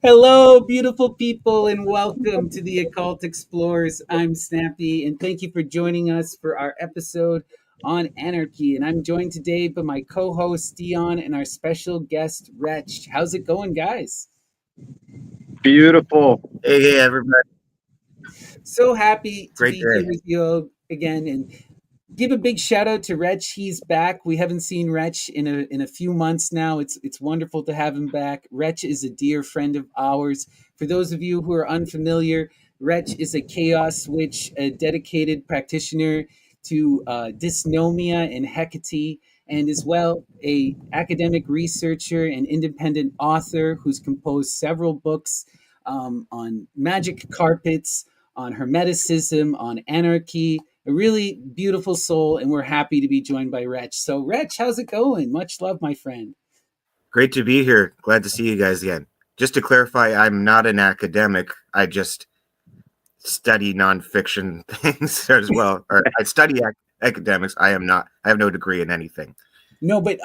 Hello, beautiful people, and welcome to the Occult Explorers. I'm Snappy, and thank you for joining us for our episode on Anarchy. And I'm joined today by my co-host Dion and our special guest Wretch. How's it going, guys? Beautiful. Hey, everybody. So happy to Great be here day. with you again, and give a big shout out to Wretch. He's back. We haven't seen Wretch in a few months now. It's wonderful to have him back. Wretch is a dear friend of ours. For those of you who are unfamiliar, Wretch is a chaos witch, a dedicated practitioner to dysnomia and Hecate, and as well a academic researcher and independent author who's composed several books on magic carpets, on hermeticism, on anarchy. A really beautiful soul, and we're happy to be joined by Wretch. So, Wretch, how's it going? Much love, my friend. Great to be here. Glad to see you guys again. Just to clarify, I'm not an academic. I just study nonfiction things as well. Or I study academics. I am not. I have no degree in anything. No, but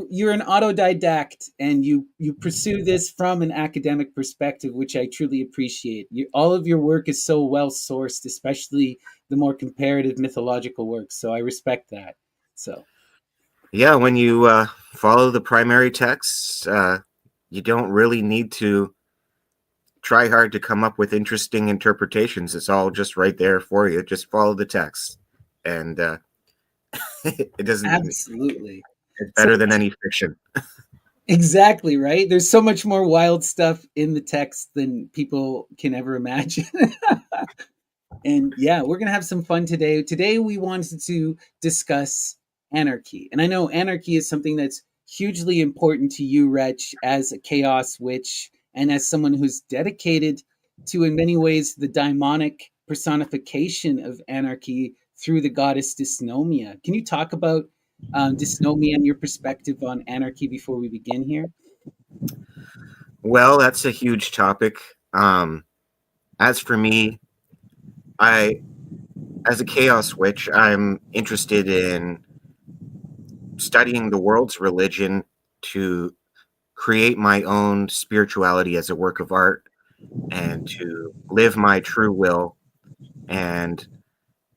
you're an autodidact, and you pursue this from an academic perspective, which I truly appreciate. All of your work is so well sourced, especially the more comparative mythological works. So I respect that. So yeah, when you follow the primary texts, you don't really need to try hard to come up with interesting interpretations. It's all just right there for you. Just follow the text, and it doesn't. absolutely. It's better than any fiction. Exactly, right? There's so much more wild stuff in the text than people can ever imagine. And yeah, we're going to have some fun today. Today, we wanted to discuss anarchy. And I know anarchy is something that's hugely important to you, Wretch, as a chaos witch and as someone who's dedicated to, in many ways, the daimonic personification of anarchy through the goddess Dysnomia. Can you talk about dysnomia and your perspective on anarchy before we begin here? Well, that's a huge topic. As for me, as a chaos witch, I'm interested in studying the world's religion to create my own spirituality as a work of art and to live my true will, and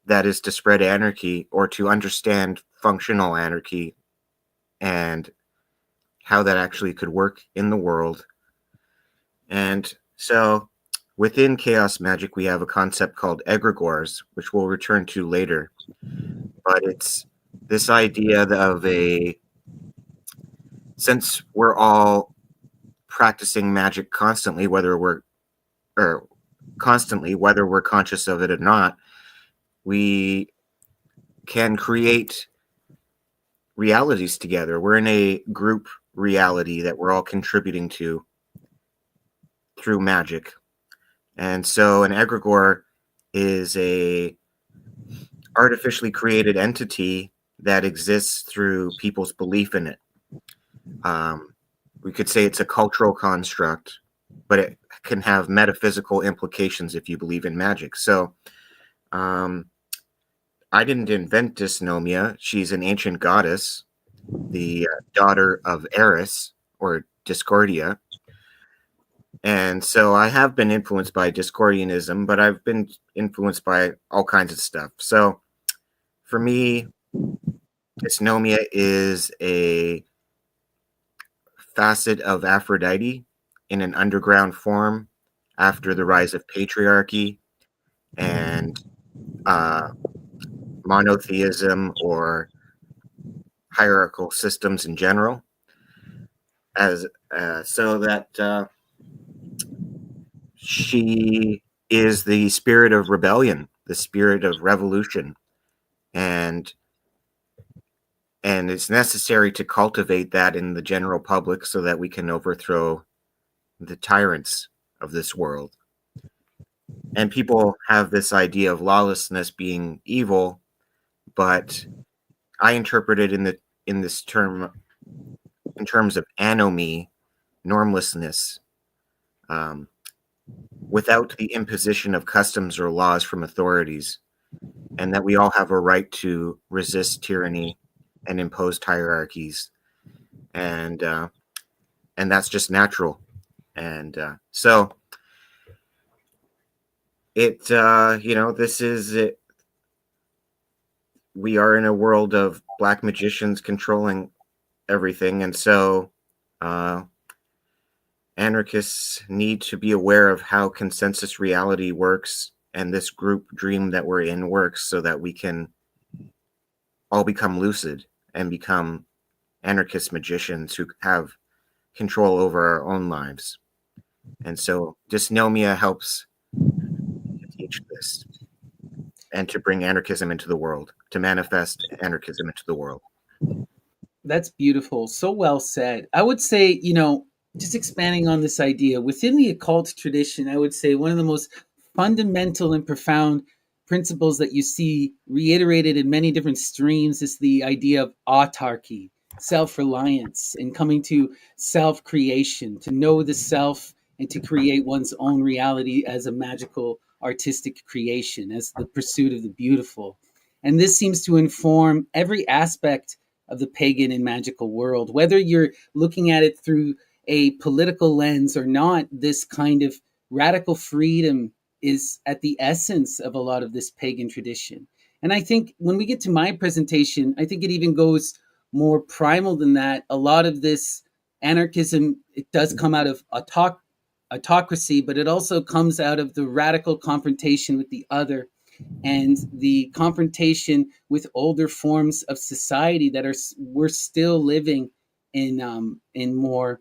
that is to spread anarchy or to understand functional anarchy and how that actually could work in the world. And so within chaos magic, we have a concept called egregores, which we'll return to later. But it's this idea of since we're all practicing magic constantly, whether we're conscious of it or not, we can create realities together. We're in a group reality that we're all contributing to through magic. And so an egregore is a artificially created entity that exists through people's belief in it. We could say it's a cultural construct, but it can have metaphysical implications if you believe in magic. So I didn't invent Dysnomia. She's an ancient goddess, the daughter of Eris, or Discordia. And so I have been influenced by Discordianism, but I've been influenced by all kinds of stuff. So for me, Dysnomia is a facet of Aphrodite in an underground form after the rise of patriarchy and monotheism or hierarchical systems in general. So that she is the spirit of rebellion, the spirit of revolution, and it's necessary to cultivate that in the general public so that we can overthrow the tyrants of this world. And people have this idea of lawlessness being evil, but I interpret it in the in this term, in terms of anomy, normlessness, without the imposition of customs or laws from authorities, and that we all have a right to resist tyranny and imposed hierarchies, and that's just natural. And so it, this is it. We are in a world of black magicians controlling everything, and so anarchists need to be aware of how consensus reality works and this group dream that we're in works, so that we can all become lucid and become anarchist magicians who have control over our own lives. And so dysnomia helps to teach this and to bring anarchism into the world, to manifest anarchism into the world. That's beautiful. So well said. I would say, just expanding on this idea, within the occult tradition, I would say one of the most fundamental and profound principles that you see reiterated in many different streams is the idea of autarky, self reliance, and coming to self creation, to know the self and to create one's own reality as a magical artistic creation, as the pursuit of the beautiful. And this seems to inform every aspect of the pagan and magical world. Whether you're looking at it through a political lens or not, this kind of radical freedom is at the essence of a lot of this pagan tradition. And I think when we get to my presentation, I think it even goes more primal than that. A lot of this anarchism, it does come out of autocracy, but it also comes out of the radical confrontation with the other and the confrontation with older forms of society that we're still living in more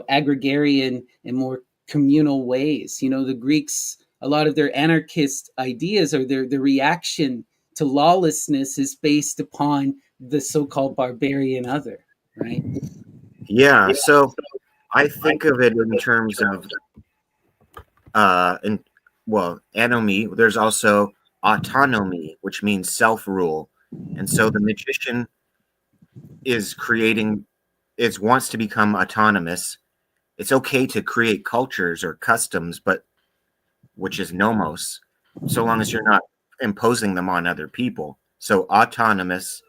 agrarian and more communal ways. The Greeks, a lot of their anarchist ideas or their reaction to lawlessness is based upon the so-called barbarian other, right? Yeah, so I think of it in terms of anomy. There's also autonomy, which means self-rule. And so the magician wants to become autonomous. It's okay to create cultures or customs, but which is nomos, so long as you're not imposing them on other people. So autonomous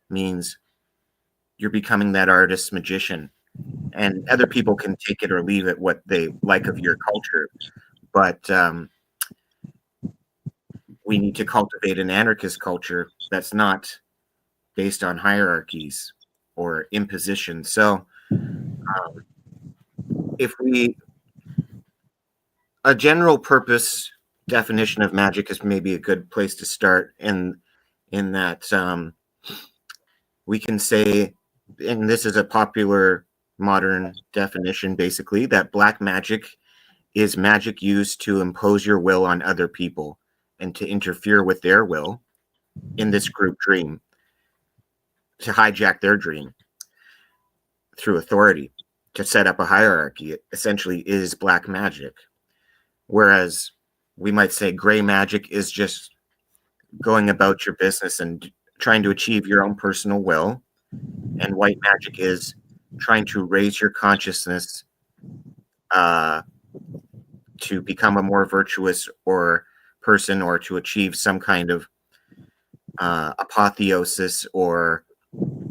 means you're becoming that artist magician, and other people can take it or leave it what they like of your culture. But we need to cultivate an anarchist culture that's not based on hierarchies or imposition. So a general purpose definition of magic is maybe a good place to start, in that we can say, and this is a popular modern definition, basically, that black magic is magic used to impose your will on other people and to interfere with their will in this group dream, to hijack their dream through authority, to set up a hierarchy. It essentially is black magic. Whereas we might say gray magic is just going about your business and trying to achieve your own personal will. And white magic is trying to raise your consciousness to become a more virtuous or person, or to achieve some kind of apotheosis or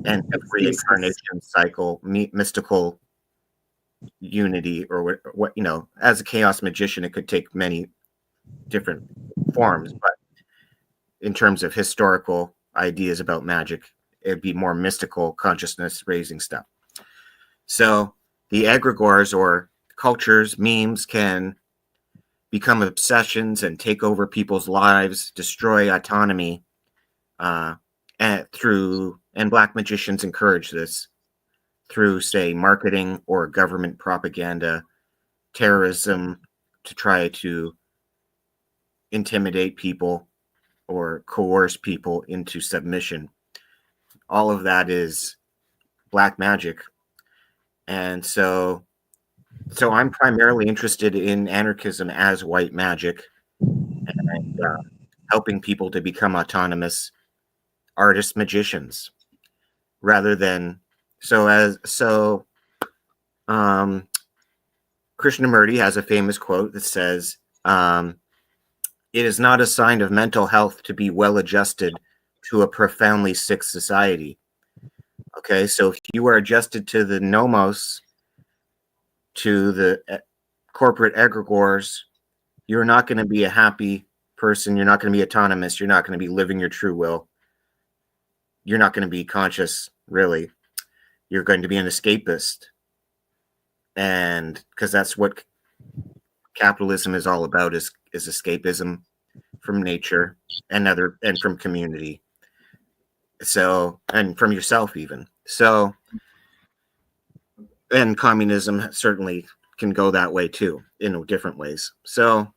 end of reincarnation cycle, mystical unity, or what as a chaos magician, it could take many different forms, but in terms of historical ideas about magic, it'd be more mystical, consciousness raising stuff. So the egregores or cultures, memes, can become obsessions and take over people's lives, destroy autonomy, and black magicians encourage this through, say, marketing or government propaganda, terrorism, to try to intimidate people or coerce people into submission. All of that is black magic. And so I'm primarily interested in anarchism as white magic, and helping people to become autonomous artist magicians. rather than um, Krishnamurti has a famous quote that says, "It is not a sign of mental health to be well adjusted to a profoundly sick society." Okay, so if you are adjusted to the nomos, to the corporate egregores, you're not going to be a happy person. You're not going to be autonomous. You're not going to be living your true will. You're not going to be conscious, really. You're going to be an escapist. And because that's what capitalism is all about, is escapism from nature and from community. So, and from yourself even. So, and communism certainly can go that way too, in different ways. So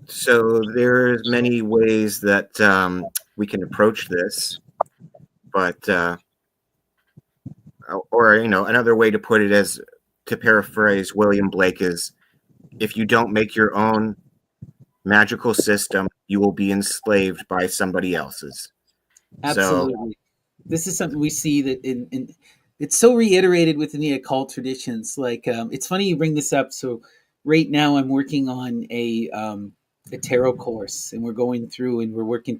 there's many ways that we can approach this, but or another way to put it, as to paraphrase William Blake, is if you don't make your own magical system, you will be enslaved by somebody else's. Absolutely. So, this is something we see that in it's so reiterated within the occult traditions. Like, it's funny you bring this up. So right now I'm working on a tarot course, and we're working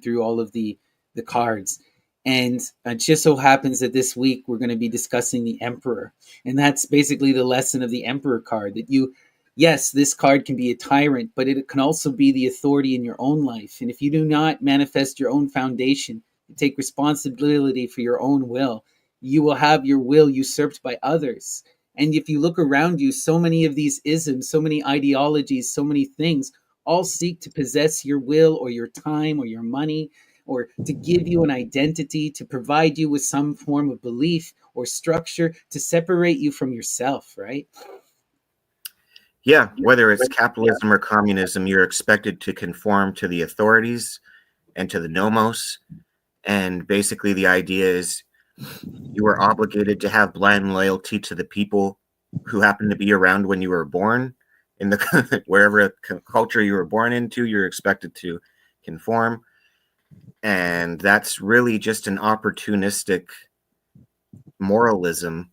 through all of the cards. And it just so happens that this week we're going to be discussing the Emperor. And that's basically the lesson of the Emperor card, that yes, this card can be a tyrant, but it can also be the authority in your own life. And if you do not manifest your own foundation, take responsibility for your own will, you will have your will usurped by others. And if you look around you, so many of these isms, so many ideologies, so many things all seek to possess your will or your time or your money, or to give you an identity, to provide you with some form of belief or structure to separate you from yourself, right? Yeah, whether it's capitalism or communism, you're expected to conform to the authorities and to the nomos. And basically the idea is you are obligated to have blind loyalty to the people who happen to be around when you were born. In the wherever culture you were born into, you're expected to conform. And that's really just an opportunistic moralism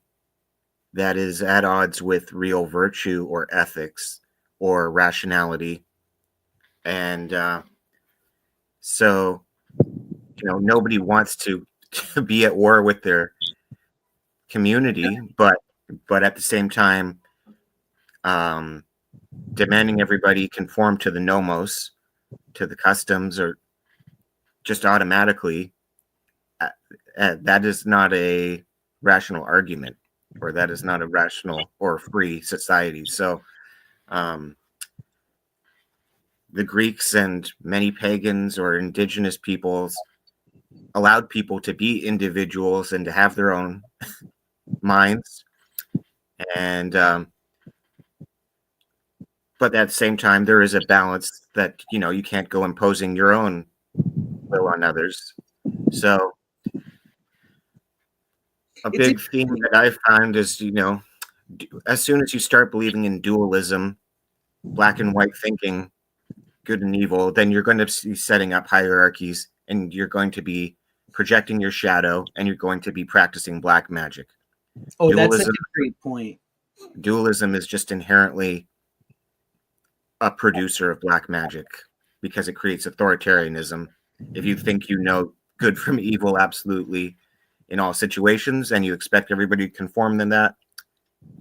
that is at odds with real virtue or ethics or rationality. And so, nobody wants to be at war with their community, but at the same time, demanding everybody conform to the nomos, to the customs, or just automatically, that is not a rational argument, or that is not a rational or free society. So the Greeks and many pagans or indigenous peoples allowed people to be individuals and to have their own minds. And but at the same time, there is a balance that, you can't go imposing your own will on others. So a big theme that I've found is, as soon as you start believing in dualism, black and white thinking, good and evil, then you're going to be setting up hierarchies, and you're going to be projecting your shadow, and you're going to be practicing black magic. Oh, dualism, that's a great point. Dualism is just inherently a producer of black magic because it creates authoritarianism. If you think you know good from evil absolutely in all situations, and you expect everybody to conform to that,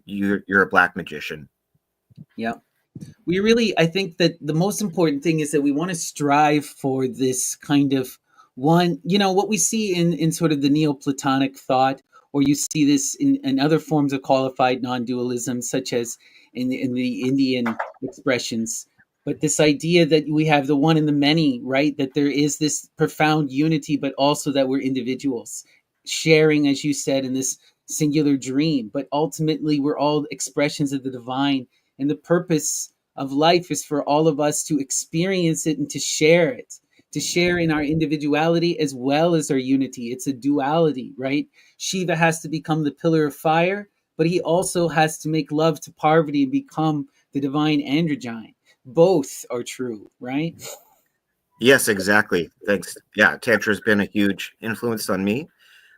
you're a black magician. Yeah. I think that the most important thing is that we want to strive for this kind of one, what we see in sort of the Neoplatonic thought, or you see this in other forms of qualified non-dualism, such as in the Indian expressions. But this idea that we have the one and the many, right? That there is this profound unity, but also that we're individuals sharing, as you said, in this singular dream. But ultimately, we're all expressions of the divine. And the purpose of life is for all of us to experience it and to share it, to share in our individuality as well as our unity. It's a duality, right? Shiva has to become the pillar of fire, but he also has to make love to Parvati and become the divine androgyne. Both are true, right? Yes, exactly. Thanks. Yeah, Tantra's been a huge influence on me.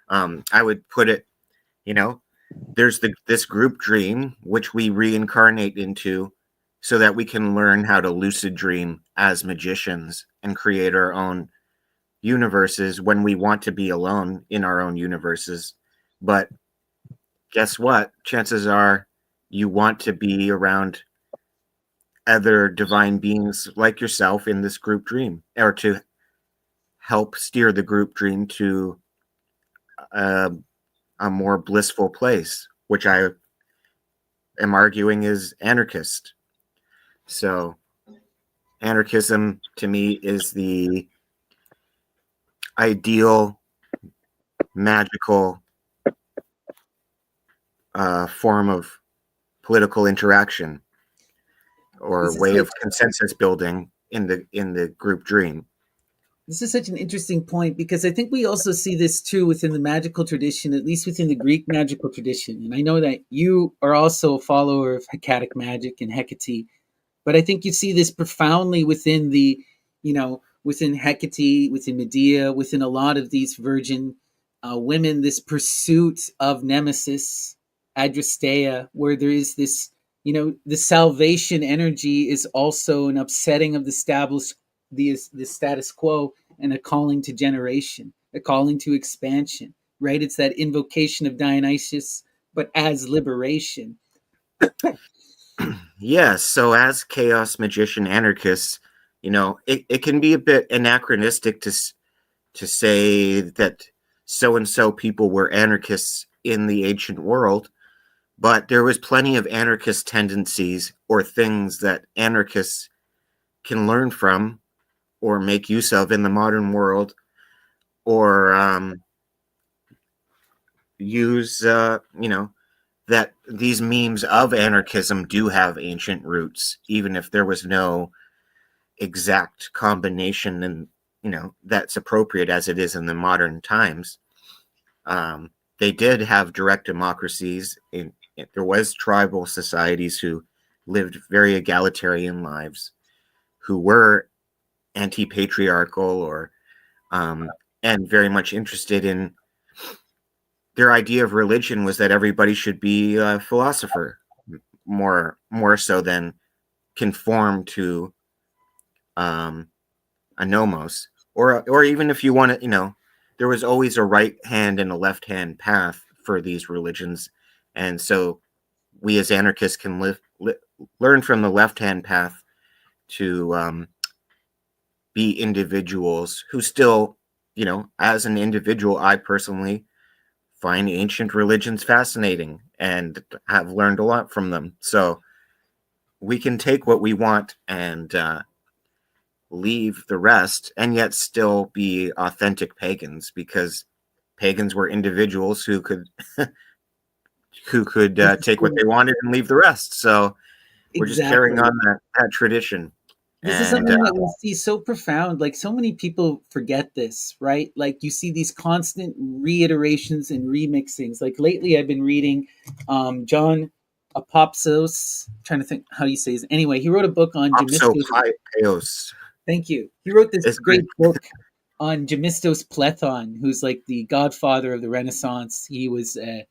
I would put it, you know, there's this group dream which we reincarnate into so that we can learn how to lucid dream as magicians and create our own universes when we want to be alone in our own universes. But guess what? Chances are you want to be around other divine beings like yourself in this group dream, or to help steer the group dream to uh, a more blissful place, which I am arguing is anarchist. So, anarchism to me is the ideal magical form of political interaction or This is way like of consensus building in the group dream. this is such an interesting point because I think we also see this too within the magical tradition, at least within the Greek magical tradition. And I know that you are also a follower of Hecatic magic and Hecate, but I think you see this profoundly within the, within Hecate, within Medea, within a lot of these virgin women, this pursuit of nemesis, Adrasteia, where there is this, the salvation energy is also an upsetting of the established, the status quo, and a calling to generation, a calling to expansion, right? It's that invocation of Dionysus, but as liberation. Yes, so as chaos magician anarchists, it can be a bit anachronistic to say that so and so people were anarchists in the ancient world, but there was plenty of anarchist tendencies or things that anarchists can learn from or make use of in the modern world, or use, that these memes of anarchism do have ancient roots, even if there was no exact combination and that's appropriate as it is in the modern times. They did have direct democracies. There was tribal societies who lived very egalitarian lives, who were anti-patriarchal, or and very much interested in their idea of religion was that everybody should be a philosopher, more so than conform to um, a nomos, or even if you want to, there was always a right hand and a left hand path for these religions, and so we as anarchists can learn from the left hand path to be individuals who still, as an individual, I personally find ancient religions fascinating and have learned a lot from them. So we can take what we want and leave the rest, and yet still be authentic pagans, because pagans were individuals who could This is take what they wanted and leave the rest. So we're just carrying exactly. on that tradition. This is And something that we see so profound. Like so many people forget this, right? Like you see these constant reiterations and remixings. Like lately, I've been reading John Apopsos. Trying to think how you say his. Anyway, he wrote a book on Gemistos. Opsopios. Thank you. He wrote this It's great book on Gemistos Plethon, who's like the godfather of the Renaissance. He was a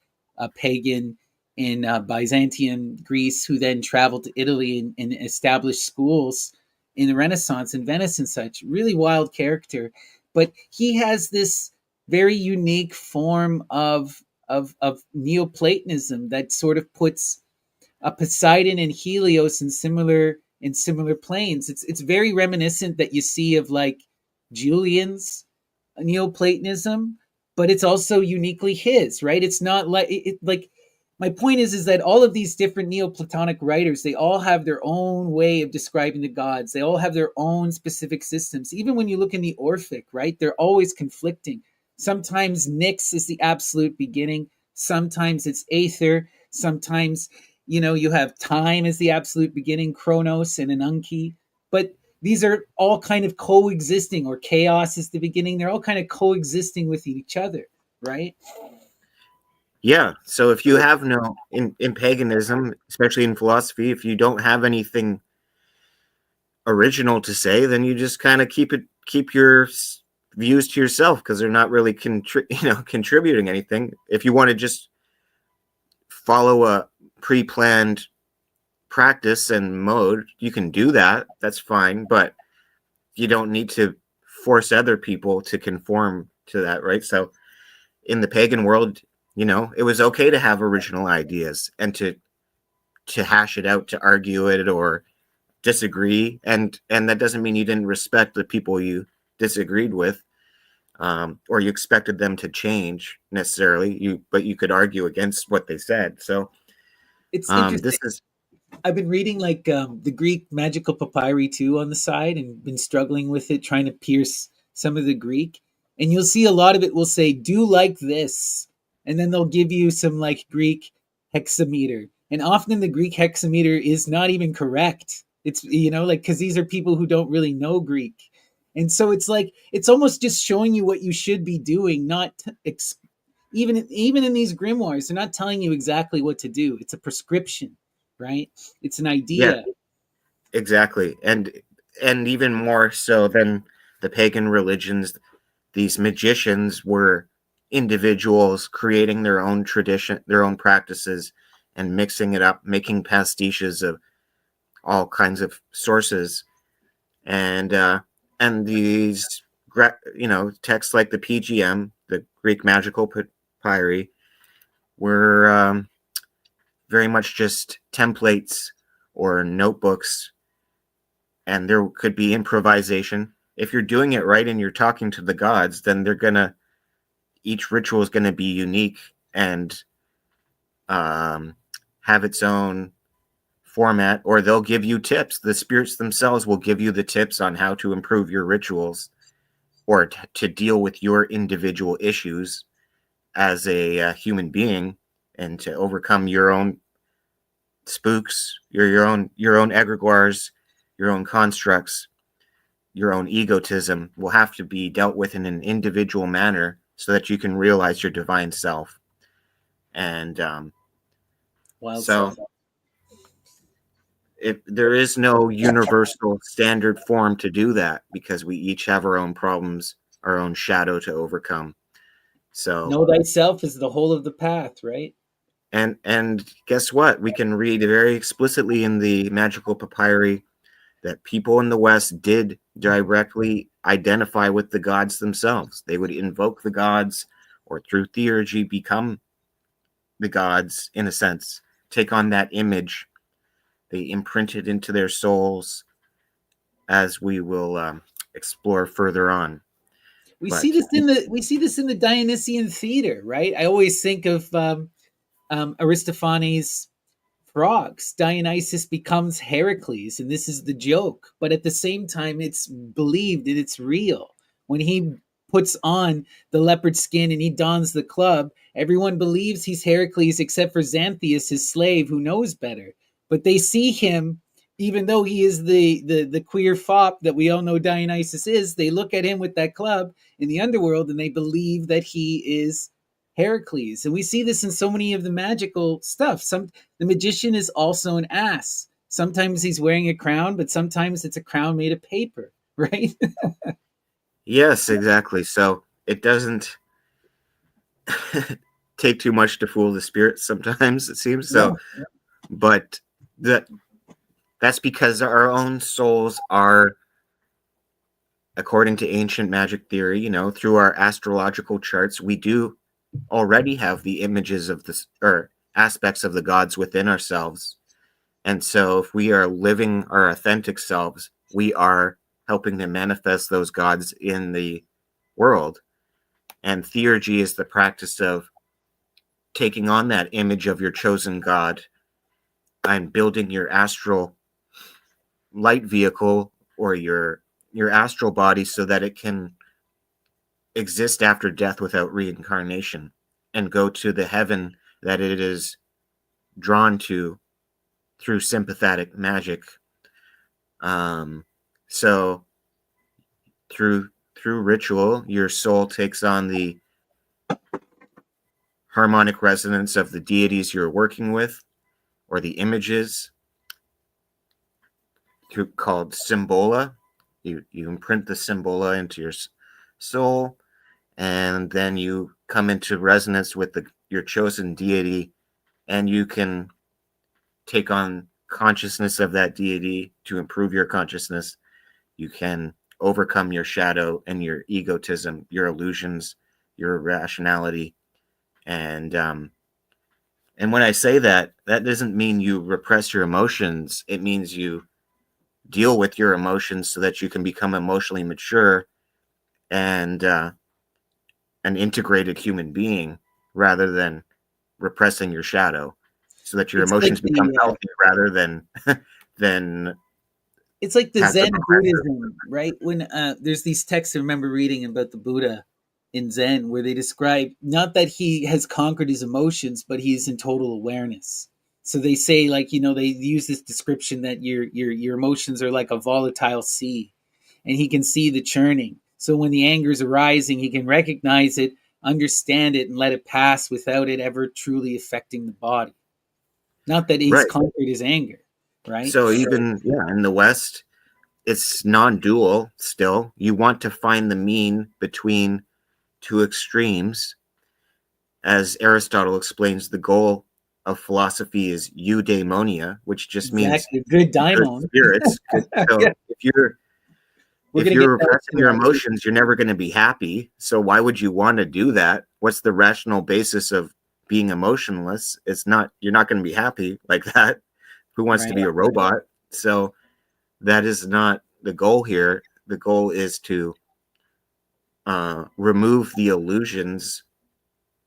pagan in Byzantium Greece, who then traveled to Italy and established schools in the Renaissance in Venice and such. Really wild character, but he has this very unique form of Neoplatonism that sort of puts Poseidon and Helios in similar planes. It's very reminiscent that you see of like Julian's Neoplatonism, but it's also uniquely his, right? It's not like like my point is that all of these different Neoplatonic writers, they all have their own way of describing the gods. They all have their own specific systems. Even when you look in the Orphic, right? They're always conflicting. Sometimes Nyx is the absolute beginning. Sometimes it's Aether. Sometimes, you have time as the absolute beginning, Chronos and Anarchy. But these are all kind of coexisting, or chaos is the beginning. They're all kind of coexisting with each other, right? Yeah. So if you have no in paganism, especially in philosophy, if you don't have anything original to say, then you just kind of keep your views to yourself, because they're not really contributing anything. If you want to just follow a pre-planned practice and mode, you can do that. That's fine, but you don't need to force other people to conform to that, right? So in the pagan world, it was okay to have original ideas and to hash it out, to argue it or disagree, and that doesn't mean you didn't respect the people you disagreed with, or you expected them to change necessarily. But you could argue against what they said. So It's interesting. this is I've been reading like the Greek magical papyri too on the side, and been struggling with it, trying to pierce some of the Greek. And you'll see a lot of it will say, "Do like this," and then they'll give you some like Greek hexameter. And often the Greek hexameter is not even correct. It's like, because these are people who don't really know Greek, and so it's like it's almost just showing you what you should be doing, not even in these grimoires, they're not telling you exactly what to do. It's a prescription, right? It's an yeah, idea. exactly. And even more so than the pagan religions, these magicians were individuals creating their own tradition, their own practices, and mixing it up, making pastiches of all kinds of sources. And these texts like the PGM, the Greek magical papyri, were very much just templates or notebooks, and there could be improvisation. If you're doing it right and you're talking to the gods, then each ritual is gonna be unique and have its own format, or they'll give you tips. The spirits themselves will give you the tips on how to improve your rituals, or to deal with your individual issues as a human being, and to overcome your own spooks, your own egregores, your own constructs, your own egotism will have to be dealt with in an individual manner so that you can realize your divine self. And Wild so stuff. there is no universal standard form to do that, because we each have our own problems, our own shadow to overcome. So Know thyself is the whole of the path, right? and guess what? We can read very explicitly in the magical papyri that people in the West did directly identify with the gods themselves. They would invoke the gods, or through theurgy become the gods, in a sense, take on that image. They imprint it into their souls, as we will explore further on. We see But this in the Dionysian theater, right? I always think of Aristophanes' frogs. Dionysus becomes Heracles, and this is the joke. But at the same time, it's believed and it's real. When he puts on the leopard skin and he dons the club, everyone believes he's Heracles except for Xanthias, his slave, who knows better. But they see him, even though he is the queer fop that we all know Dionysus is, they look at him with that club in the underworld and they believe that he is Heracles. And we see this in so many of the magical stuff. The magician is also an ass. Sometimes he's wearing a crown, but sometimes it's a crown made of paper, right? yes, exactly. So it doesn't take too much to fool the spirits sometimes, it seems. So, No. but that's because our own souls are, according to ancient magic theory, through our astrological charts, we do already have the images of this, or aspects of the gods within ourselves. And so if we are living our authentic selves, we are helping to manifest those gods in the world. And theurgy is the practice of taking on that image of your chosen god and building your astral light vehicle, or your astral body, so that it can exist after death without reincarnation, and go to the heaven that it is drawn to through sympathetic magic. So through ritual, your soul takes on the harmonic resonance of the deities you're working with, or the images. called symbola. You imprint the symbola into your soul, and then you come into resonance with your chosen deity, and you can take on consciousness of that deity to improve your consciousness. You can overcome your shadow and your egotism, your illusions, your irrationality, and when I say that, that doesn't mean you repress your emotions. It means you deal with your emotions so that you can become emotionally mature and an integrated human being, rather than repressing your shadow, so that your It's like emotions become healthy rather than than it's like the passive Zen aggressive. Buddhism, right? When there's these texts I remember reading about the Buddha in Zen, where they describe not that he has conquered his emotions, but he's in total awareness. So they say, like, they use this description that your emotions are like a volatile sea, and he can see the churning. So when the anger is arising, he can recognize it, understand it, and let it pass without it ever truly affecting the body. Not that he's Right. conquered his anger, right? So even in the West, it's non-dual still. You want to find the mean between two extremes. As Aristotle explains, the goal of philosophy is eudaimonia, which just means Exactly. Good good daimon. spirits. So Yeah, we're if gonna you're get back repressing to your that later. emotions, you're never going to be happy. So why would you want to do that? What's the rational basis of being emotionless? It's not, you're not going to be happy like that. Who wants to Right. be a robot? So that is not the goal here. The goal is to remove the illusions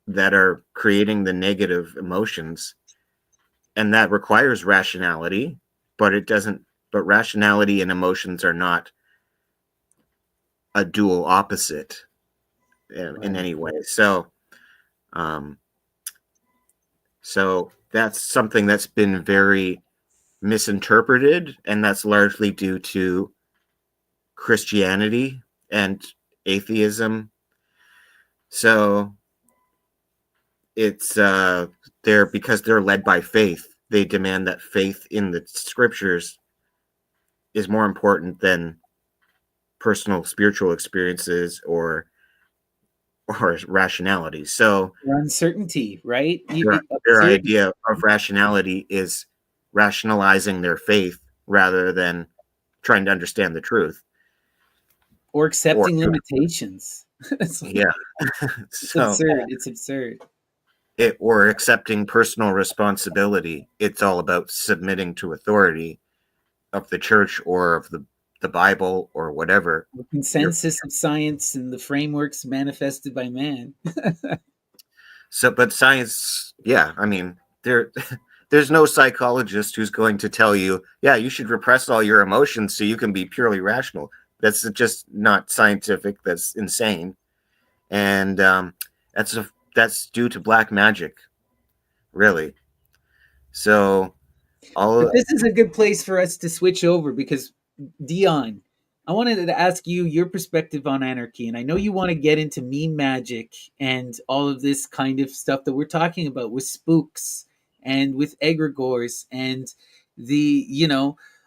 that are creating the negative emotions, and that requires rationality, but it doesn't. But rationality and emotions are not a dual opposite in Right. any way. Um, so that's something that's been very misinterpreted, and that's largely due to Christianity and atheism. So it's they're because they're led by faith. They demand that faith in the scriptures is more important than personal spiritual experiences or rationality. So Or uncertainty, right? their Absurdity. idea of rationality is rationalizing their faith rather than trying to understand the truth Or or accepting limitations. it's, yeah. it's So absurd. It's absurd. or accepting personal responsibility. It's all about submitting to authority of the church or of the Bible or whatever. The You're, consensus of science and the frameworks manifested by man. so, but science, yeah, I mean, there's no psychologist who's going to tell you, yeah, you should repress all your emotions so you can be purely rational. That's just not scientific. That's insane, and that's due to black magic, really. So But all this is a good place for us to switch over because Dion, I wanted to ask you your perspective on anarchy, and I know you want to get into meme magic and all of this kind of stuff that we're talking about with spooks and with egregores and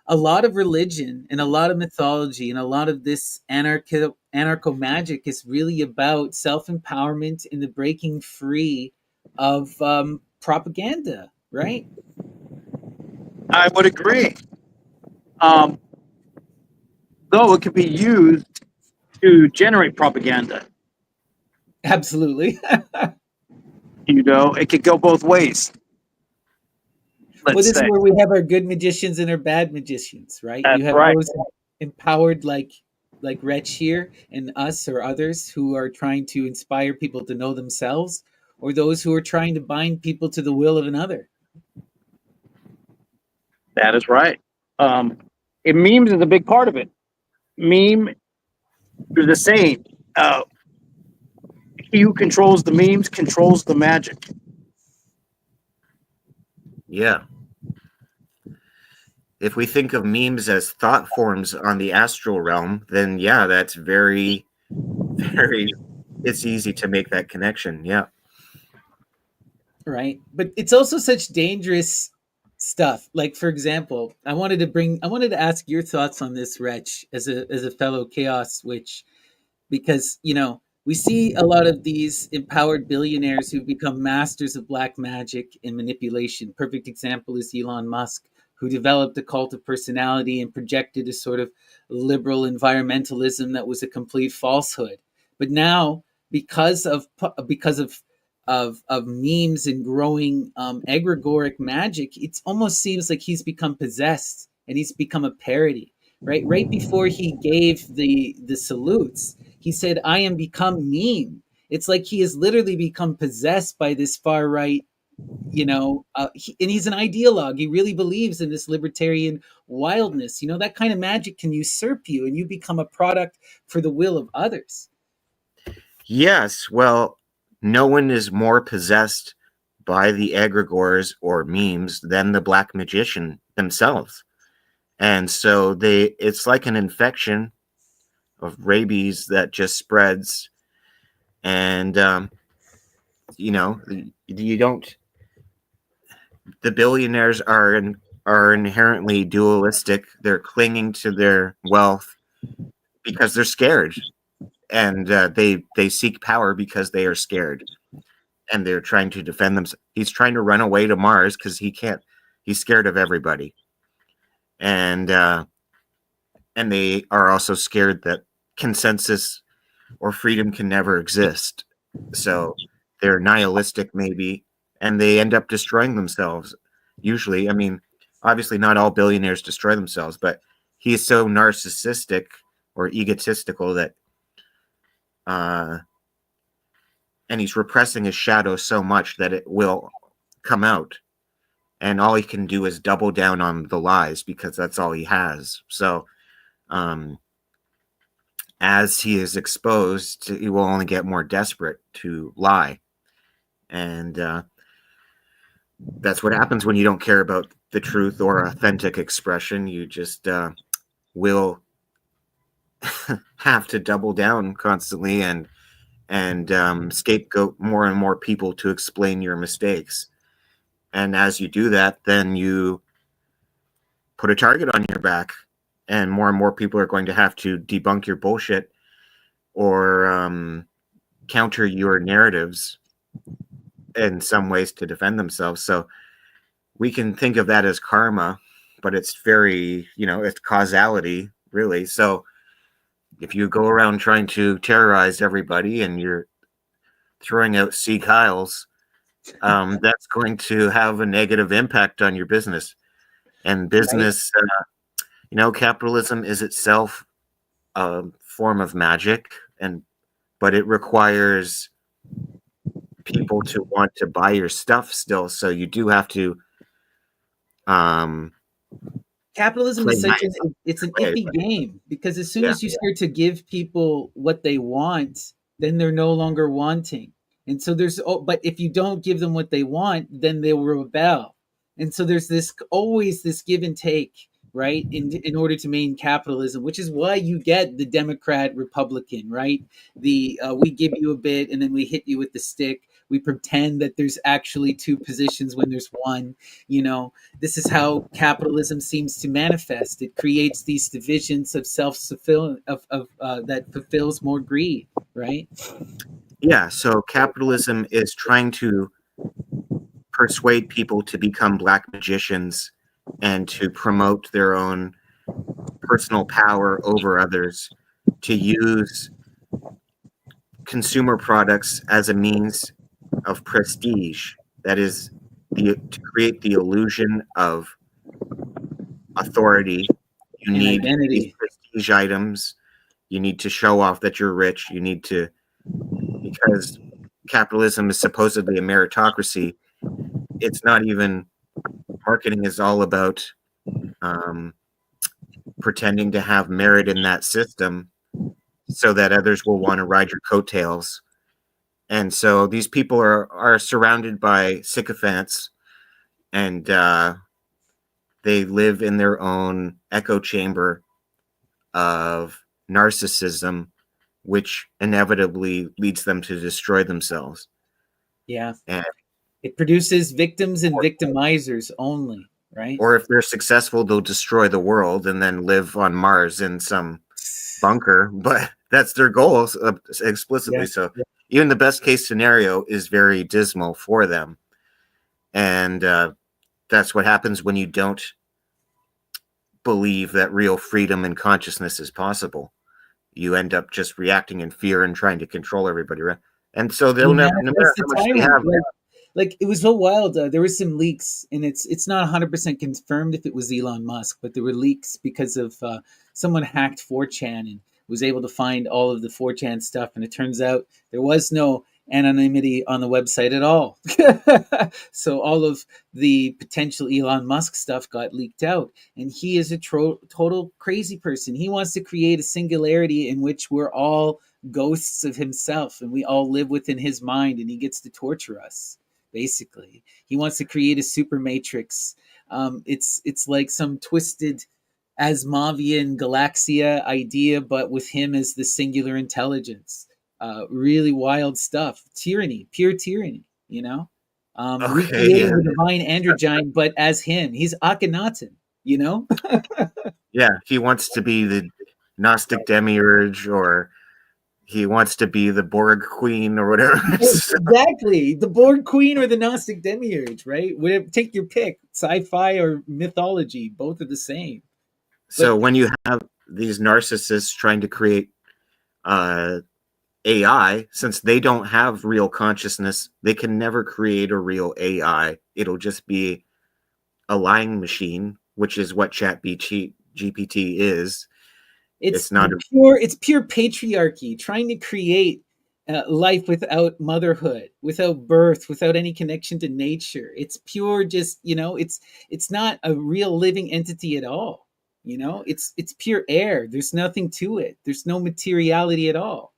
a lot of religion and a lot of mythology and a lot of this anarcho magic is really about self empowerment and the breaking free of propaganda, right? I would agree. Um, though it could be used to generate propaganda. Absolutely. It could go both ways. Well, Let's this is say where we have our good magicians and our bad magicians, right? You that's have right. those empowered like Wretch here and us or others who are trying to inspire people to know themselves, or those who are trying to bind people to the will of another. That is right. Um, and memes is a big part of it. Meme is the saying. Uh, he who controls the memes controls the magic. yeah. If we think of memes as thought forms on the astral realm, then yeah, that's very, very, it's easy to make that connection. Yeah. Right? But it's also such dangerous stuff. Like, for example, I wanted to ask your thoughts on this, Wretch, as a fellow chaos witch, because we see a lot of these empowered billionaires who've become masters of black magic and manipulation. Perfect example is Elon Musk, who developed a cult of personality and projected a sort of liberal environmentalism that was a complete falsehood. But now, because of memes and growing egregoric magic, it almost seems like he's become possessed and he's become a parody. Right before he gave the salutes, he said, "I am become meme." It's like he has literally become possessed by this far right, and he's an ideologue. He really believes in this libertarian wildness. That kind of magic can usurp you, and you become a product for the will of others. Yes, well, no one is more possessed by the egregores or memes than the black magician themselves. And so it's like an infection of rabies that just spreads. And, you don't, the billionaires are inherently dualistic. They're clinging to their wealth because they're scared. And they seek power because they are scared. And they're trying to defend themselves. He's trying to run away to Mars because he's scared of everybody. And they are also scared that consensus or freedom can never exist. So they're nihilistic, maybe, and they end up destroying themselves. Usually, I mean, obviously not all billionaires destroy themselves, but he is so narcissistic or egotistical that, and he's repressing his shadow so much that it will come out. And all he can do is double down on the lies because that's all he has. So, as he is exposed, he will only get more desperate to lie. And that's what happens when you don't care about the truth or authentic expression. You just will have to double down constantly and scapegoat more and more people to explain your mistakes. And as you do that, then you put a target on your back, and more people are going to have to debunk your bullshit or counter your narratives in some ways to defend themselves. So we can think of that as karma, but it's very, it's causality, really. So if you go around trying to terrorize everybody and you're throwing out Sieg Heils, that's going to have a negative impact on your business. And business, capitalism is itself a form of magic, but it requires people to want to buy your stuff still. So you do have to. Capitalism is it's an iffy game, because as soon as you start to give people what they want, then they're no longer wanting. And so but if you don't give them what they want, then they will rebel. And so there's always this give and take, right? In order to maintain capitalism, which is why you get the Democrat Republican, right? We give you a bit and then we hit you with the stick. We pretend that there's actually two positions when there's one. This is how capitalism seems to manifest. It creates these divisions of self-fulfilling that fulfills more greed, right? Yeah. So capitalism is trying to persuade people to become black magicians and to promote their own personal power over others, to use consumer products as a means of prestige. That is, to create the illusion of authority. You need these prestige items. You need to show off that you're rich. You need to, because capitalism is supposedly a meritocracy. It's not even, marketing is all about pretending to have merit in that system so that others will want to ride your coattails. And so these people are surrounded by sycophants, and they live in their own echo chamber of narcissism, which inevitably leads them to destroy themselves. Yeah. And it produces victims and victimizers only. right? Or if they're successful, they'll destroy the world and then live on Mars in some bunker. But that's their goal explicitly. Yeah. So even the best case scenario is very dismal for them. And that's what happens when you don't believe that real freedom and consciousness is possible. You end up just reacting in fear and trying to control everybody. Right? And so they'll You never, no matter manifest the how much they tyrant. have. Like it was so wild. There was some leaks, and it's not 100% confirmed if it was Elon Musk, but there were leaks because of someone hacked 4chan and was able to find all of the 4chan stuff, and it turns out there was no anonymity on the website at all. So all of the potential Elon Musk stuff got leaked out, and he is a total crazy person. He wants to create a singularity in which we're all ghosts of himself, and we all live within his mind, and he gets to torture us. Basically, he wants to create a super matrix. It's like some twisted Asimovian Galaxia idea, but with him as the singular intelligence. Really wild stuff. Tyranny, pure tyranny. You know, Okay, recreating the divine androgyne, but as him. He's Akhenaten. You know. yeah, he wants to be the Gnostic demiurge, or he wants to be the Borg queen, or whatever. Exactly, the Borg queen or the Gnostic demiurge, right? Whatever, take your pick, sci-fi or mythology, both are the same. So But when you have these narcissists trying to create AI, since they don't have real consciousness, they can never create a real AI. It'll just be a lying machine, which is what GPT is. It's not it's pure patriarchy trying to create life without motherhood, without birth, without any connection to nature. It's pure, just it's not a real living entity at all. It's pure air. There's nothing to it. There's no materiality at all.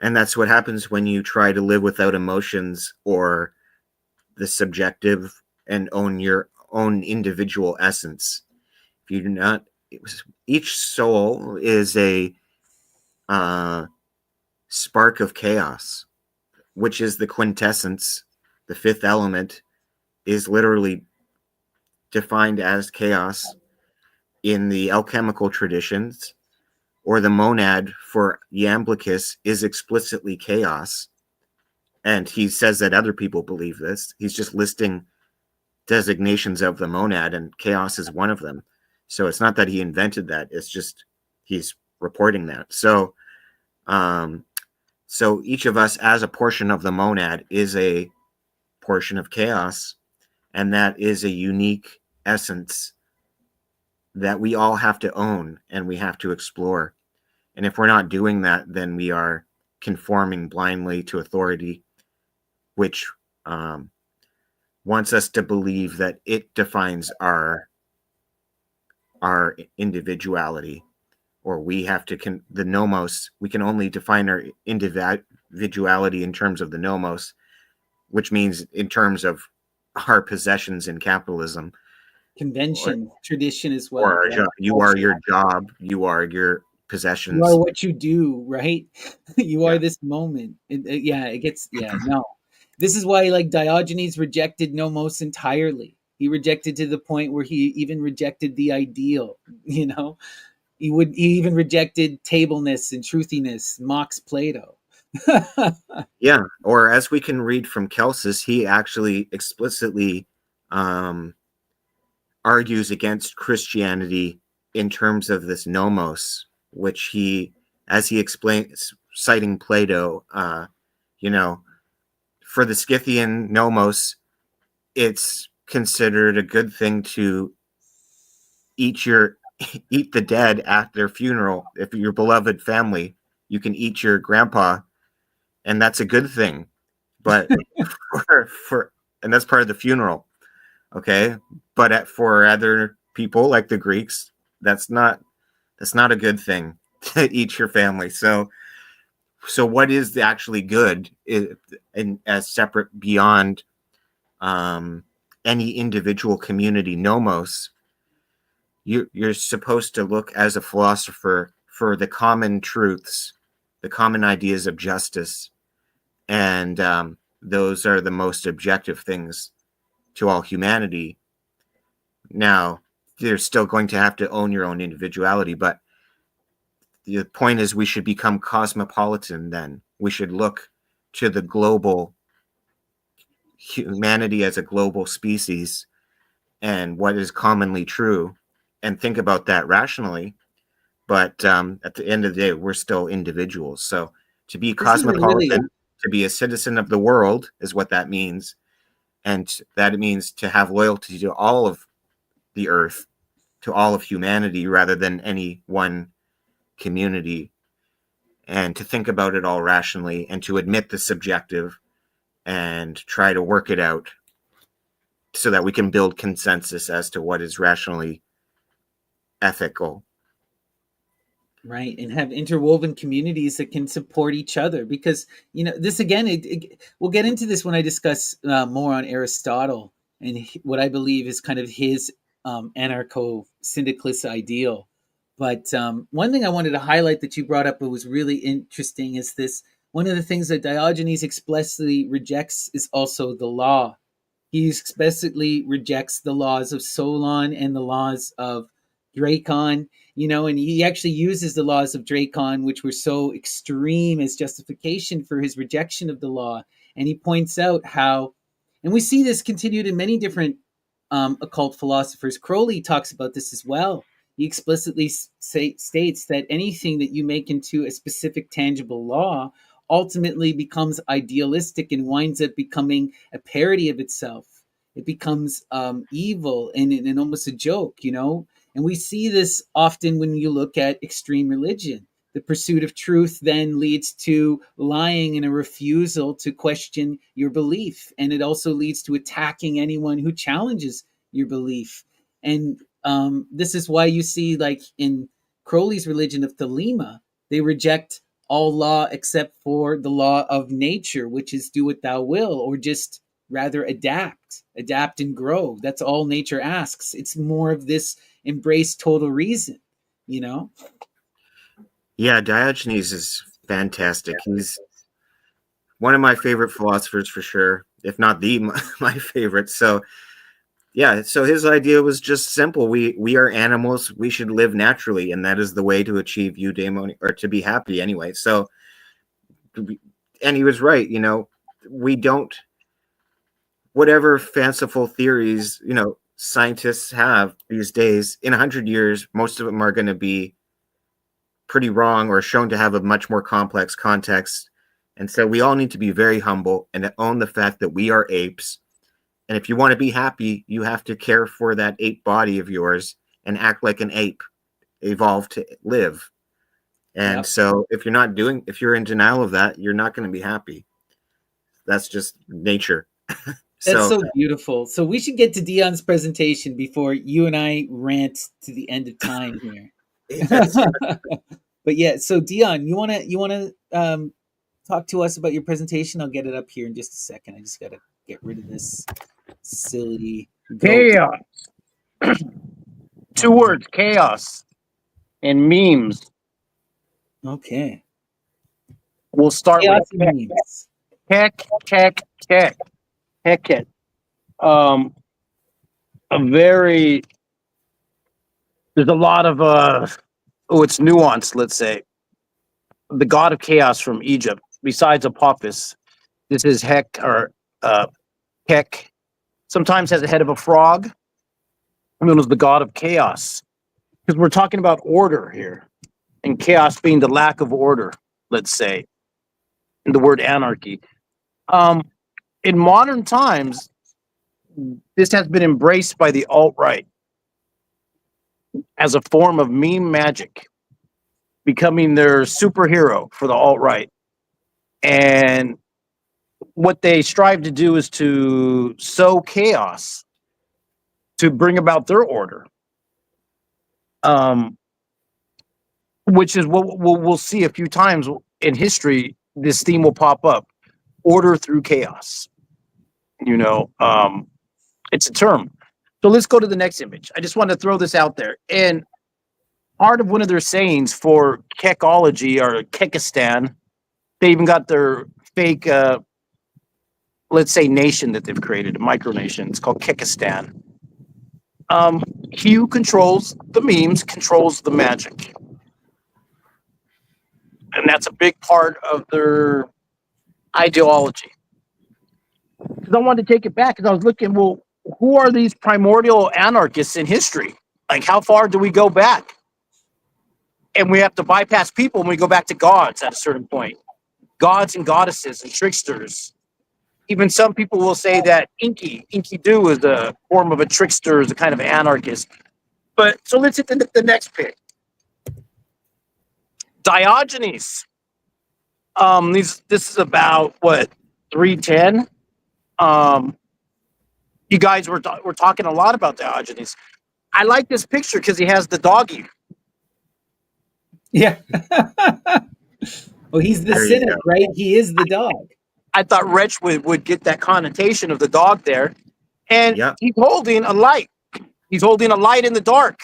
and that's what happens when you try to live without emotions or the subjective and own your own individual essence. If you do not, each soul is a spark of chaos, which is the quintessence. The fifth element is literally defined as chaos in the alchemical traditions, or the monad for Iamblichus is explicitly chaos. And he says that other people believe this. He's just listing designations of the monad, and chaos is one of them. So it's not that he invented that. It's just he's reporting that. So each of us as a portion of the monad is a portion of chaos, and that is a unique essence that we all have to own and we have to explore. And if we're not doing that, then we are conforming blindly to authority, which wants us to believe that it defines our individuality, or we have to the nomos. We can only define our individuality in terms of the nomos, which means in terms of our possessions in capitalism. Convention, tradition as well. Or Right? you are your job, you are your possessions. You are what you do, right? You are Yeah. this moment. It gets, no. This is why, like, Diogenes rejected nomos entirely. He rejected to the point where he even rejected the ideal. He even rejected tableness and truthiness, mocks Plato. Yeah, or as we can read from Celsus, he actually explicitly argues against Christianity in terms of this nomos, which he, as he explains, citing Plato, for the Scythian nomos, it's considered a good thing to eat the dead at their funeral. If your beloved family, you can eat your grandpa, and that's a good thing. But and that's part of the funeral. Okay, but for other people like the Greeks, that's not a good thing to eat your family. So what is the actually good and as separate beyond any individual community nomos? You're supposed to look as a philosopher for the common truths, the common ideas of justice, and those are the most objective things to all humanity. Now, you're still going to have to own your own individuality, but the point is we should become cosmopolitan then. We should look to the global humanity as a global species and what is commonly true and think about that rationally. But at the end of the day, we're still individuals. So to be cosmopolitan, to be a citizen of the world is what that means. And that means to have loyalty to all of the earth, to all of humanity, rather than any one community, and to think about it all rationally and to admit the subjective and try to work it out so that we can build consensus as to what is rationally ethical. Right, and have interwoven communities that can support each other, because this again, we'll get into this when I discuss more on Aristotle and what I believe is kind of his anarcho-syndicalist ideal. But one thing I wanted to highlight that you brought up that was really interesting is this: one of the things that Diogenes explicitly rejects is also the law. He explicitly rejects the laws of Solon and the laws of Dracon, and he actually uses the laws of Dracon, which were so extreme, as justification for his rejection of the law. And he points out how, and we see this continued in many different occult philosophers. Crowley talks about this as well. He explicitly states that anything that you make into a specific tangible law ultimately becomes idealistic and winds up becoming a parody of itself. It becomes evil and almost a joke, And we see this often when you look at extreme religion. The pursuit of truth then leads to lying and a refusal to question your belief. And it also leads to attacking anyone who challenges your belief. And this is why you see, like in Crowley's religion of Thelema, they reject all law except for the law of nature, which is do what thou will, or just rather adapt and grow. That's all nature asks. It's more of this embrace total reason, Yeah, Diogenes is fantastic. He's one of my favorite philosophers for sure, if not my favorite. So yeah, so his idea was just simple. We are animals. We should live naturally, and that is the way to achieve eudaimonia, or to be happy anyway. So, and he was right. We don't, whatever fanciful theories scientists have these days, in 100 years, most of them are going to be pretty wrong or shown to have a much more complex context. And so we all need to be very humble and own the fact that we are apes. And if you want to be happy, you have to care for that ape body of yours and act like an ape evolved to live. And so if you're in denial of that, you're not going to be happy. That's just nature. That's so beautiful. So we should get to Dion's presentation before you and I rant to the end of time here. Yes. But yeah, so Dion, you wanna talk to us about your presentation? I'll get it up here in just a second. I just gotta get rid of this silly chaos. 2 words: chaos and memes. Okay. We'll start chaos with memes. Heck. There's a lot of it's nuanced, let's say. The god of chaos from Egypt, besides a Papus, this is Heck, or Heck, sometimes has a head of a frog, known as the god of chaos. Because we're talking about order here, and chaos being the lack of order, let's say, in the word anarchy. In modern times, this has been embraced by the alt-right as a form of meme magic, becoming their superhero for the alt-right. And what they strive to do is to sow chaos to bring about their order, which is what we'll see a few times in history. This theme will pop up: order through chaos. It's a term. So let's go to the next image. I just want to throw this out there. And part of one of their sayings for Kekology, or Kekistan, they even got their fake, let's say, nation that they've created, a micronation. It's called Kekistan. He who controls the memes controls the magic. And that's a big part of their ideology. Because I wanted to take it back because I was looking, well, who are these primordial anarchists in history? Like, how far do we go back? And we have to bypass people when we go back to gods at a certain point. Gods and goddesses and tricksters. Even some people will say that Enki-Du is a form of a trickster, is a kind of anarchist. But so let's hit the next pick. Diogenes. This is about what, 310. You guys were talking a lot about Diogenes. I like this picture because he has the doggy. Yeah. Well, he's the There you cynic, go. right? He is the dog. I thought Wretch would get that connotation of the dog there. And Yep. he's holding a light. He's holding a light in the dark.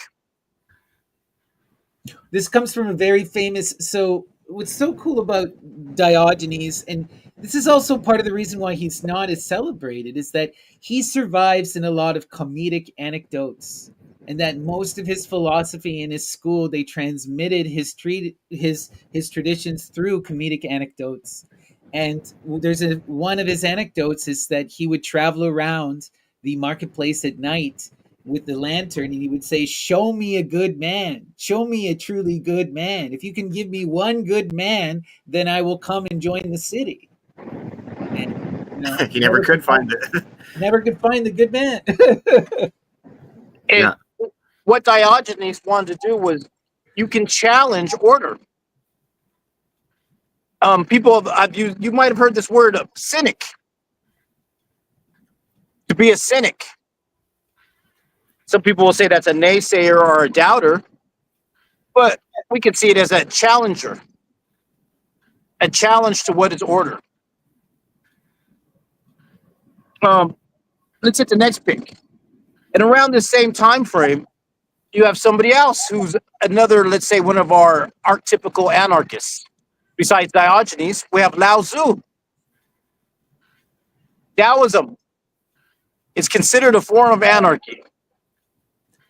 This comes from a very famous. So, what's so cool about Diogenes, and this is also part of the reason why he's not as celebrated, is that he survives in a lot of comedic anecdotes, and that most of his philosophy in his school, they transmitted his traditions through comedic anecdotes. And there's one of his anecdotes is that he would travel around the marketplace at night with the lantern, and he would say, "Show me a good man. Show me a truly good man. If you can give me one good man, then I will come and join the city." And He never could find it. never could find the good man. And Yeah. what Diogenes wanted to do was, you can challenge order. People have used, you might have heard this word, cynic. To be a cynic. Some people will say that's a naysayer or a doubter, but we can see it as a challenger. A challenge to what is order. Let's hit the next pick. And around the same time frame, you have somebody else who's another, let's say, one of our archetypical anarchists. Besides Diogenes, we have Lao Tzu. Taoism is considered a form of anarchy.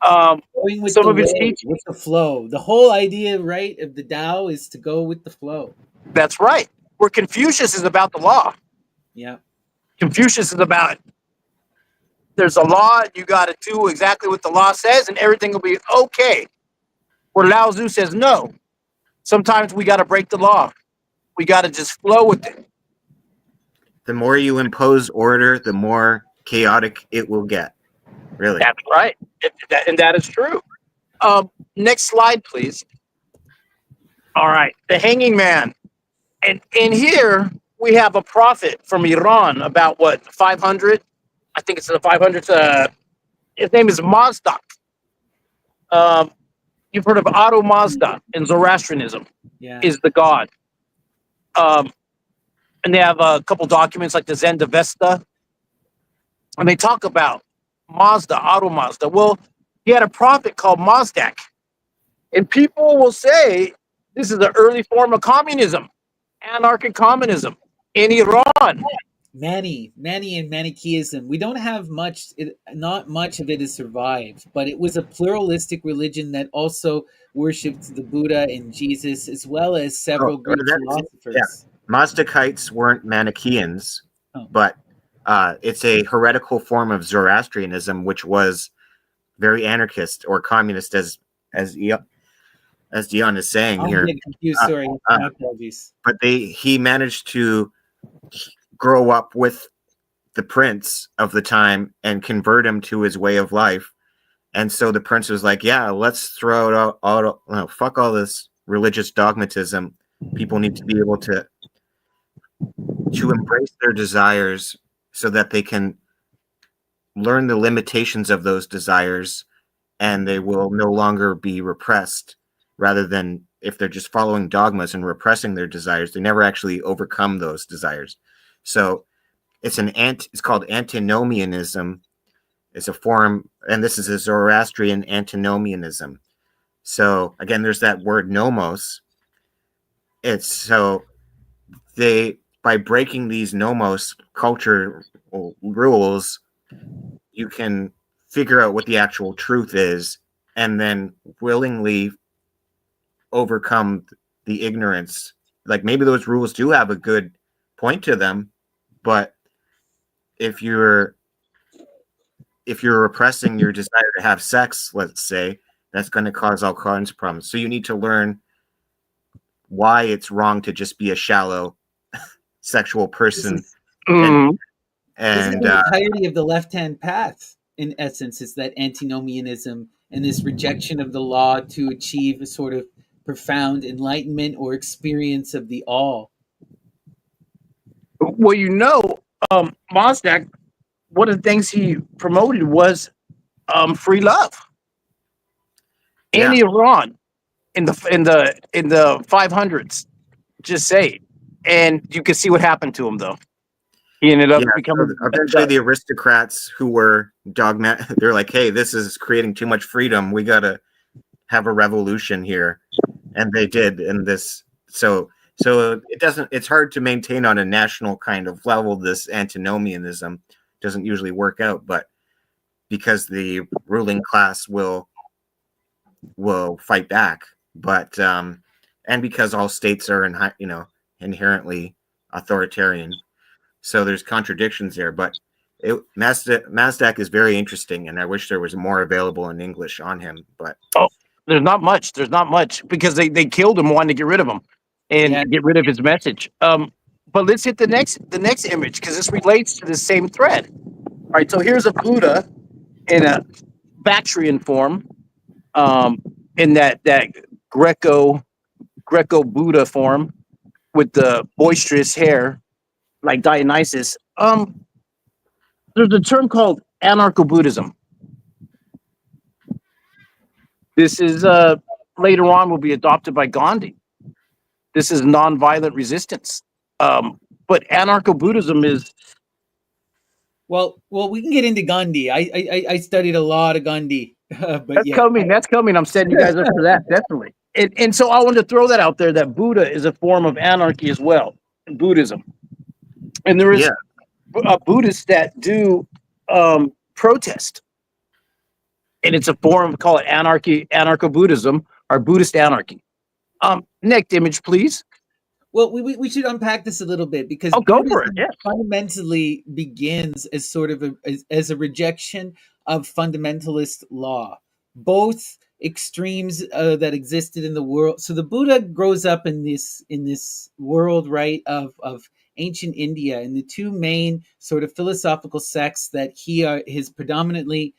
Going with Some the of his wave, teachings. with the flow. The whole idea, right, of the Tao is to go with the flow. That's right. Where Confucius is about the law. Yeah. Confucius is about, there's a law, you got to do exactly what the law says, and everything will be okay. Where Lao Tzu says, no. Sometimes we got to break the law. We got to just flow with it. The more you impose order, the more chaotic it will get. Really. That's right. And that is true. Next slide, please. All right. The hanging man. And in here, we have a prophet from Iran about what, 500? I think it's the 500s. His name is Mazdak. You've heard of Otto Mazda in Zoroastrianism. Yeah. Is the god. And they have a couple documents like the Zendavesta. And they talk about Mazda, Otto Mazda. Well, he had a prophet called Mazdak. And people will say this is the early form of communism, anarchic communism in Iran. Many and Manichaeism. We don't have much, not much of it has survived, but it was a pluralistic religion that also worshipped the Buddha and Jesus, as well as several Greek philosophers. Yeah. Mazdakites weren't Manichaeans, but it's a heretical form of Zoroastrianism, which was very anarchist or communist, as Dion is saying I'm here. getting confused, sorry. My apologies. But he managed to grow up with the prince of the time and convert him to his way of life. And so the prince was like, yeah, let's throw it out, fuck all this religious dogmatism. People need to be able to embrace their desires so that they can learn the limitations of those desires, and they will no longer be repressed, rather than if they're just following dogmas and repressing their desires, they never actually overcome those desires. So it's called antinomianism. It's a form, and this is a Zoroastrian antinomianism. So again, there's that word nomos. It's so by breaking these nomos culture rules, you can figure out what the actual truth is and then willingly overcome the ignorance. Like maybe those rules do have a good point to them, but if you're repressing your desire to have sex, let's say, that's going to cause all kinds of problems. So you need to learn why it's wrong to just be a shallow sexual person. Mhm. This is And the entirety of the left-hand path, in essence, is that antinomianism and this rejection of the law to achieve a sort of profound enlightenment or experience of the all. Well, Mazdak, one of the things he promoted was free love. Yeah. Anti-Iran in the 500s, just say, and you can see what happened to him though. He ended up becoming eventually the aristocrats who were dogmatic. They're like, "Hey, this is creating too much freedom. We got to have a revolution here," and they did. And this, so it doesn't. It's hard to maintain on a national kind of level. This antinomianism doesn't usually work out, but because the ruling class will fight back, but and because all states are inherently authoritarian. So there's contradictions there, but Mazdak is very interesting, and I wish there was more available in English on him. But there's not much. There's not much because they killed him, wanting to get rid of him and get rid of his message. But let's hit the next image because this relates to the same thread. All right, so here's a Buddha in a Bactrian form, in that Greco Buddha form with the boisterous hair, like Dionysus. There's a term called anarcho-Buddhism. This is later on will be adopted by Gandhi. This is nonviolent resistance. But anarcho-Buddhism is well. We can get into Gandhi. I studied a lot of Gandhi. But that's coming. That's coming. I'm setting you guys up for that, definitely. And so I wanted to throw that out there that Buddha is a form of anarchy as well in Buddhism. And there is Buddhists that do protest. And it's a form, call it anarcho-Buddhism, or Buddhist anarchy. Next image, please. Well, we should unpack this a little bit because go for it. Yeah. Fundamentally begins as sort of as a rejection of fundamentalist law, both extremes that existed in the world. So the Buddha grows up in this world, right, of ancient India, and the two main sort of philosophical sects that his predominantly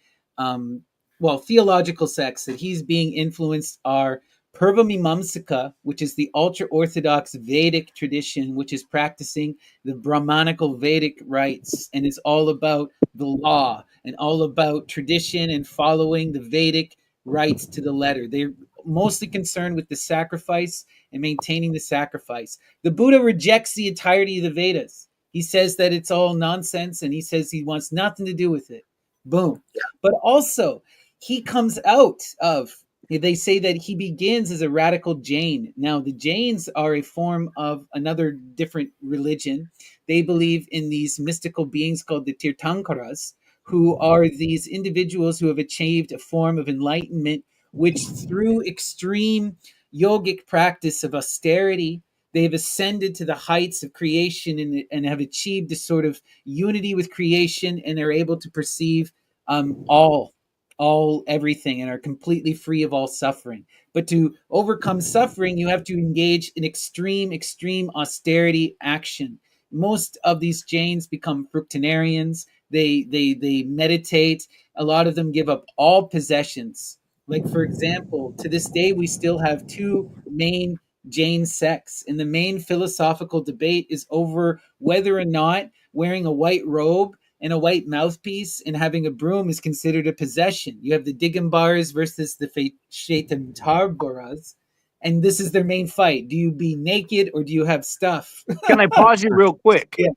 theological sects that he's being influenced are Purva-Mimamsaka, which is the ultra-Orthodox Vedic tradition, which is practicing the Brahmanical Vedic rites and is all about the law and all about tradition and following the Vedic rites to the letter. They're mostly concerned with the sacrifice and maintaining the sacrifice. The Buddha rejects the entirety of the Vedas. He says that it's all nonsense, and he says he wants nothing to do with it. Boom. But also, he comes out of, they say that he begins as a radical Jain. Now, the Jains are a form of another different religion. They believe in these mystical beings called the Tirthankaras, who are these individuals who have achieved a form of enlightenment, which through extreme yogic practice of austerity, they've ascended to the heights of creation and have achieved a sort of unity with creation, and are able to perceive everything, and are completely free of all suffering. But to overcome suffering, you have to engage in extreme austerity action. Most of these Jains become fructarians. They meditate. A lot of them give up all possessions. Like, for example, to this day, we still have two main Jain sects, and the main philosophical debate is over whether or not wearing a white robe and a white mouthpiece and having a broom is considered a possession. You have the Digambars versus the Shaitamtarbaras, and this is their main fight. Do you be naked or do you have stuff? Can I pause you real quick? Yeah.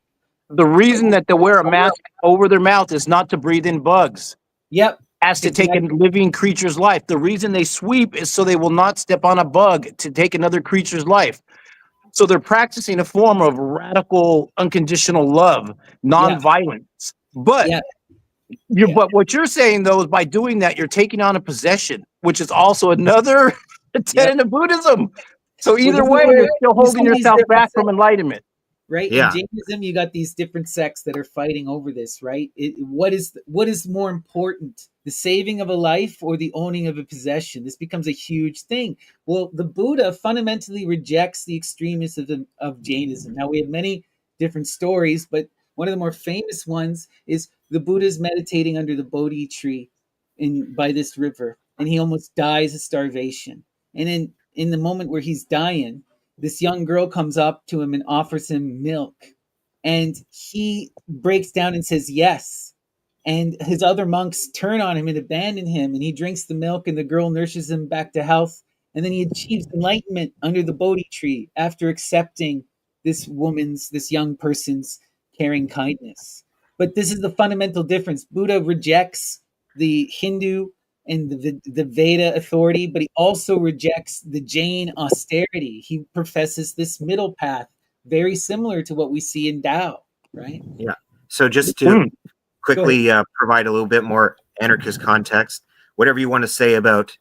The reason that they wear a mask over their mouth is not to breathe in bugs. Yep. As to take a living creature's life. The reason they sweep is so they will not step on a bug to take another creature's life. So they're practicing a form of radical, unconditional love, nonviolence. But But what you're saying though is by doing that, you're taking on a possession, which is also another tenet of Buddhism. So either way, you're still holding yourself back from enlightenment. Right? Yeah. In Jainism, you got these different sects that are fighting over this, right? What is more important, the saving of a life or the owning of a possession? This becomes a huge thing. Well, the Buddha fundamentally rejects the extremists of Jainism. Now, we have many different stories, but one of the more famous ones is the Buddha's meditating under the Bodhi tree by this river, and he almost dies of starvation. And in the moment where he's dying, this young girl comes up to him and offers him milk. And he breaks down and says yes. And his other monks turn on him and abandon him. And he drinks the milk, and the girl nurses him back to health. And then he achieves enlightenment under the Bodhi tree after accepting this young person's caring kindness. But this is the fundamental difference. Buddha rejects the Hindu and the Veda authority, but he also rejects the Jain austerity. He professes this middle path, very similar to what we see in Tao, right? Yeah. So just to quickly provide a little bit more anarchist context, whatever you want to say about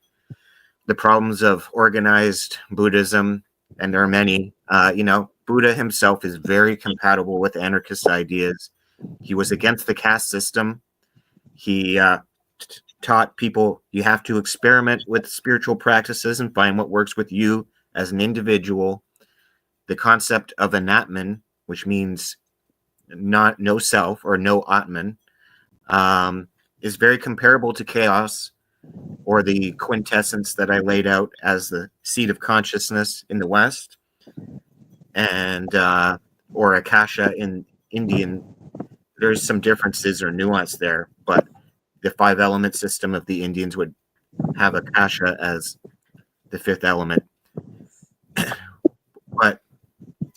the problems of organized Buddhism, and there are many, Buddha himself is very compatible with anarchist ideas. He was against the caste system. He taught people you have to experiment with spiritual practices and find what works with you as an individual. The concept of anatman, which means no self or no atman, is very comparable to chaos, or the quintessence that I laid out as the seat of consciousness in the West, and or akasha in Indian. There's some differences or nuance there, but the 5 element system of the Indians would have akasha as the 5th element. But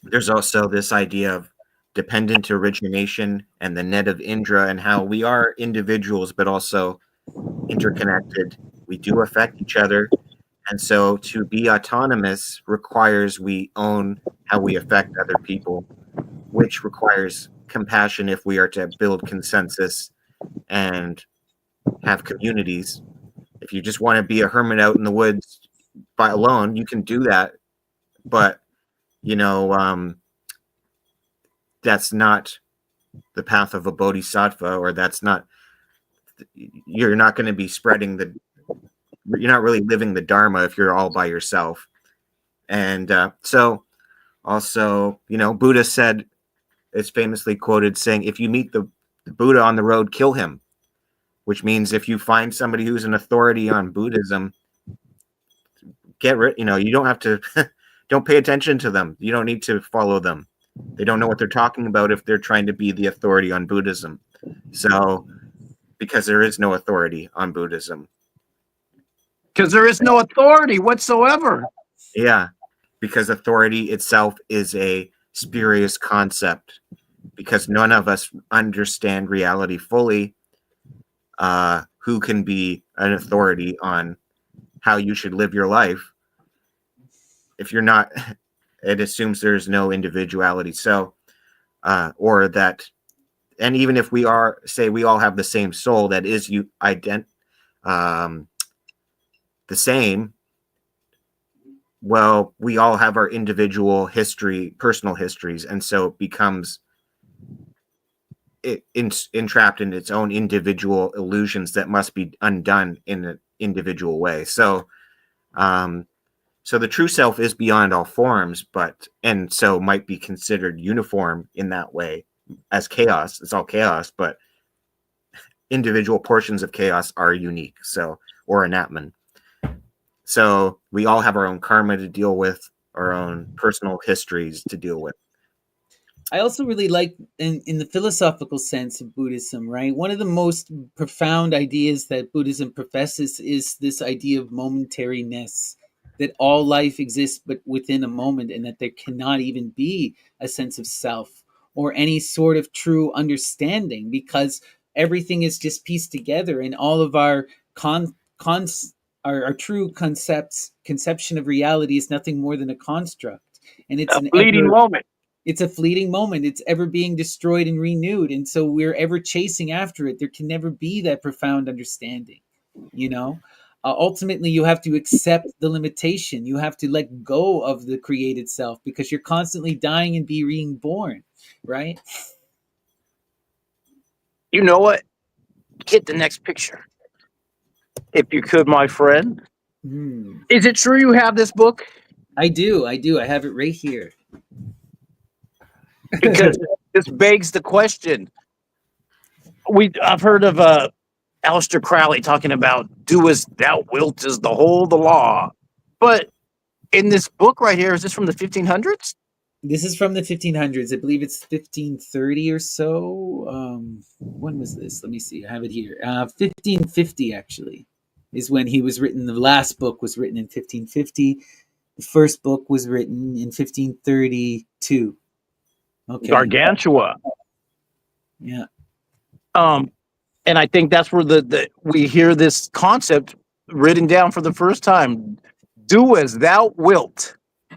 there's also this idea of dependent origination and the net of Indra, and how we are individuals but also interconnected. We do affect each other, and so to be autonomous requires we own how we affect other people, which requires compassion if we are to build consensus and have communities. If you just want to be a hermit out in the woods by alone, you can do that, but that's not the path of a bodhisattva, or you're not going to be you're not really living the Dharma if you're all by yourself. And so also, Buddha said, is famously quoted saying, if you meet the Buddha on the road, kill him, which means if you find somebody who's an authority on Buddhism, get rid, you don't have to, don't pay attention to them. You don't need to follow them. They don't know what they're talking about if they're trying to be the authority on Buddhism. So, because there is no authority on Buddhism. Because there is no authority whatsoever. Yeah, because authority itself is a spurious concept, because none of us understand reality fully. Who can be an authority on how you should live your life? If you're not, it assumes there's no individuality. So, or that, and even if we all have the same soul, that is the same. Well, we all have our individual personal histories, and so it becomes entrapped in its own individual illusions that must be undone in an individual way. So, so the true self is beyond all forms, and so might be considered uniform in that way as chaos. It's all chaos, but individual portions of chaos are unique. So, or anatman. So we all have our own karma to deal with, our own personal histories to deal with. I also really like, in the philosophical sense of Buddhism, right? One of the most profound ideas that Buddhism professes is this idea of momentariness, that all life exists but within a moment, and that there cannot even be a sense of self or any sort of true understanding, because everything is just pieced together, and all of our our true conception of reality is nothing more than a construct. And it's a fleeting moment. It's a fleeting moment. It's ever being destroyed and renewed. And so we're ever chasing after it. There can never be that profound understanding, you know? Ultimately, you have to accept the limitation. You have to let go of the created self because you're constantly dying and be reborn, right? You know what? Hit the next picture. If you could, my friend. Is it true you have this book? I do. I have it right here. Because this begs the question. I've heard of Aleister Crowley talking about "do as thou wilt is the whole the law," but in this book right here, is this from the 1500s? This is from the 1500s. I believe it's 1530 or so. When was this? Let me see. I have it here. 1550 actually is when he was written. The last book was written in 1550. The first book was written in 1532. Okay. Gargantua. Yeah. And I think that's where we hear this concept written down for the first time. Do as thou wilt.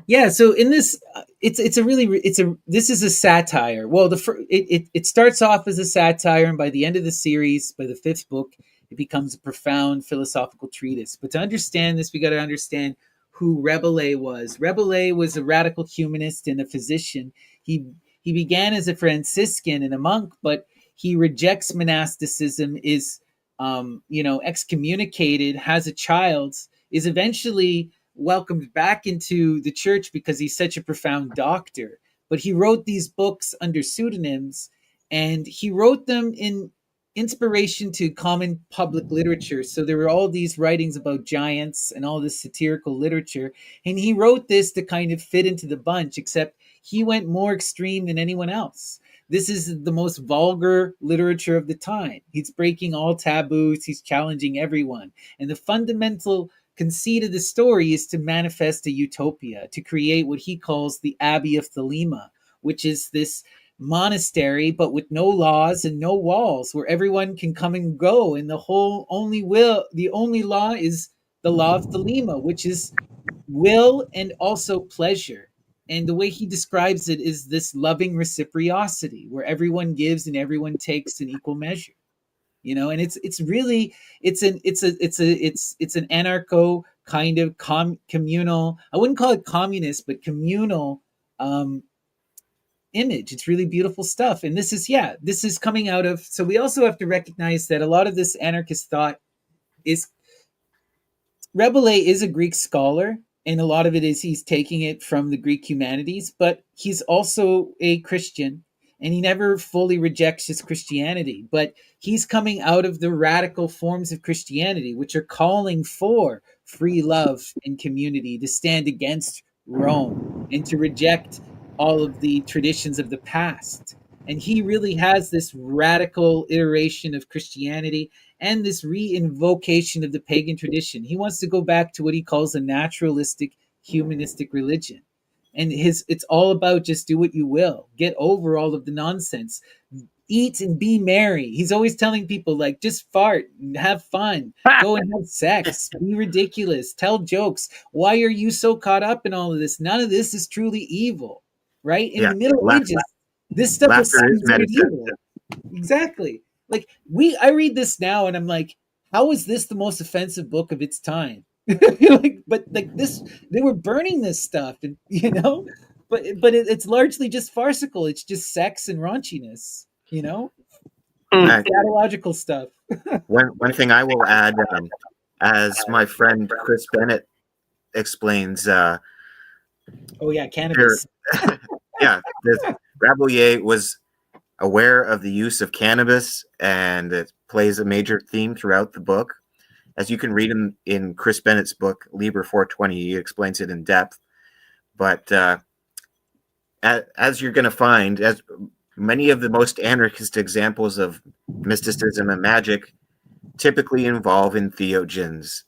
Yeah, so in this, this is a satire. Well, it starts off as a satire, and by the end of the series, by the fifth book, it becomes a profound philosophical treatise. But to understand this, we got to understand who Rabelais was. Rabelais was a radical humanist and a physician. He began as a Franciscan and a monk, but he rejects monasticism, is excommunicated, has a child, is eventually welcomed back into the church because he's such a profound doctor. But he wrote these books under pseudonyms, and he wrote them in inspiration to common public literature. So there were all these writings about giants and all this satirical literature, and he wrote this to kind of fit into the bunch, except he went more extreme than anyone else. This is the most vulgar literature of the time. He's breaking all taboos. He's challenging everyone. And the fundamental conceit of the story is to manifest a utopia, to create what he calls the Abbey of Thelema, which is this monastery, but with no laws and no walls, where everyone can come and go. And the only law is the law of Thelema, which is will and also pleasure. And the way he describes it is this loving reciprocity, where everyone gives and everyone takes in equal measure. And it's an anarcho kind of communal, I wouldn't call it communist, but communal image. It's really beautiful stuff. And this is coming out of, so we also have to recognize that a lot of this anarchist thought is, Rabelais is a Greek scholar, and a lot of it is he's taking it from the Greek humanities, but he's also a Christian, and he never fully rejects his Christianity, but he's coming out of the radical forms of Christianity, which are calling for free love and community, to stand against Rome and to reject all of the traditions of the past. And he really has this radical iteration of Christianity and this re-invocation of the pagan tradition. He wants to go back to what he calls a naturalistic, humanistic religion. And it's all about just do what you will. Get over all of the nonsense. Eat and be merry. He's always telling people, like, just fart and have fun. Go and have sex. Be ridiculous. Tell jokes. Why are you so caught up in all of this? None of this is truly evil, right? In the Middle Ages, this stuff was considered evil. Exactly. Like, I read this now and I'm like, how is this the most offensive book of its time? But this, they were burning this stuff, and but it's largely just farcical. It's just sex and raunchiness, pathological stuff. One thing I will add, as my friend Chris Bennett explains, cannabis. Rabelais was aware of the use of cannabis, and it plays a major theme throughout the book. As you can read in Chris Bennett's book, Liber 420, he explains it in depth. But as you're going to find, as many of the most anarchist examples of mysticism and magic typically involve entheogens.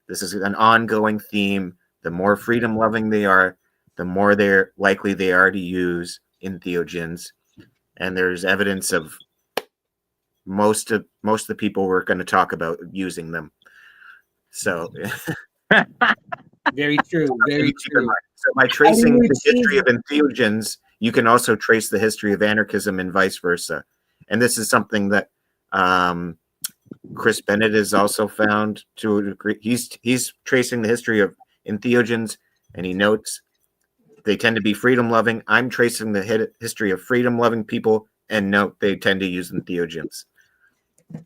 This is an ongoing theme. The more freedom-loving they are, the more they're likely they are to use entheogens. And there's evidence of most of the people we're going to talk about using them. So very true. Very true. So by tracing the history of entheogens you can also trace the history of anarchism and vice versa. And this is something that Chris Bennett has also found to a degree. He's tracing the history of entheogens, and he notes they tend to be freedom-loving. I'm tracing the history of freedom-loving people, and note they tend to use entheogens.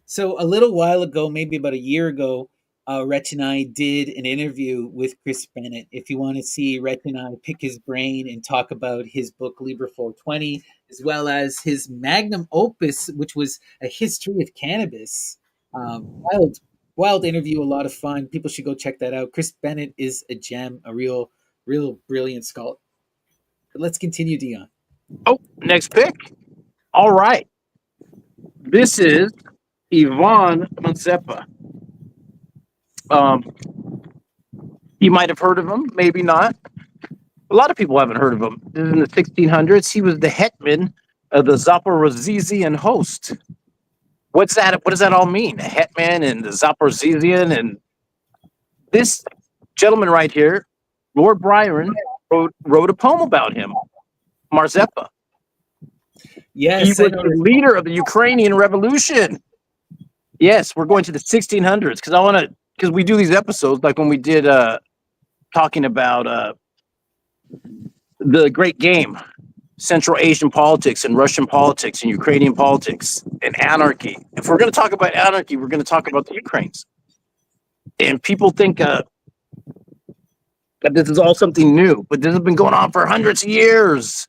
So a little while ago, maybe about a year ago, Rhett and I did an interview with Chris Bennett. If you want to see Rhett and I pick his brain and talk about his book Libre 420, as well as his magnum opus, which was a history of cannabis. Wild interview, a lot of fun. People should go check that out. Chris Bennett is a gem, a real brilliant scholar. But let's continue, Dion. Oh, next pick. All right. This is Ivan Marzeppa. You might have heard of him, maybe not. A lot of people haven't heard of him. This is in the 1600s. He was the hetman of the Zaporozhian host. What's that? What does that all mean? A hetman and the Zaporozhian, and this gentleman right here, Lord Byron, wrote a poem about him, Marzeppa. Yes, he was the leader of the Ukrainian Revolution. Yes, we're going to the 1600s because we do these episodes like when we did talking about the Great Game, Central Asian politics and Russian politics and Ukrainian politics and anarchy. If we're going to talk about anarchy, we're going to talk about the Ukraines. And people think that this is all something new, but this has been going on for hundreds of years.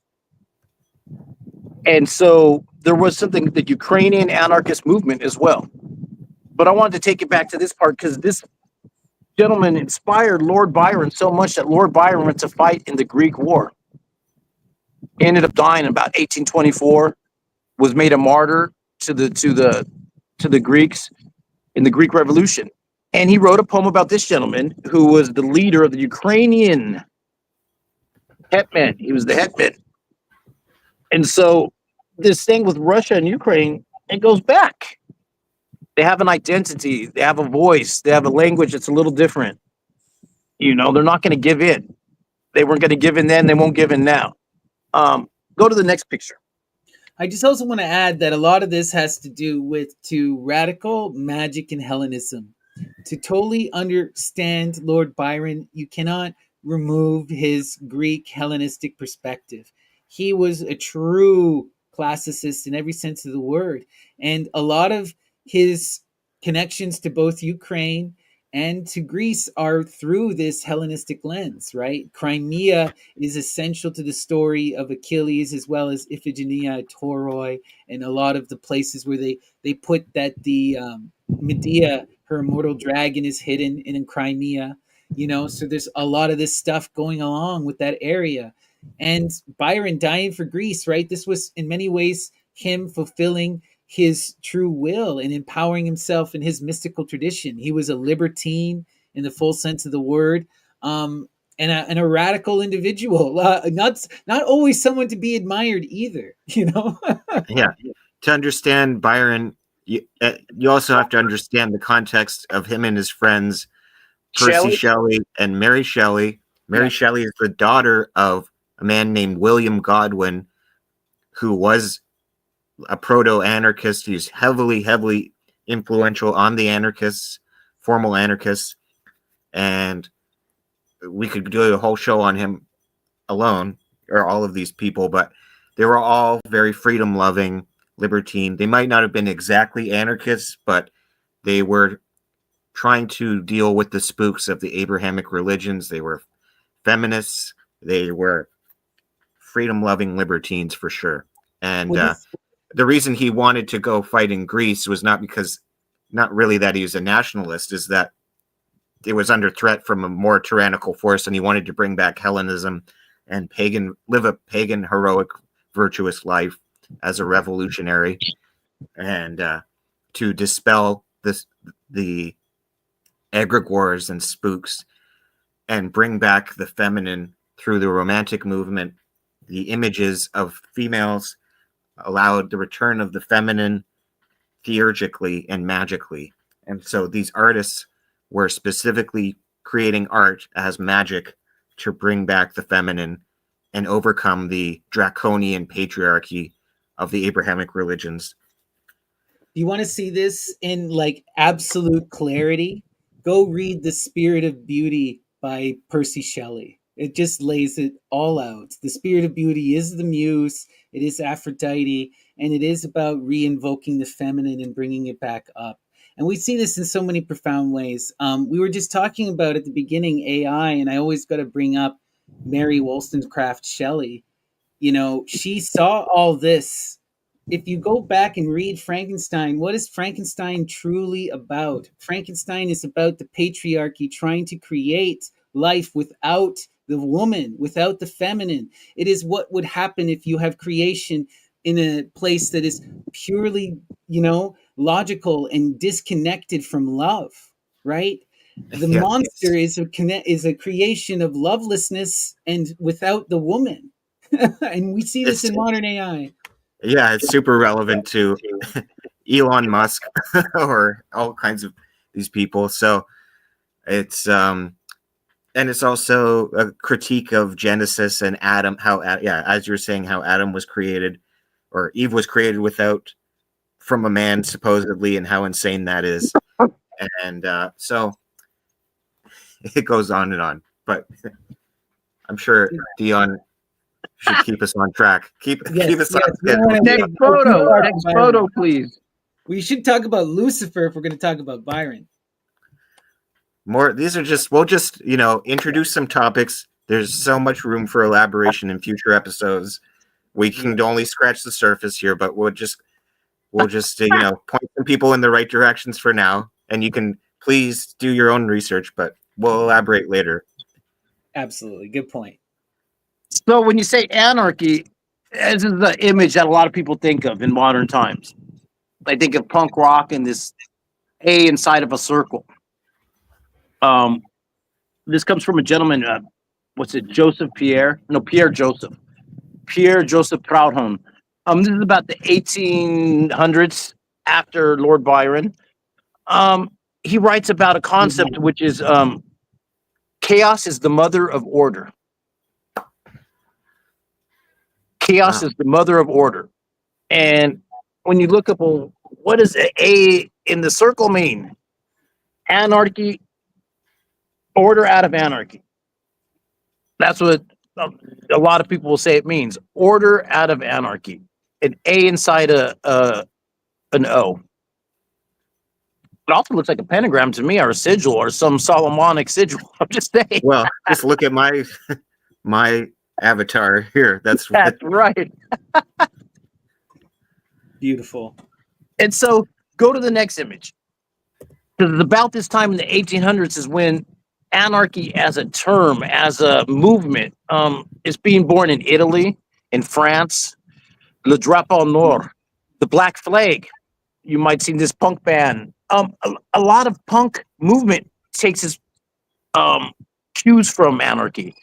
And so there was something, the Ukrainian anarchist movement as well. But I wanted to take it back to this part because this gentleman inspired Lord Byron so much that Lord Byron went to fight in the Greek War. He ended up dying in about 1824, was made a martyr to the Greeks in the Greek Revolution. And he wrote a poem about this gentleman who was the leader of the Ukrainian hetman. He was the hetman. And so this thing with Russia and Ukraine, it goes back. They have an identity. They have a voice. They have a language that's a little different. You know, they're not going to give in. They weren't going to give in then. They won't give in now. Go to the next picture. I just also want to add that a lot of this has to do with radical magic and Hellenism. To totally understand Lord Byron, you cannot remove his Greek Hellenistic perspective. He was a true classicist in every sense of the word. And a lot of his connections to both Ukraine and to Greece are through this Hellenistic lens, right? Crimea is essential to the story of Achilles, as well as Iphigenia, Toroi, and a lot of the places where they put that the Medea, her immortal dragon, is hidden in Crimea. You know, so there's a lot of this stuff going along with that area. And Byron dying for Greece, right? This was in many ways him fulfilling his true will and empowering himself in his mystical tradition. He was a libertine in the full sense of the word, and a radical individual. Not always someone to be admired either, you know. Yeah, to understand Byron, you also have to understand the context of him and his friends, Percy Shelley and Mary Shelley. Mary Shelley is the daughter of a man named William Godwin, who was a proto-anarchist. He's heavily influential on the anarchists, formal anarchists, and we could do a whole show on him alone, or all of these people, but they were all very freedom-loving, libertine. They might not have been exactly anarchists, but they were trying to deal with the spooks of the Abrahamic religions. They were feminists. They were freedom-loving libertines for sure. And the reason he wanted to go fight in Greece was not really that he was a nationalist, is that it was under threat from a more tyrannical force, and he wanted to bring back Hellenism and live a pagan, heroic, virtuous life as a revolutionary, and to dispel the egregores and spooks and bring back the feminine through the Romantic movement. The images of females allowed the return of the feminine theurgically and magically. And so these artists were specifically creating art as magic to bring back the feminine and overcome the draconian patriarchy of the Abrahamic religions. You want to see this in like absolute clarity? Go read The Spirit of Beauty by Percy Shelley. It just lays it all out. The Spirit of Beauty is the muse, it is Aphrodite, and it is about re-invoking the feminine and bringing it back up. And we see this in so many profound ways. We were just talking about at the beginning AI, and I always got to bring up Mary Wollstonecraft Shelley. You know, she saw all this. If you go back and read Frankenstein, what is Frankenstein truly about? Frankenstein is about the patriarchy trying to create life without the woman, without the feminine. It is what would happen if you have creation in a place that is purely, logical and disconnected from love, right? The Yeah, monster is a creation of lovelessness and without the woman. And we see this it's in modern AI. yeah, it's super relevant to Elon Musk or all kinds of these people. So it's and it's also a critique of Genesis and Adam, how as you're saying, how Adam was created, or Eve was created from a man supposedly, and how insane that is. And so it goes on and on. But I'm sure Dion should keep us on track. Keep us on schedule. Next photo, please. We should talk about Lucifer if we're going to talk about Byron. We'll just introduce some topics. There's so much room for elaboration in future episodes. We can only scratch the surface here, but we'll just point some people in the right directions for now, and you can please do your own research, but we'll elaborate later. Absolutely, good point. So when you say anarchy, this is the image that a lot of people think of in modern times. They think of punk rock and this A inside of a circle. This comes from a gentleman, Pierre Joseph Proudhon. This is about the 1800s after Lord Byron. He writes about a concept which is chaos is the mother of order. Chaos is the mother of order. And when you look up, what does A in the circle mean? Anarchy, order out of anarchy. That's what a lot of people will say it means. Order out of anarchy. An A inside an O. It also looks like a pentagram to me, or a sigil, or some Solomonic sigil. I'm just saying. Well, just look at my avatar here. That's right. Beautiful. And so go to the next image. Because about this time in the 1800s is when anarchy as a term, as a movement, is being born in Italy, in France, Le Drapeau Noir, the Black Flag. You might see this punk band. A lot of punk movement takes its cues from anarchy.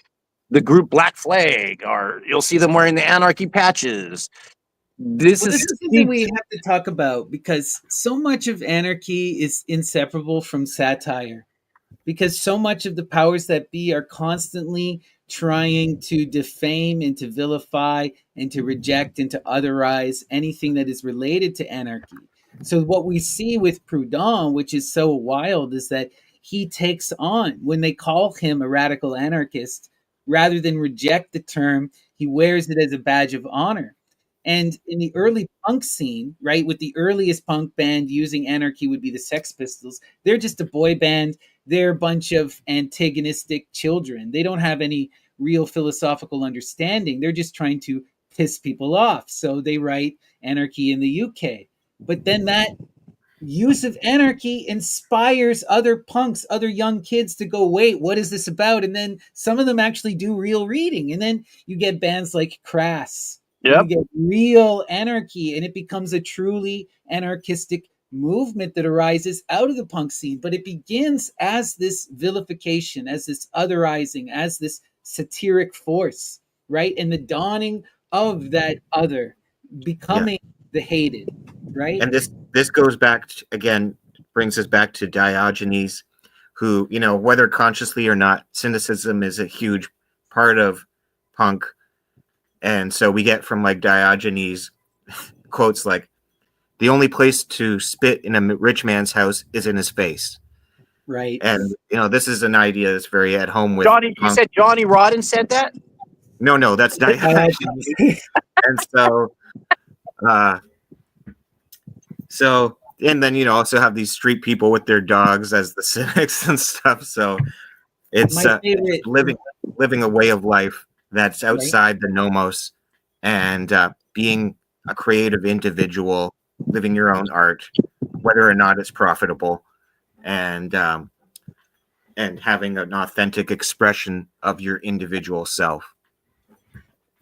The group Black Flag, or you'll see them wearing the anarchy patches. This is something we have to talk about, because so much of anarchy is inseparable from satire, because so much of the powers that be are constantly trying to defame and to vilify and to reject and to otherize anything that is related to anarchy. So what we see with Proudhon, which is so wild, is that he takes on, when they call him a radical anarchist, rather than reject the term, he wears it as a badge of honor. And in the early punk scene, right, with the earliest punk band using anarchy would be the Sex Pistols. They're just a boy band. They're a bunch of antagonistic children. They don't have any real philosophical understanding. They're just trying to piss people off. So they write Anarchy in the UK. But then that use of anarchy inspires other punks, other young kids to go, wait, what is this about? And then some of them actually do real reading. And then you get bands like Crass. Yep. You get real anarchy, and it becomes a truly anarchistic movement that arises out of the punk scene. But it begins as this vilification, as this otherizing, as this satiric force, right? And the dawning of that other becoming the hated, right? And this goes back brings us back to Diogenes, who, whether consciously or not, cynicism is a huge part of punk. And so we get from like Diogenes quotes like, the only place to spit in a rich man's house is in his face. Right. And, this is an idea that's very at home with Johnny, you said Johnny Rodden said that? No, that's Diogenes. And and then, also have these street people with their dogs as the cynics and stuff. So it's living a way of life that's outside the nomos, and being a creative individual, living your own art, whether or not it's profitable, and having an authentic expression of your individual self.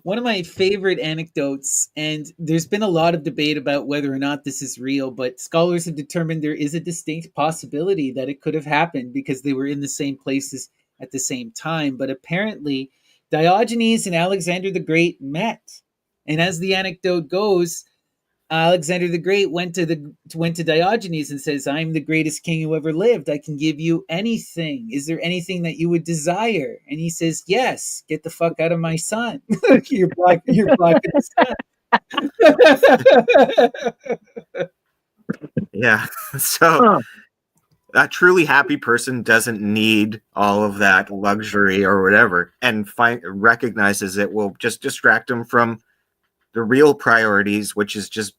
One of my favorite anecdotes, and there's been a lot of debate about whether or not this is real, but scholars have determined there is a distinct possibility that it could have happened because they were in the same places at the same time. But apparently, Diogenes and Alexander the Great met. And as the anecdote goes, Alexander the Great went to Diogenes and says, "I'm the greatest king who ever lived. I can give you anything. Is there anything that you would desire?" And he says, "Yes. Get the fuck out of my son. You're blocking the sun." Yeah. So a truly happy person doesn't need all of that luxury or whatever, and recognizes it will just distract them from the real priorities, which is just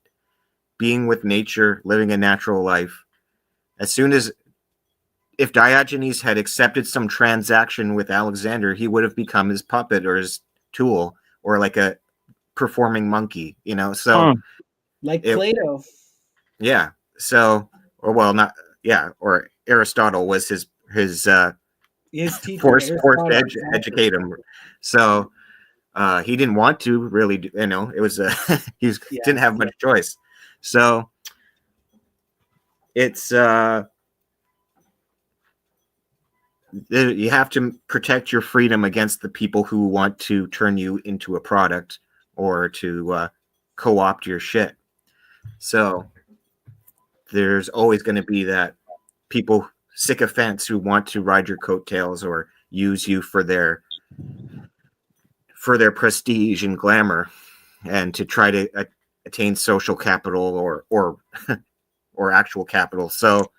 being with nature, living a natural life. If Diogenes had accepted some transaction with Alexander, he would have become his puppet or his tool, or like a performing monkey, so like Plato. Yeah. So, or Aristotle was his teacher, forced educate him. So he didn't want to really, it was didn't have much choice. So it's you have to protect your freedom against the people who want to turn you into a product or to co-opt your shit. So there's always going to be that people, sycophants, who want to ride your coattails or use you for their prestige and glamour, and to try to attain social capital or actual capital. So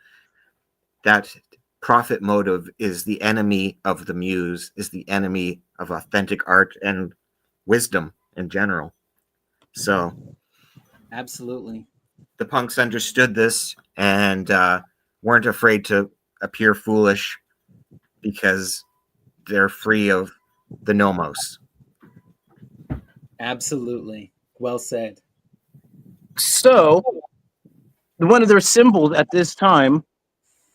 that profit motive is the enemy of the muse, is the enemy of authentic art and wisdom in general. So absolutely, the punks understood this and weren't afraid to appear foolish because they're free of the nomos. Absolutely. Well said. So, one of their symbols at this time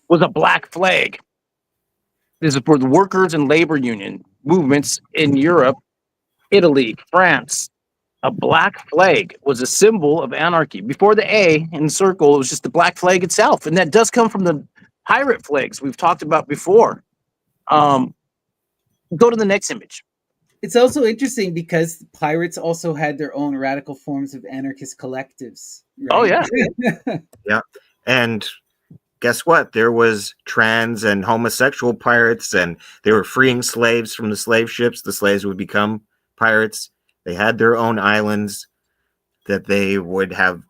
was a black flag. This is for the workers and labor union movements in Europe, Italy, France. A black flag was a symbol of anarchy. Before the A in the circle, it was just the black flag itself. And that does come from the pirate flags we've talked about before. Go to the next image. It's also interesting because pirates also had their own radical forms of anarchist collectives. Right? Oh, yeah. Yeah. And guess what? There was trans and homosexual pirates, and they were freeing slaves from the slave ships. The slaves would become pirates. They had their own islands that they would have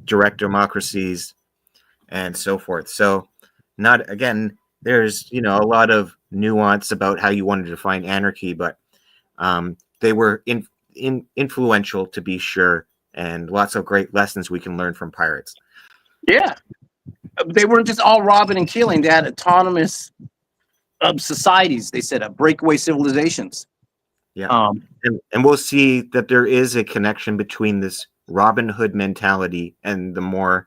direct democracies and so forth. So there's, a lot of nuance about how you want to define anarchy, but they were influential, to be sure, and lots of great lessons we can learn from pirates. Yeah. They weren't just all robbing and killing. They had autonomous societies, they said, breakaway civilizations. Yeah. And we'll see that there is a connection between this Robin Hood mentality and the more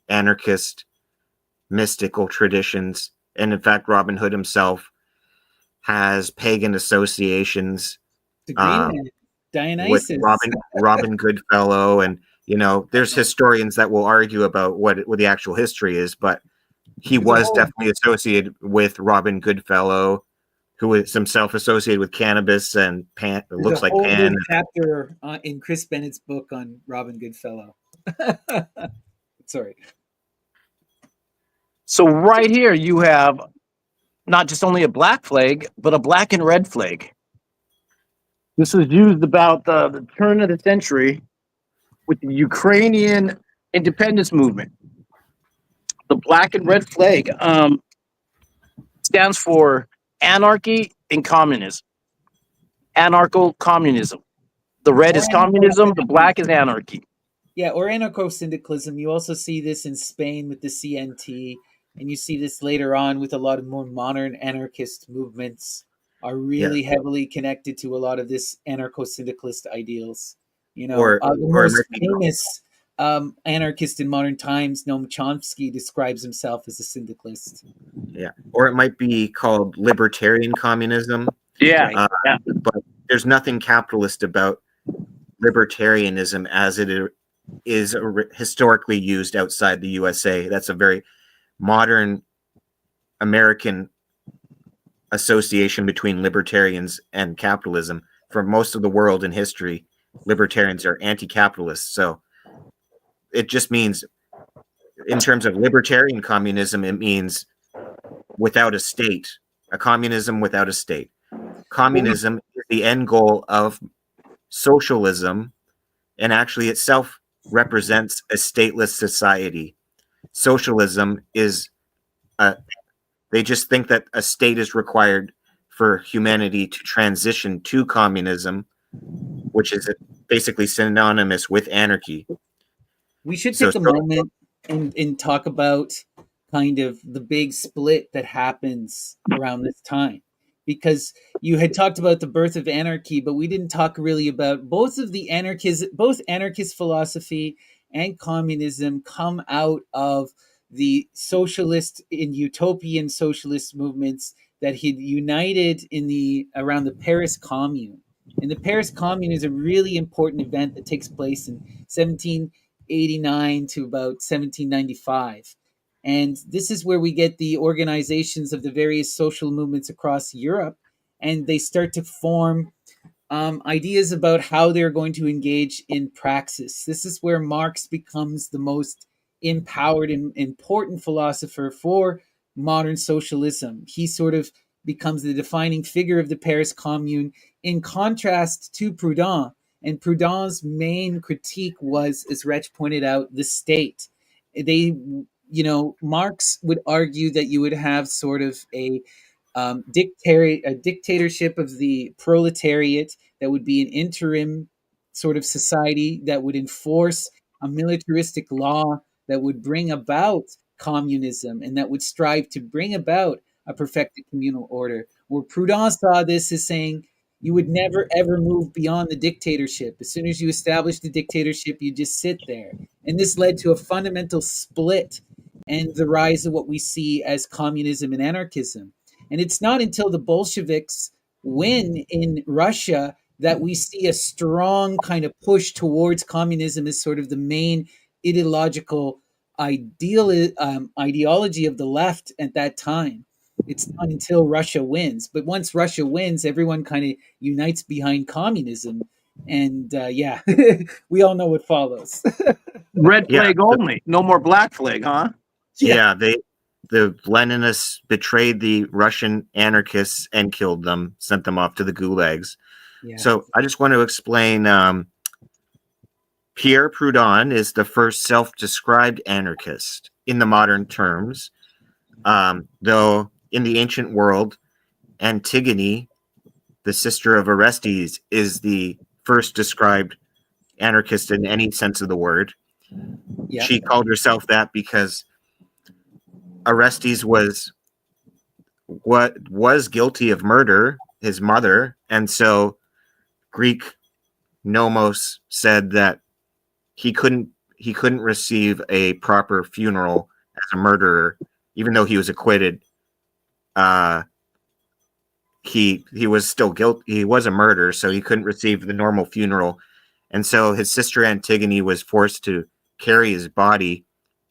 anarchist mystical traditions. And in fact, Robin Hood himself has pagan associations Dionysus, with Robin Goodfellow, and there's historians that will argue about what the actual history is, but he was definitely associated with Robin Goodfellow, who is himself associated with cannabis and Pan. It looks like Pan. Chapter in Chris Bennett's book on Robin Goodfellow. Sorry. So right here you have not just only a black flag, but a black and red flag. This was used about the turn of the century with the Ukrainian independence movement. The black and red flag stands for anarchy and communism. Anarcho-communism. The red Or is communism, the black is anarchy. Yeah, or anarcho-syndicalism. You also see this in Spain with the CNT, and you see this later on with a lot of more modern anarchist movements are really heavily connected to a lot of this anarcho-syndicalist ideals. You know, or the or it most might be famous anarchist in modern times, Noam Chomsky, describes himself as a syndicalist. or it might be called libertarian communism. Yeah, Right. But there's nothing capitalist about libertarianism as it is historically used outside the USA. That's a very modern American association between libertarians and capitalism. For most of the world in history, libertarians are anti-capitalist. So it just means, in terms of libertarian communism, it means without a state, a communism without a state. Communism is the end goal of socialism, and actually itself represents a stateless society. Socialism is they just think that a state is required for humanity to transition to communism, which is basically synonymous with anarchy. We should So, take a moment and talk about kind of the big split that happens around this time. Because you had talked about the birth of anarchy, but we didn't talk really about both anarchist philosophy and communism come out of the socialist and utopian socialist movements that had united in the around the Paris Commune. And the Paris Commune is a really important event that takes place in 1789 to about 1795. And this is where we get the organizations of the various social movements across Europe, and they start to form ideas about how they're going to engage in praxis. This is where Marx becomes the most empowered and important philosopher for modern socialism. He sort of becomes the defining figure of the Paris Commune in contrast to Proudhon. And Proudhon's main critique was, as Wretch pointed out, the state. They, Marx would argue that you would have sort of a dictatorship of the proletariat that would be an interim sort of society that would enforce a militaristic law that would bring about communism and that would strive to bring about a perfected communal order. Where Proudhon saw this as saying you would never ever move beyond the dictatorship. As soon as you establish the dictatorship, you just sit there. And this led to a fundamental split and the rise of what we see as communism and anarchism. And it's not until the Bolsheviks win in Russia that we see a strong kind of push towards communism as sort of the main ideological ideology of the left at that time. It's not until Russia wins. But once Russia wins, everyone kind of unites behind communism. And we all know what follows. Red flag only. No more black flag, huh? Yeah, the Leninists betrayed the Russian anarchists and killed them, sent them off to the gulags. Yeah. So I just want to explain. Pierre Proudhon is the first self-described anarchist in the modern terms, though in the ancient world, Antigone, the sister of Orestes, is the first described anarchist in any sense of the word. Yeah. She called herself that because Orestes was guilty of murder, his mother, and so Greek nomos said that he couldn't receive a proper funeral as a murderer, even though he was acquitted. He was still guilty. He was a murderer, so he couldn't receive the normal funeral, and so his sister Antigone was forced to carry his body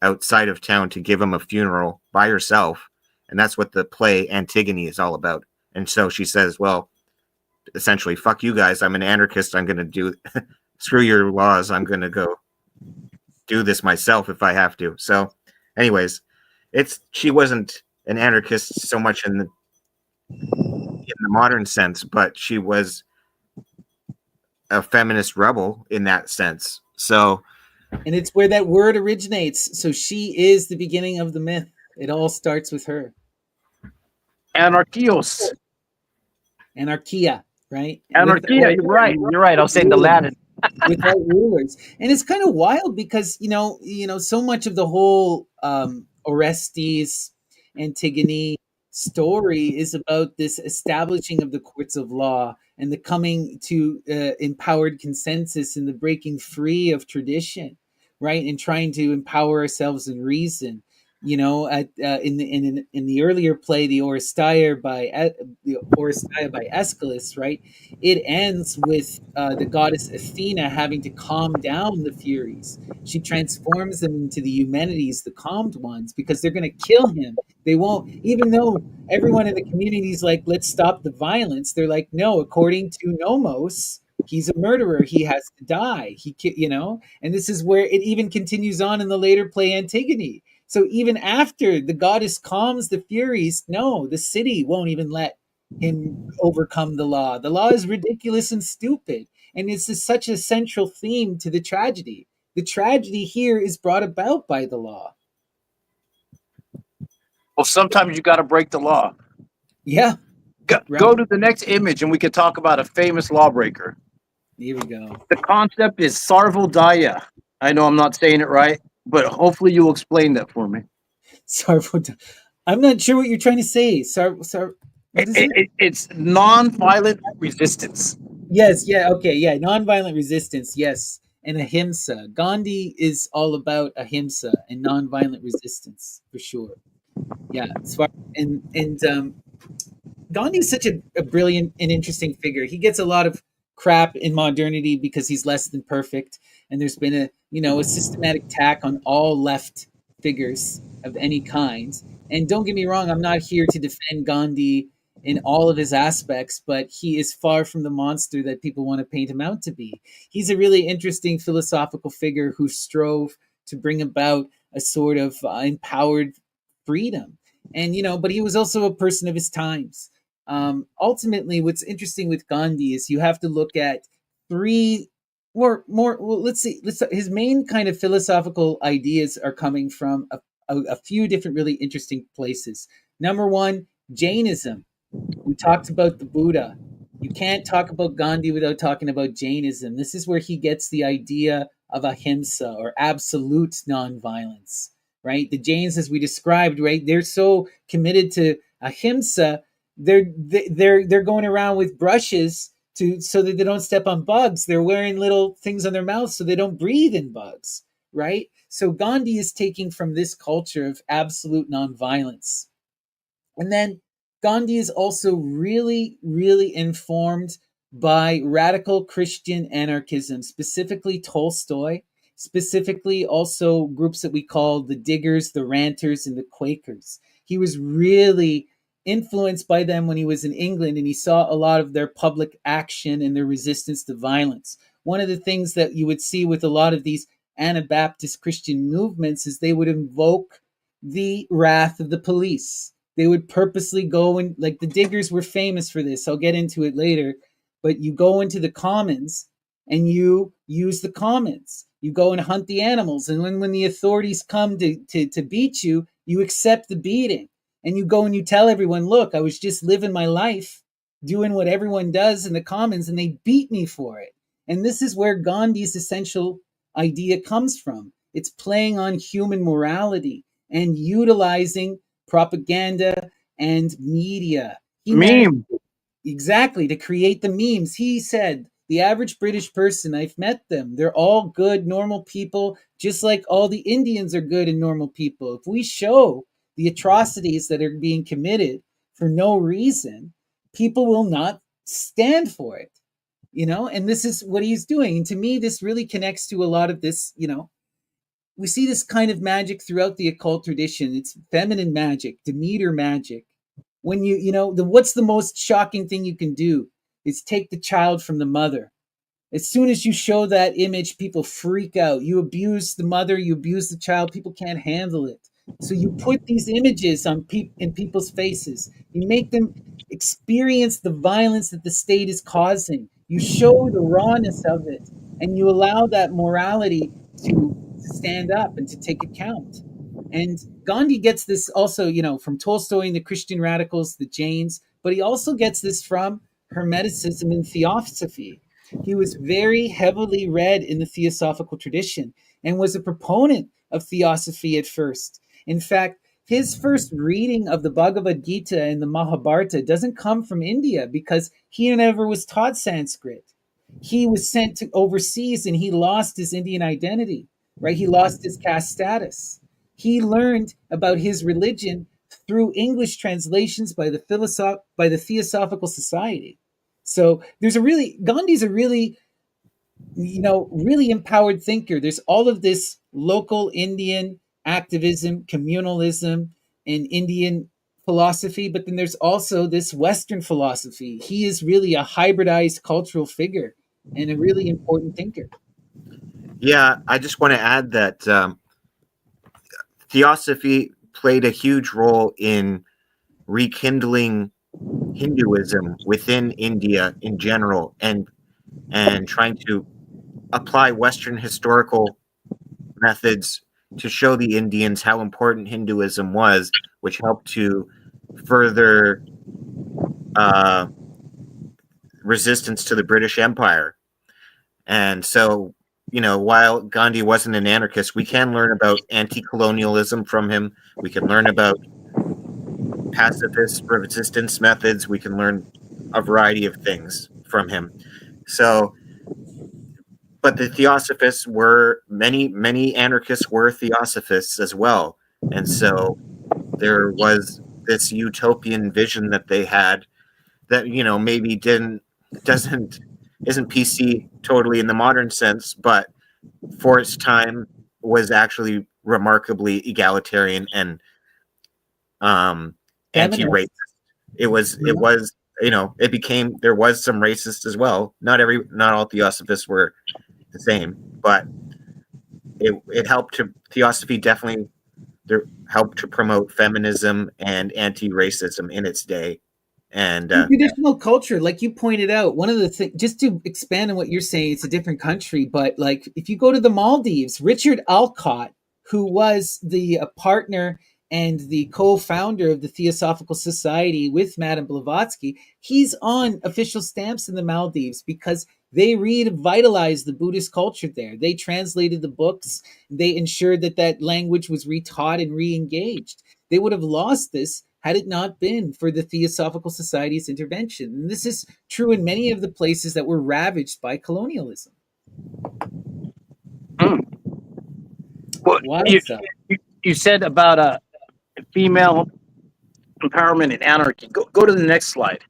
outside of town to give him a funeral by herself, and that's what the play Antigone is all about. And so she says, well, essentially, fuck you guys, I'm an anarchist, I'm going to do screw your laws, I'm going to go do this myself if I have to. So anyways, she wasn't an anarchist so much in the modern sense, but she was a feminist rebel in that sense. So, and it's where that word originates. So she is the beginning of the myth. It all starts with her. Anarchios. Anarchia, right? Anarchia. You're right. You're right. I was saying the Latin. Without rulers. And it's kind of wild because so much of the whole Orestes Antigone story is about this establishing of the courts of law and the coming to empowered consensus and the breaking free of tradition, right, and trying to empower ourselves in reason. In the earlier play, the Oresteia by Aeschylus, right? It ends with the goddess Athena having to calm down the Furies. She transforms them into the Eumenides, the calmed ones, because they're going to kill him. They won't, even though everyone in the community is like, let's stop the violence. They're like, no, according to Nomos, he's a murderer. He has to die. And this is where it even continues on in the later play Antigone. So even after the goddess calms the Furies, no, the city won't even let him overcome the law. The law is ridiculous and stupid. And it's such a central theme to the tragedy. The tragedy here is brought about by the law. Well, sometimes you got to break the law. Yeah. Go to the next image and we could talk about a famous lawbreaker. Here we go. The concept is Sarvodaya. I know I'm not saying it right, but hopefully you'll explain that for me. I'm not sure what you're trying to say. It's non-violent resistance. Yes, yeah, okay, yeah, non-violent resistance, yes, and ahimsa. Gandhi is all about ahimsa and non-violent resistance, for sure. Yeah, Gandhi is such a brilliant and interesting figure. He gets a lot of crap in modernity because he's less than perfect, and there's been a systematic attack on all left figures of any kind. And don't get me wrong, I'm not here to defend Gandhi in all of his aspects, but he is far from the monster that people want to paint him out to be. He's a really interesting philosophical figure who strove to bring about a sort of empowered freedom. And, but he was also a person of his times. Ultimately, what's interesting with Gandhi is you have to look at three well, let's see. His main kind of philosophical ideas are coming from a few different really interesting places. Number one, Jainism. We talked about the Buddha. You can't talk about Gandhi without talking about Jainism. This is where he gets the idea of ahimsa, or absolute nonviolence, right? The Jains, as we described, right, they're so committed to ahimsa, they're going around with brushes so that they don't step on bugs. They're wearing little things on their mouths so they don't breathe in bugs, right? So Gandhi is taking from this culture of absolute nonviolence. And then Gandhi is also really, really informed by radical Christian anarchism, specifically Tolstoy, specifically also groups that we call the Diggers, the Ranters, and the Quakers. He was really influenced by them when he was in England, and he saw a lot of their public action and their resistance to violence. One of the things that you would see with a lot of these Anabaptist Christian movements is they would invoke the wrath of the police. They would purposely go and, like, the Diggers were famous for this. I'll get into it later. But you go into the commons and you use the commons. You go and hunt the animals. And when the authorities come to beat you, you accept the beating. And you go and you tell everyone, look, I was just living my life, doing what everyone does in the commons, and they beat me for it. And this is where Gandhi's essential idea comes from. It's playing on human morality and utilizing propaganda and media. Exactly, to create the memes. He said, the average British person, I've met them. They're all good, normal people, just like all the Indians are good and normal people. If we show the atrocities that are being committed for no reason, people will not stand for it. And this is what he's doing. And to me, this really connects to a lot of this, we see this kind of magic throughout the occult tradition. It's feminine magic, Demeter magic. When what's the most shocking thing you can do is take the child from the mother. As soon as you show that image, people freak out. You abuse the mother, you abuse the child, people can't handle it. So you put these images in people's faces. You make them experience the violence that the state is causing. You show the rawness of it, and you allow that morality to stand up and to take account. And Gandhi gets this also, from Tolstoy and the Christian radicals, the Jains, but he also gets this from Hermeticism and Theosophy. He was very heavily read in the Theosophical tradition and was a proponent of Theosophy at first. In fact, his first reading of the Bhagavad Gita and the Mahabharata doesn't come from India because he never was taught Sanskrit. He was sent to overseas and he lost his Indian identity, right? He lost his caste status. He learned about his religion through English translations by the Theosophical Society. So Gandhi's a really, really empowered thinker. There's all of this local Indian activism, communalism, and Indian philosophy, but then there's also this Western philosophy. He is really a hybridized cultural figure and a really important thinker. Yeah, I just want to add that Theosophy played a huge role in rekindling Hinduism within India in general, and trying to apply Western historical methods to show the Indians how important Hinduism was, which helped to further resistance to the British Empire. And so, while Gandhi wasn't an anarchist, we can learn about anti-colonialism from him. We can learn about pacifist resistance methods. We can learn a variety of things from him. So, but the Theosophists were, many anarchists were Theosophists as well. And so there was this utopian vision that they had that, maybe isn't PC totally in the modern sense, but for its time was actually remarkably egalitarian and anti-racist. It was, there was some racist as well. Not all Theosophists were the same, but it helped to, Theosophy definitely helped to promote feminism and anti-racism in its day. And traditional culture, like you pointed out, one of the things, just to expand on what you're saying, it's a different country, but like if you go to the Maldives, Richard Alcott, who was the partner and the co-founder of the Theosophical Society with Madame Blavatsky, he's on official stamps in the Maldives because they revitalized the Buddhist culture there. They translated the books. They ensured that language was retaught and re-engaged. They would have lost this had it not been for the Theosophical Society's intervention. And this is true in many of the places that were ravaged by colonialism. Well, you said about female empowerment and anarchy. Go to the next slide.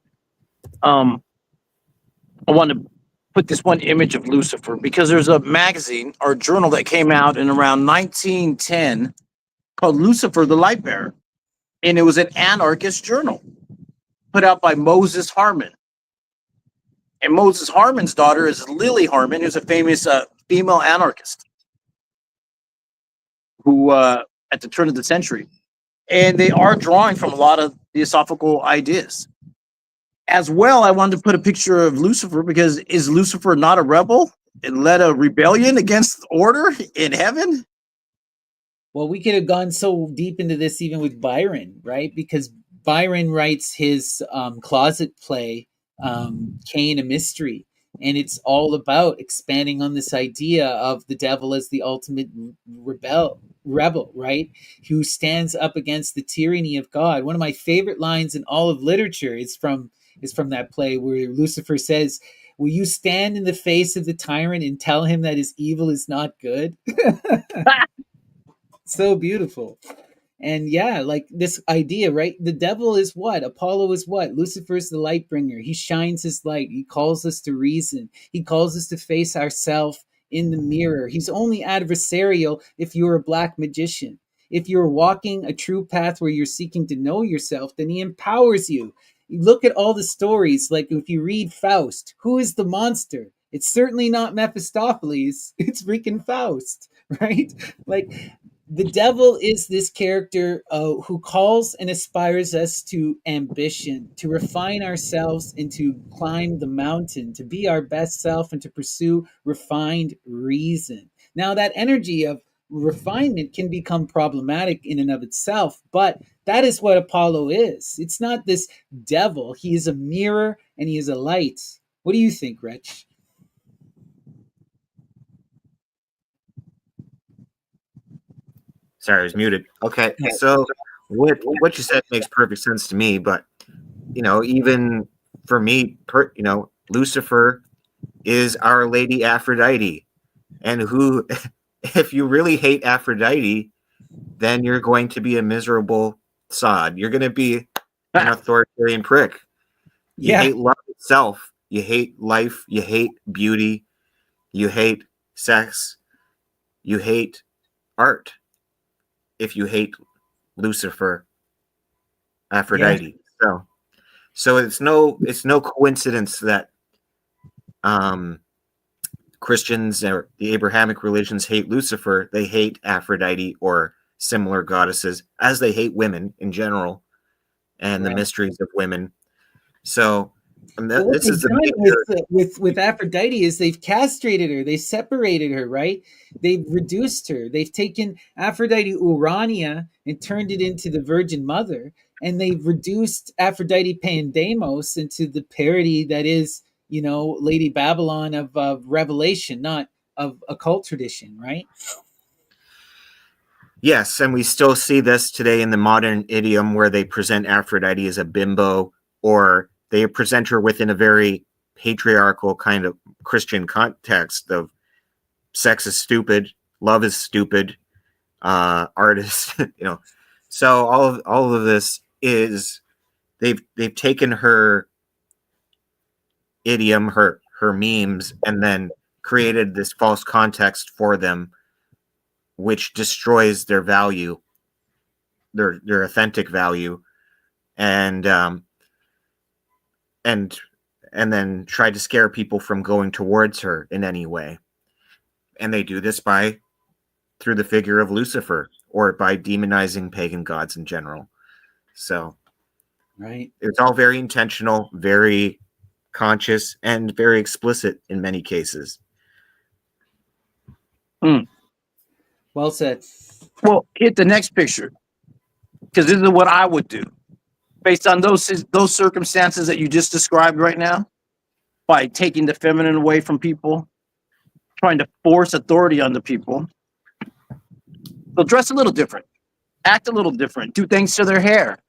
I want to put this one image of Lucifer because there's a magazine or journal that came out in around 1910 called Lucifer the Light Bearer. And it was an anarchist journal put out by Moses Harman. And Moses Harman's daughter is Lily Harman, who's a famous female anarchist who at the turn of the century. And they are drawing from a lot of theosophical ideas. As well, I wanted to put a picture of Lucifer because is Lucifer not a rebel and led a rebellion against order in heaven? Well, we could have gone so deep into this even with Byron, right? Because Byron writes his closet play, Cain, a Mystery. And it's all about expanding on this idea of the devil as the ultimate rebel, right? Who stands up against the tyranny of God. One of my favorite lines in all of literature is from that play where Lucifer says, "Will you stand in the face of the tyrant and tell him that his evil is not good?" So beautiful. And yeah, like this idea, right? The devil is what? Apollo is what? Lucifer is the light bringer. He shines his light. He calls us to reason. He calls us to face ourselves in the mirror. He's only adversarial if you're a black magician. If you're walking a true path where you're seeking to know yourself, then he empowers you. You look at all the stories, like if you read Faust, who is the monster? It's certainly not Mephistopheles. It's freaking Faust, right? Like the devil is this character who calls and aspires us to ambition, to refine ourselves and to climb the mountain, to be our best self and to pursue refined reason. Now, that energy of refinement can become problematic in and of itself, but that is what Apollo is. It's not this devil. He is a mirror and he is a light. What do you think, Rich? Sorry, I was muted. Okay, so what you said makes perfect sense to me, but even for me, Lucifer is Our Lady Aphrodite, and who, if you really hate Aphrodite, then you're going to be a miserable sod. You're going to be an authoritarian prick. You hate love itself. You hate life. You hate beauty. You hate sex. You hate art. If you hate Lucifer, Aphrodite. So it's no coincidence that Christians or the Abrahamic religions hate Lucifer. They hate Aphrodite or similar goddesses, as they hate women in general and the mysteries of women. So this is with Aphrodite is they've castrated her, they separated her, right? They've reduced her. They've taken Aphrodite Urania and turned it into the Virgin Mother, and they've reduced Aphrodite Pandemos into the parody that is, Lady Babylon of Revelation, not of occult tradition, right? Yes, and we still see this today in the modern idiom where they present Aphrodite as a bimbo, or they present her within a very patriarchal kind of Christian context of sex is stupid, love is stupid, art is, So all of this is they've taken her idiom, her memes, and then created this false context for them, which destroys their value, their authentic value, and then try to scare people from going towards her in any way. And they do this through the figure of Lucifer, or by demonizing pagan gods in general. So right, it's all very intentional, very conscious, and very explicit in many cases. Well said. Well, hit the next picture, because this is what I would do based on those circumstances that you just described right now, by taking the feminine away from people, trying to force authority on the people. They'll dress a little different, act a little different, do things to their hair,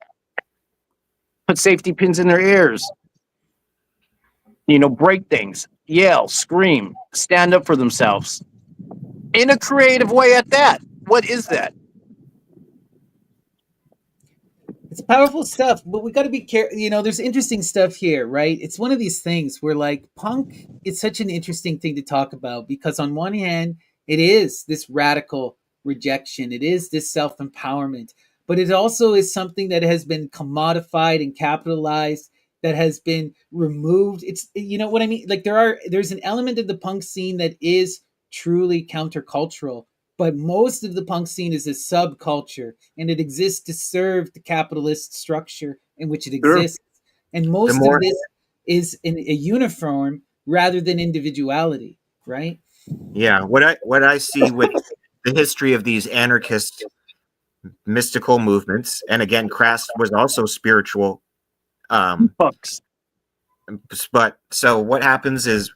put safety pins in their ears, break things, yell, scream, stand up for themselves in a creative way at that. What is that? It's powerful stuff, but we got to be careful. There's interesting stuff here, right? It's one of these things where, like, punk is such an interesting thing to talk about because, on one hand, it is this radical rejection, it is this self-empowerment, but it also is something that has been commodified and capitalized, that has been removed. It's, what I mean? Like, there's an element of the punk scene that is truly countercultural, but most of the punk scene is a subculture, and it exists to serve the capitalist structure in which it exists. Sure. And most of this is in a uniform rather than individuality, right? Yeah, what I see with the history of these anarchist mystical movements, and again, Crass was also spiritual. Books. But so what happens is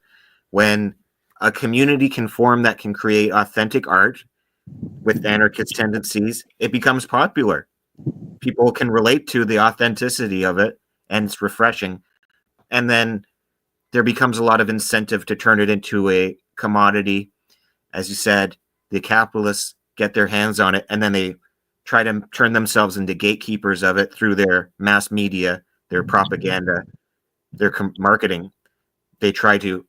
when a community can form that can create authentic art with anarchist tendencies, it becomes popular. People can relate to the authenticity of it, and it's refreshing. And then there becomes a lot of incentive to turn it into a commodity. As you said, the capitalists get their hands on it, and then they try to turn themselves into gatekeepers of it through their mass media, their propaganda, their marketing. They try to,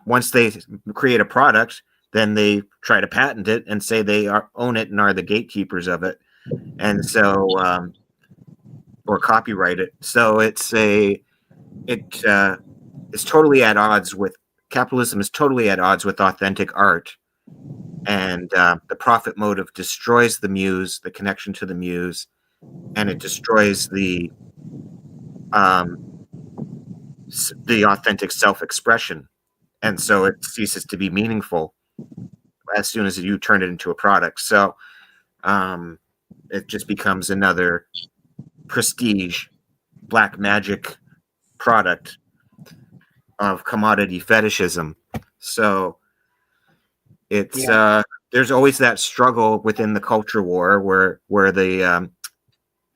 once they create a product, then they try to patent it and say they own it and are the gatekeepers of it. And so, or copyright it. So it's totally at odds with, capitalism is totally at odds with authentic art. And the profit motive destroys the muse, the connection to the muse, and it destroys the authentic self-expression. And so it ceases to be meaningful as soon as you turn it into a product. So it just becomes another prestige black magic product of commodity fetishism. So it's there's always that struggle within the culture war where the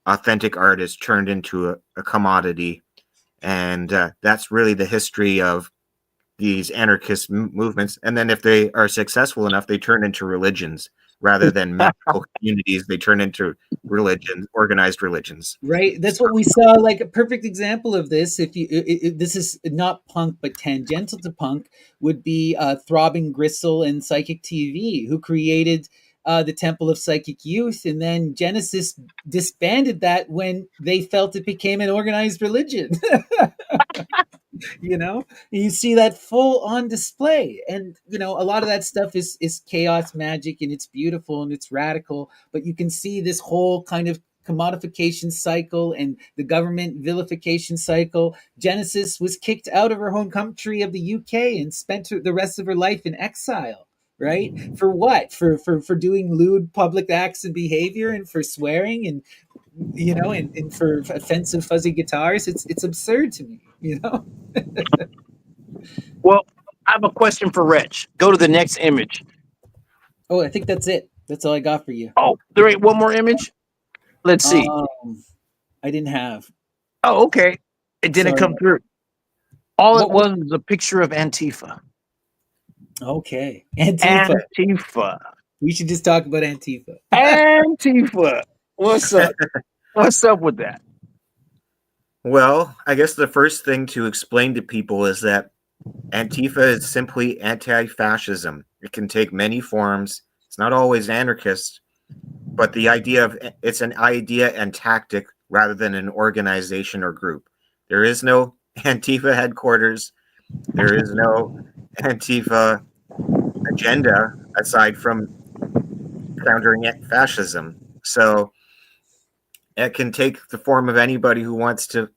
authentic art is turned into a commodity, and that's really the history of these anarchist movements. And then if they are successful enough, they turn into religions rather than magical communities. They turn into religions, organized religions. Right, that's what we saw. Like a perfect example of this, if you this is not punk but tangential to punk, would be Throbbing Gristle and Psychic TV, who created the Temple of Psychic Youth, and then Genesis disbanded that when they felt it became an organized religion. You see that full on display, and a lot of that stuff is chaos magic, and it's beautiful and it's radical, but you can see this whole kind of commodification cycle and the government vilification cycle. Genesis was kicked out of her home country of the UK and spent the rest of her life in exile. Right? For what? For doing lewd public acts and behavior, and for swearing, and and for offensive fuzzy guitars. It's absurd to me. Well, I have a question for Rich. Go to the next image. Oh, I think that's it. That's all I got for you. Oh, there ain't one more image? Let's see. I didn't have. Oh, okay. It didn't Sorry. come through. All it was a picture of Antifa. Okay. Antifa. Antifa. We should just talk about Antifa. Antifa. What's up? What's up with that? Well, I guess the first thing to explain to people is that Antifa is simply anti-fascism. It can take many forms. It's not always anarchist, but the idea of it's an idea and tactic rather than an organization or group. There is no Antifa headquarters. There is no Antifa agenda aside from countering fascism. So it can take the form of anybody who wants to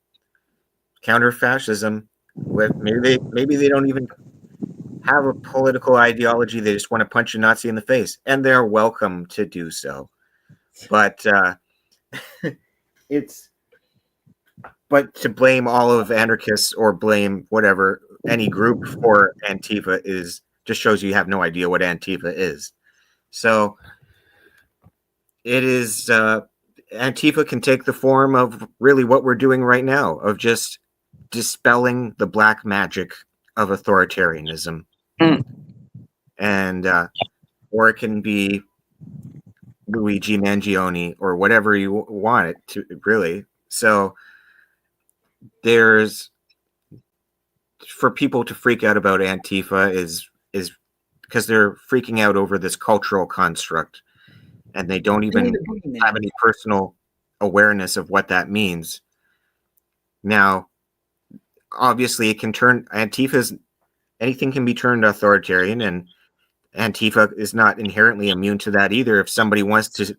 counter fascism. Maybe they don't even have a political ideology. They just want to punch a Nazi in the face, and they're welcome to do so. But but to blame all of anarchists or blame whatever any group for Antifa just shows you have no idea what Antifa is. So it is Antifa can take the form of really what we're doing right now, of just dispelling the black magic of authoritarianism. And or it can be Luigi Mangione or whatever you want it to, really. So there's, for people to freak out about Antifa is because they're freaking out over this cultural construct, and they don't even have any personal awareness of what that means. Now, obviously, it can turn anything can be turned authoritarian, and Antifa is not inherently immune to that either. If somebody wants to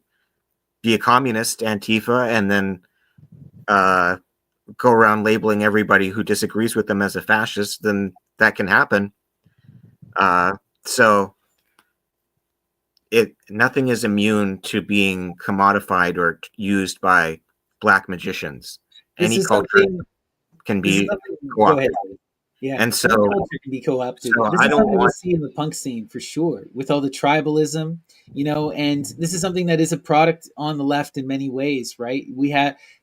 be a communist, Antifa, and then go around labeling everybody who disagrees with them as a fascist, then that can happen. So nothing is immune to being commodified or used by black magicians. Any culture can be co-opted. Yeah, and so can be co-opted. So this I is don't something want we see in the punk scene for sure, with all the tribalism, and this is something that is a product on the left in many ways, right?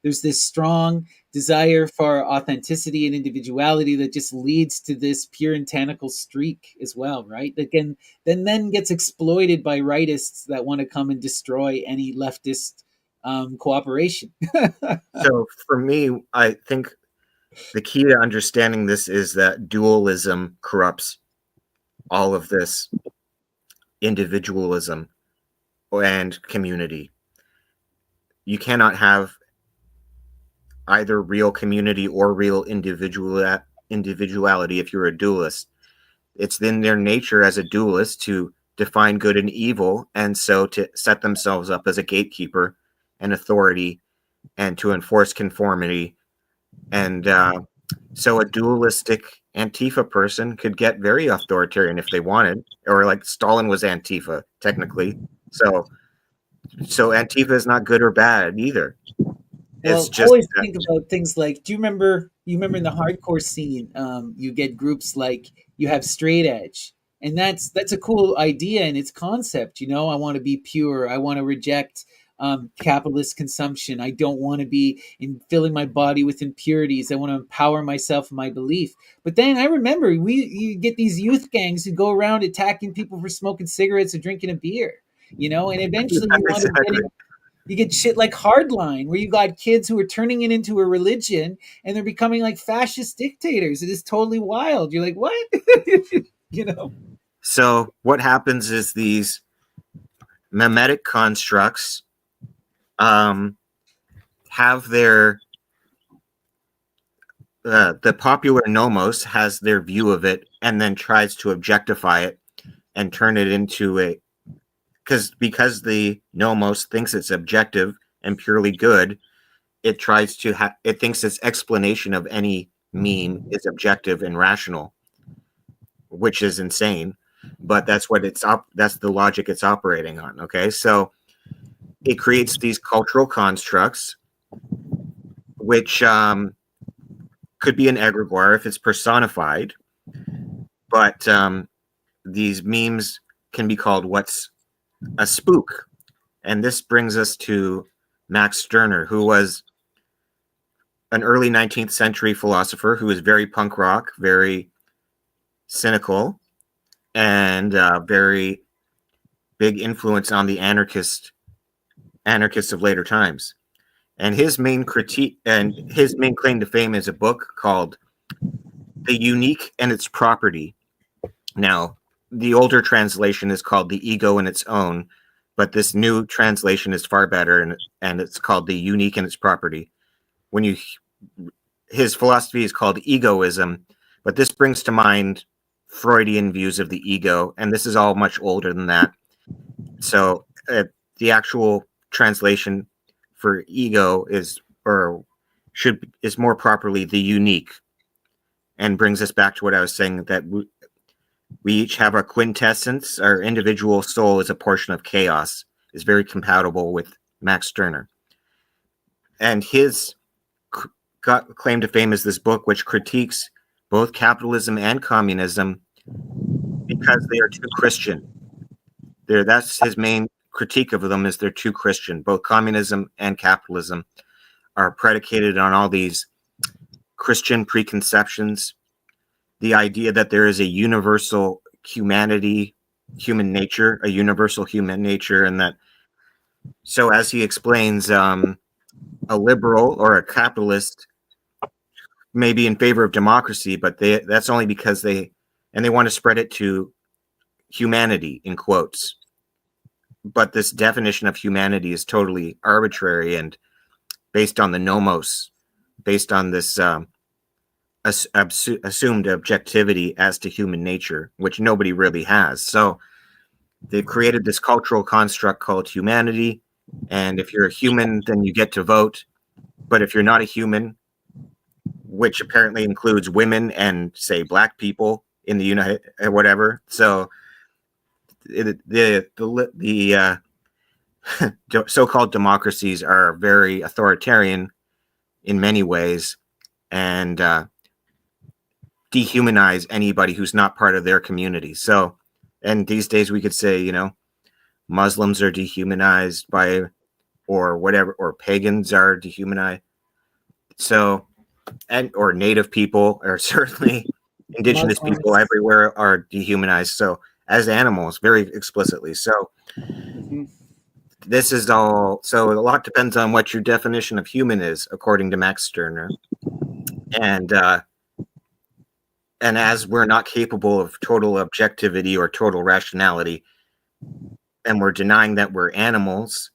There's this strong desire for authenticity and individuality that just leads to this puritanical streak as well, right? That can then gets exploited by rightists that want to come and destroy any leftist cooperation. So for me, I think the key to understanding this is that dualism corrupts all of this individualism and community. You cannot have either real community or real individuality if you're a dualist. It's in their nature as a dualist to define good and evil, and so to set themselves up as a gatekeeper and authority and to enforce conformity. And so a dualistic Antifa person could get very authoritarian if they wanted, or like Stalin was Antifa, technically. So Antifa is not good or bad either. Well, It's I just always think about things like, do you remember in the hardcore scene, you get groups like, you have straight edge, and that's a cool idea in its concept. I want to be pure. I want to reject capitalist consumption. I don't want to be in filling my body with impurities. I want to empower myself and my belief. But then I remember you get these youth gangs who go around attacking people for smoking cigarettes or drinking a beer. And eventually you want to exactly. you get shit like Hardline, where you got kids who are turning it into a religion and they're becoming like fascist dictators. It is totally wild. You're like, what? So what happens is these mimetic constructs have their the popular nomos has their view of it and then tries to objectify it and turn it into a because the nomos thinks it's objective and purely good. It tries to it thinks its explanation of any meme is objective and rational, which is insane, but that's what that's the logic it's operating on. Okay, so it creates these cultural constructs which could be an egregore if it's personified, but these memes can be called what's a spook. And this brings us to Max Stirner, who was an early 19th century philosopher who was very punk rock, very cynical, and very big influence on the anarchists of later times. And his main critique and his main claim to fame is a book called The Unique and Its Property. Now, the older translation is called The Ego and Its Own, but this new translation is far better, and it's called The Unique and Its Property. His philosophy is called egoism, but this brings to mind Freudian views of the ego, and this is all much older than that. So the actual translation for ego is more properly the unique, and brings us back to what I was saying, that we each have our quintessence. Our individual soul is a portion of chaos, is very compatible with Max Stirner. And his claim to fame is this book which critiques both capitalism and communism because they are too Christian. That's his main critique of them, is they're too Christian. Both communism and capitalism are predicated on all these Christian preconceptions. The idea that there is a universal human nature, a universal human nature, and that, so as he explains, a liberal or a capitalist may be in favor of democracy, but that's only because they want to spread it to humanity, in quotes. But this definition of humanity is totally arbitrary and based on the nomos, based on this assumed objectivity as to human nature, which nobody really has. So they've created this cultural construct called humanity, and if you're a human, then you get to vote. But if you're not a human, which apparently includes women and, say, black people in the United, whatever. So the so-called democracies are very authoritarian in many ways, and dehumanize anybody who's not part of their community. So, and these days we could say, Muslims are dehumanized by, or whatever, or pagans are dehumanized. So, or native people, or certainly indigenous people everywhere are dehumanized. So, as animals, very explicitly. So, this is all. So, a lot depends on what your definition of human is, according to Max Stirner. And as we're not capable of total objectivity or total rationality, and we're denying that we're animals,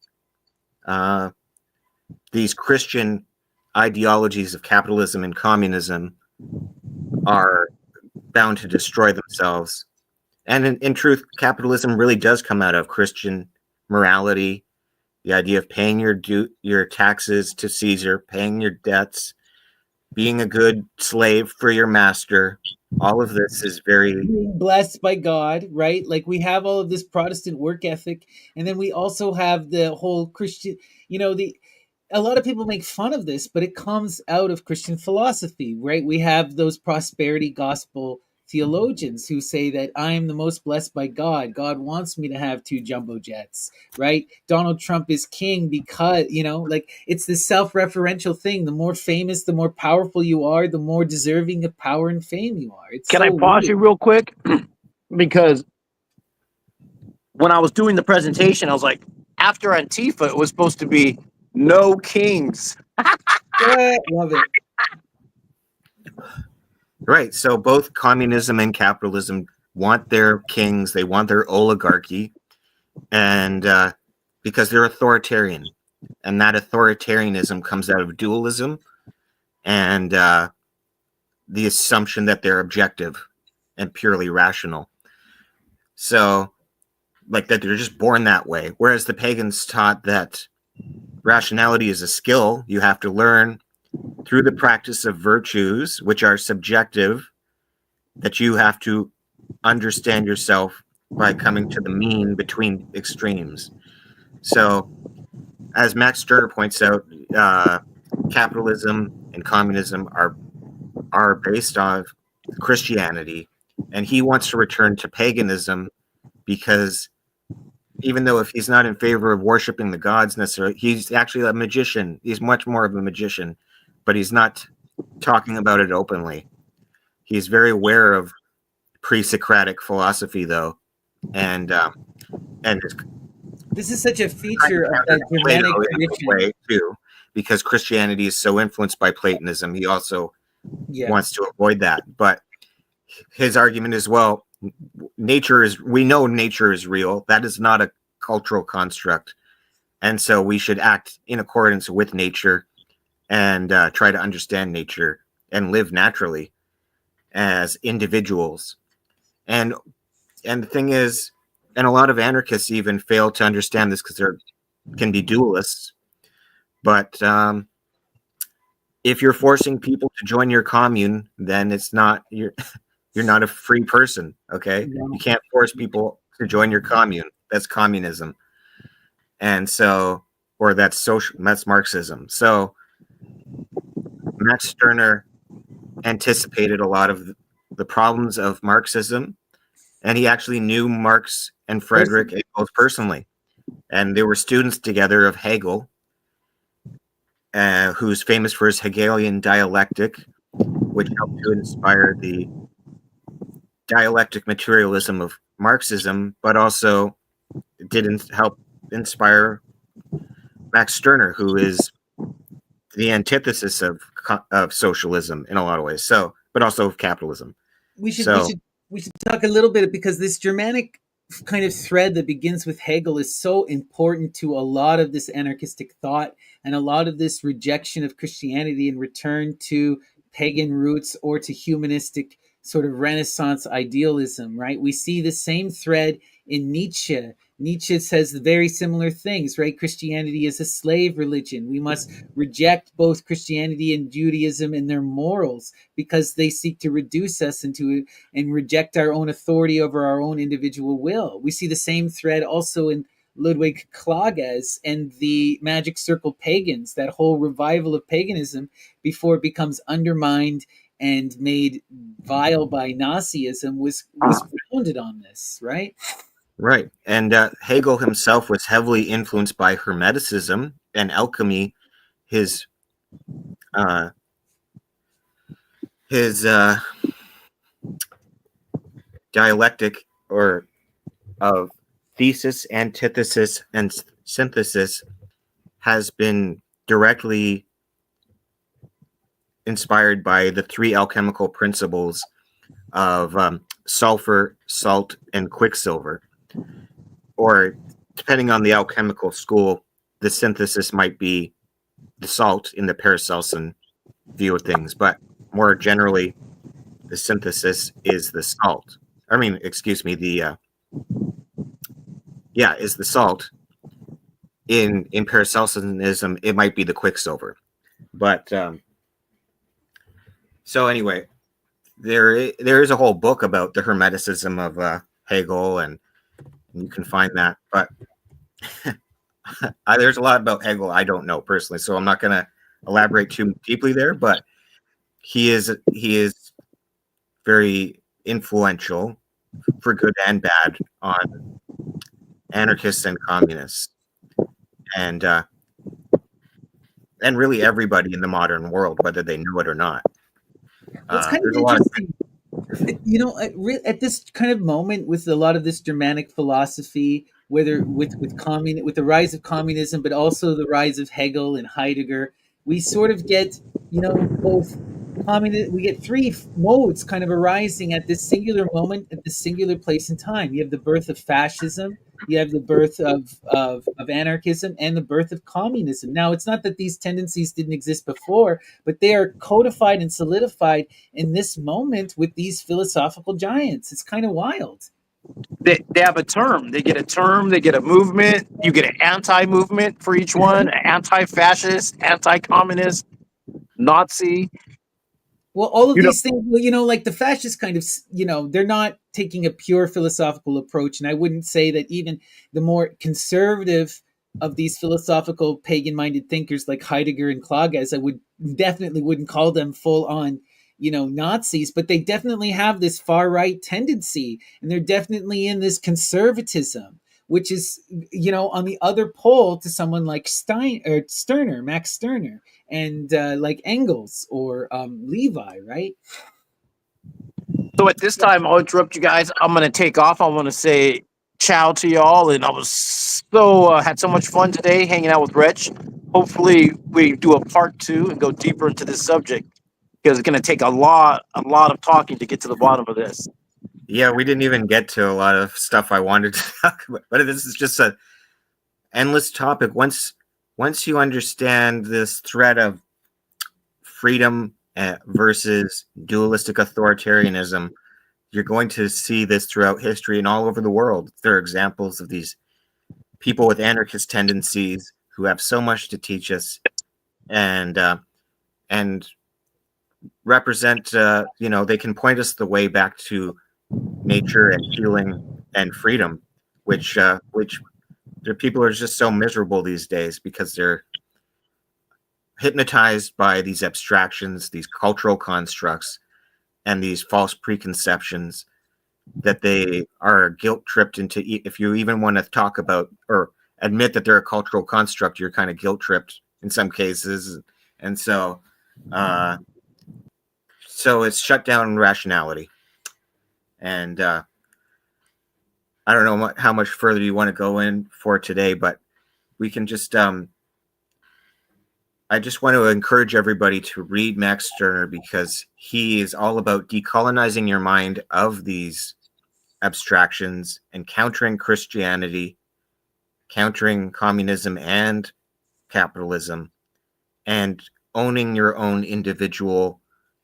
these Christian ideologies of capitalism and communism are bound to destroy themselves And in truth, capitalism really does come out of Christian morality, the idea of paying your taxes to Caesar, paying your debts, being a good slave for your master. All of this is very Being blessed by God, right? Like we have all of this Protestant work ethic, and then we also have the whole Christian, the a lot of people make fun of this, but it comes out of Christian philosophy, right? We have those prosperity gospel theologians who say that I am the most blessed by God. God wants me to have two jumbo jets, right? Donald Trump is king because, like it's this self referential thing. The more famous, the more powerful you are, the more deserving of power and fame you are. It's Can I so pause you weird. real quick? Because when I was doing the presentation, I was like, after Antifa, it was supposed to be no kings. Yeah, love it. right. So both communism and capitalism want their kings, they want their oligarchy, and because they're authoritarian, and that authoritarianism comes out of dualism and the assumption that they're objective and purely rational. So, like that, they're just born that way. Whereas the pagans taught that rationality is a skill you have to learn through the practice of virtues, which are subjective, that you have to understand yourself by coming to the mean between extremes. So, as Max Stirner points out, capitalism and communism are based on Christianity, and he wants to return to paganism because even though if he's not in favor of worshiping the gods necessarily, he's actually a magician. He's much more of a magician, but he's not talking about it openly. He's very aware of pre-Socratic philosophy, though, and This is such a feature of that Germanic Plato in a tradition. way too, because Christianity is so influenced by Platonism. He also Yeah. wants to avoid that, but his argument is, well, we know nature is real. That is not a cultural construct, and so we should act in accordance with nature and try to understand nature and live naturally as individuals. And the thing is, and a lot of anarchists even fail to understand this because there can be dualists. But if you're forcing people to join your commune, then you're not a free person. Okay, No. you can't force people to join your commune. That's communism, and so, or that's Marxism. So Max Stirner anticipated a lot of the problems of Marxism, and he actually knew Marx and Friedrich Engels personally, and they were students together of Hegel, who's famous for his Hegelian dialectic, which helped to inspire the dialectic materialism of Marxism, but also didn't help inspire Max Stirner, who is the antithesis of socialism in a lot of ways. So, but also of capitalism. We should talk a little bit because this Germanic kind of thread that begins with Hegel is so important to a lot of this anarchistic thought and a lot of this rejection of Christianity and return to pagan roots or to humanistic sort of Renaissance idealism, right? We see the same thread in Nietzsche. Nietzsche says very similar things, right? Christianity is a slave religion. We must reject both Christianity and Judaism and their morals because they seek to reduce us into and reject our own authority over our own individual will. We see the same thread also in Ludwig Klages and the Magic Circle pagans, that whole revival of paganism before it becomes undermined and made vile by Nazism was founded on this, right? Right. And Hegel himself was heavily influenced by Hermeticism and alchemy. His dialectic or of thesis, antithesis, and synthesis has been directly inspired by the three alchemical principles of sulfur, salt, and quicksilver. Or depending on the alchemical school, the synthesis might be the salt in the Paracelsian view of things, but more generally, the synthesis is the salt. I mean, excuse me, the is the salt. In Paracelsianism, it might be the quicksilver. But so anyway, there is a whole book about the Hermeticism of Hegel, and you can find that. But there's a lot about Hegel I don't know personally, so I'm not going to elaborate too deeply there. But he is very influential, for good and bad, on anarchists and communists, and really everybody in the modern world, whether they know it or not. Well, it's kind of interesting. You know, at this kind of moment with a lot of this Germanic philosophy, whether with the rise of communism, but also the rise of Hegel and Heidegger, we sort of get, you know, both we get three modes kind of arising at this singular moment, at this singular place in time. You have the birth of fascism, you have the birth of anarchism, and the birth of communism. Now, it's not that these tendencies didn't exist before, but they are codified and solidified in this moment with these philosophical giants. It's kind of wild. They have a term. They get a term. They get a movement. You get an anti-movement for each one: anti-fascist, anti-communist, Nazi. Well, all of these things, well, you know, like the fascists kind of, you know, they're not taking a pure philosophical approach. And I wouldn't say that even the more conservative of these philosophical pagan-minded thinkers like Heidegger and Klages, I wouldn't call them full-on, you know, Nazis, but they definitely have this far-right tendency, and they're definitely in this conservatism, which is, you know, on the other pole to someone like Max Stirner, and like Engels or Levi, right? So at this time, I'll interrupt you guys. I'm going to take off. I want to say ciao to y'all, and I was had so much fun today hanging out with Rich. Hopefully, we do a part 2 and go deeper into this subject, because it's going to take a lot of talking to get to the bottom of this. Yeah, we didn't even get to a lot of stuff I wanted to talk about, but this is just an endless topic. Once you understand this threat of freedom versus dualistic authoritarianism, you're going to see this throughout history and all over the world. There are examples of these people with anarchist tendencies who have so much to teach us, and represent, you know, they can point us the way back to nature and healing and freedom, which their people are just so miserable these days because they're hypnotized by these abstractions, these cultural constructs, and these false preconceptions that they are guilt tripped into. If you even want to talk about or admit that they're a cultural construct, you're kind of guilt tripped in some cases, and so it's shut down rationality. And I don't know how much further you want to go in for today, but we can just I just want to encourage everybody to read Max Stirner, because he is all about decolonizing your mind of these abstractions and countering Christianity, countering communism and capitalism, and owning your own individual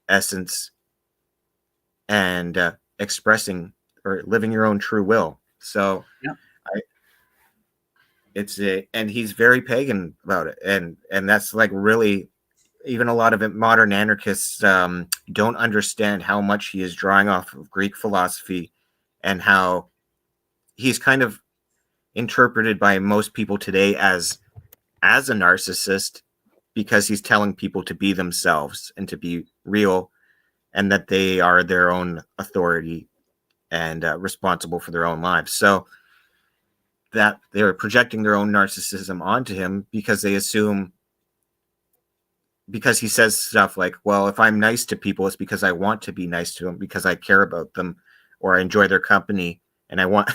essence and expressing or living your own true will. So yeah. And he's very pagan about it, and that's like really, even a lot of modern anarchists don't understand how much he is drawing off of Greek philosophy, and how he's kind of interpreted by most people today as a narcissist, because he's telling people to be themselves and to be real, and that they are their own authority and responsible for their own lives. So that they're projecting their own narcissism onto him, because they assume, because he says stuff like, well, if I'm nice to people, it's because I want to be nice to them, because I care about them, or I enjoy their company, and I want.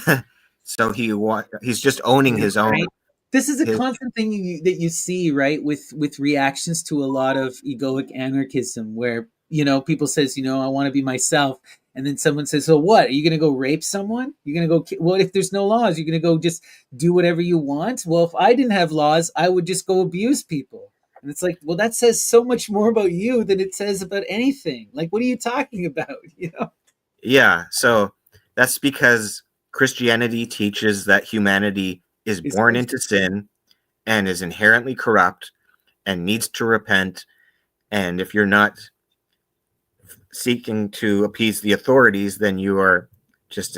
So he's just owning his own. Right? This is a constant thing that you see, right, with reactions to a lot of egoic anarchism, where, you know, people says, you know, I want to be myself, and then someone says, so what? Are you going to go rape someone? You're going to go, well, if there's no laws, you're going to go just do whatever you want? Well, if I didn't have laws, I would just go abuse people. And it's like, well, that says so much more about you than it says about anything. Like, what are you talking about? You know? Yeah. So That's because Christianity teaches that humanity is It's born into sin and is inherently corrupt and needs to repent. And if you're not seeking to appease the authorities, then you are just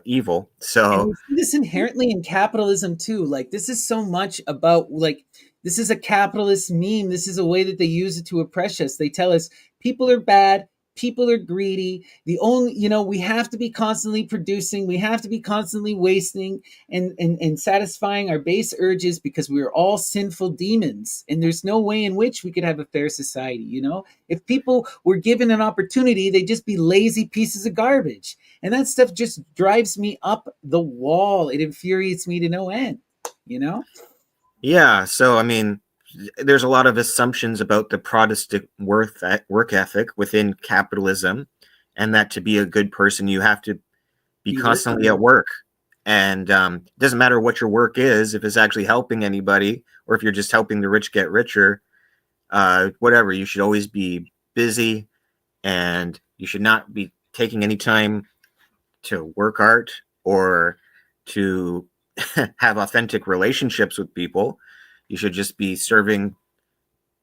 evil. And So you see this inherently in capitalism too. Like this is so much about like this is a capitalist meme. This is a way that they use it to oppress us. They tell us people are bad, people are greedy. The only we have to be constantly producing, we have to be constantly wasting and satisfying our base urges because we're all sinful demons. And there's no way in which we could have a fair society. If people were given an opportunity, they'd just be lazy pieces of garbage. And that stuff just drives me up the wall. It infuriates me to no end, you know? yeah, so I mean, there's a lot of assumptions about the Protestant work ethic within capitalism, and that to be a good person, you have to be constantly at work. And it doesn't matter what your work is, if it's actually helping anybody or if you're just helping the rich get richer, whatever. You should always be busy, and you should not be taking any time to work art or to have authentic relationships with people. You should just be serving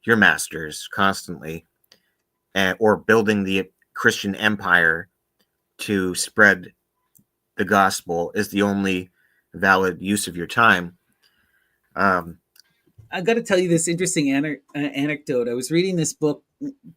your masters constantly, or building the Christian empire to spread the gospel is the only valid use of your time. I got to tell you this interesting anecdote. I was reading this book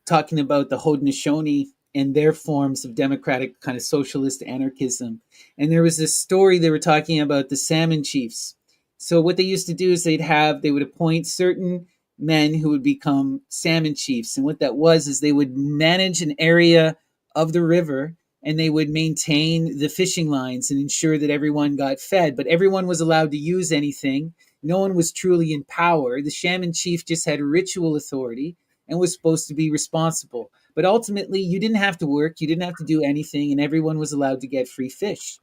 talking about the Haudenosaunee and their forms of democratic kind of socialist anarchism. And there was this story they were talking about the salmon chiefs. So what they used to do is they would appoint certain men who would become salmon chiefs. And what that was is they would manage an area of the river and they would maintain the fishing lines and ensure that everyone got fed. But everyone was allowed to use anything. No one was truly in power. The shaman chief just had ritual authority and was supposed to be responsible. But ultimately, you didn't have to work, you didn't have to do anything, and everyone was allowed to get free fish.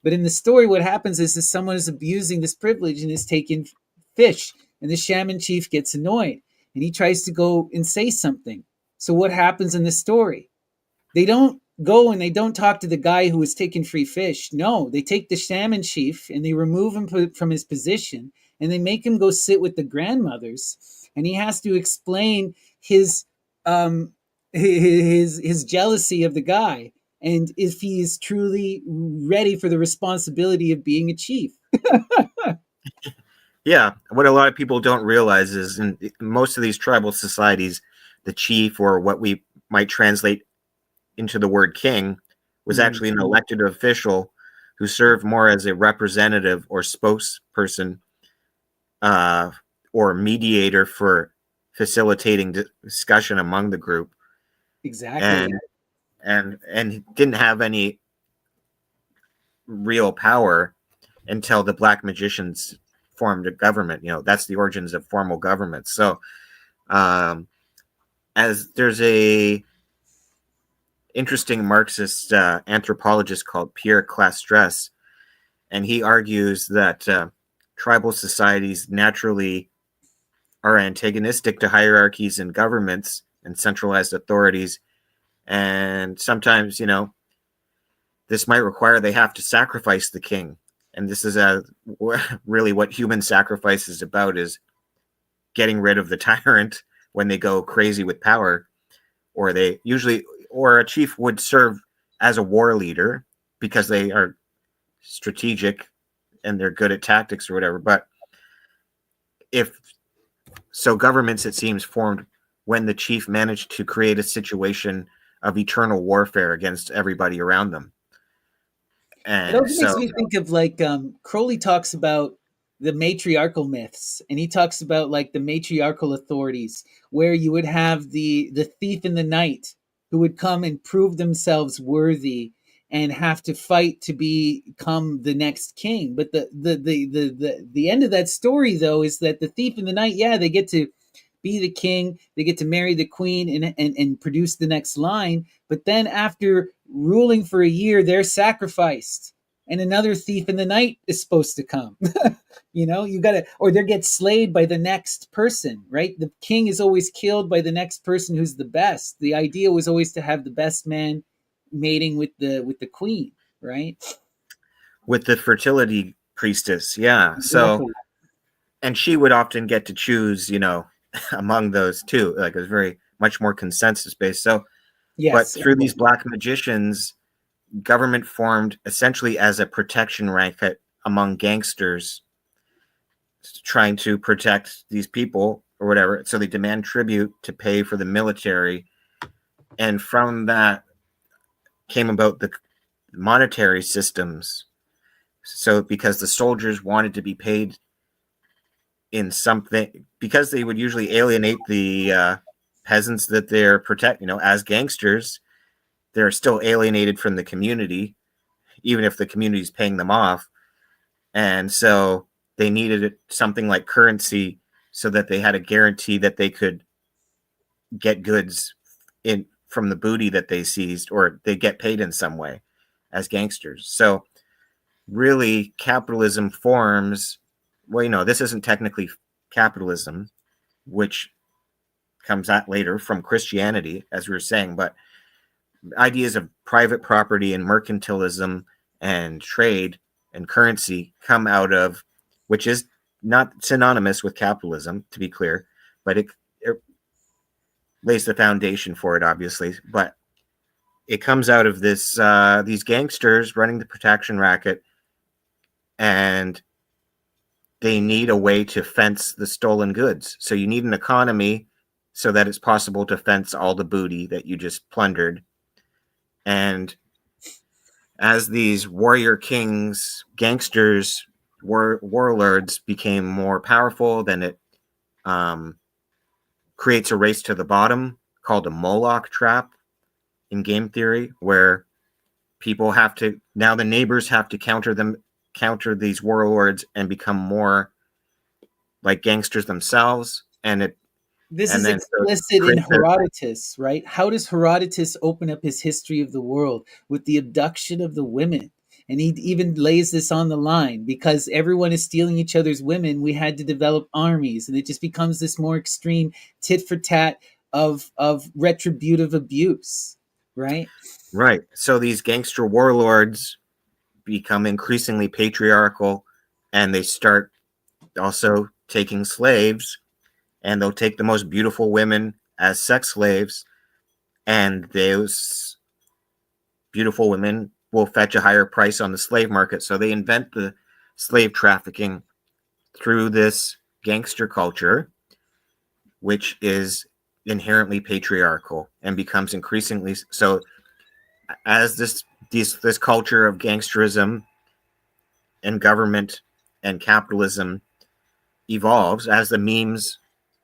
But in the story, what happens is that someone is abusing this privilege and is taking fish, and the shaman chief gets annoyed, and he tries to go and say something. So what happens in the story? They don't go and they don't talk to the guy who was taking free fish. No, they take the shaman chief and they remove him from his position and they make him go sit with the grandmothers, and he has to explain his his jealousy of the guy and if he is truly ready for the responsibility of being a chief. Yeah, what a lot of people don't realize is in most of these tribal societies, the chief, or what we might translate into the word king, was actually an elected official who served more as a representative or spokesperson or mediator for facilitating discussion among the group. Exactly. And didn't have any real power until the black magicians formed a government. That's the origins of formal government. So as there's a interesting Marxist anthropologist called Pierre Clastres, and he argues that tribal societies naturally are antagonistic to hierarchies and governments and centralized authorities. And sometimes, this might require they have to sacrifice the king. And this is really what human sacrifice is about, is getting rid of the tyrant when they go crazy with power. Or a chief would serve as a war leader because they are strategic and they're good at tactics or whatever. But governments, it seems, formed when the chief managed to create a situation of eternal warfare against everybody around them. And it also makes me think of like Crowley talks about the matriarchal myths, and he talks about like the matriarchal authorities, where you would have the thief in the night who would come and prove themselves worthy and have to fight to become the next king. But the end of that story, though, is that the thief in the night, yeah, they get to be the king, they get to marry the queen and produce the next line. But then after ruling for a year, they're sacrificed. And another thief in the night is supposed to come. Or they get slayed by the next person, right? The king is always killed by the next person who's the best. The idea was always to have the best man mating with the queen. right? With the fertility priestess, yeah. So, Exactly. and she would often get to choose, among those two. Like, it was very much more consensus based. So, but Yes. through these black magicians, government formed essentially as a protection racket among gangsters trying to protect these people or whatever. So they demand tribute to pay for the military. And from that came about the monetary systems. So because the soldiers wanted to be paid in something, because they would usually alienate the peasants that they're protecting, as gangsters, they're still alienated from the community, even if the community is paying them off. And so they needed something like currency so that they had a guarantee that they could get goods in from the booty that they seized, or they get paid in some way as gangsters. So really capitalism forms, well, this isn't technically capitalism, which comes out later from Christianity, as we were saying, but ideas of private property and mercantilism and trade and currency come out of, which is not synonymous with capitalism, to be clear, but it lays the foundation for it, obviously. But it comes out of these gangsters running the protection racket, and they need a way to fence the stolen goods. So you need an economy so that it's possible to fence all the booty that you just plundered. And as these warrior kings, gangsters, warlords became more powerful, then it creates a race to the bottom called a Moloch trap in game theory, where people have to, now the neighbors have to counter these warlords and become more like gangsters themselves. This And is then so it explicit in creates Herodotus, right? How does Herodotus open up his history of the world with the abduction of the women? And he even lays this on the line because everyone is stealing each other's women. We had to develop armies, and it just becomes this more extreme tit for tat of retributive abuse, right? right. So these gangster warlords become increasingly patriarchal, and they start also taking slaves, and they'll take the most beautiful women as sex slaves, and those beautiful women will fetch a higher price on the slave market. So they invent the slave trafficking through this gangster culture, which is inherently patriarchal and becomes increasingly so. As this culture of gangsterism and government and capitalism evolves, as the memes,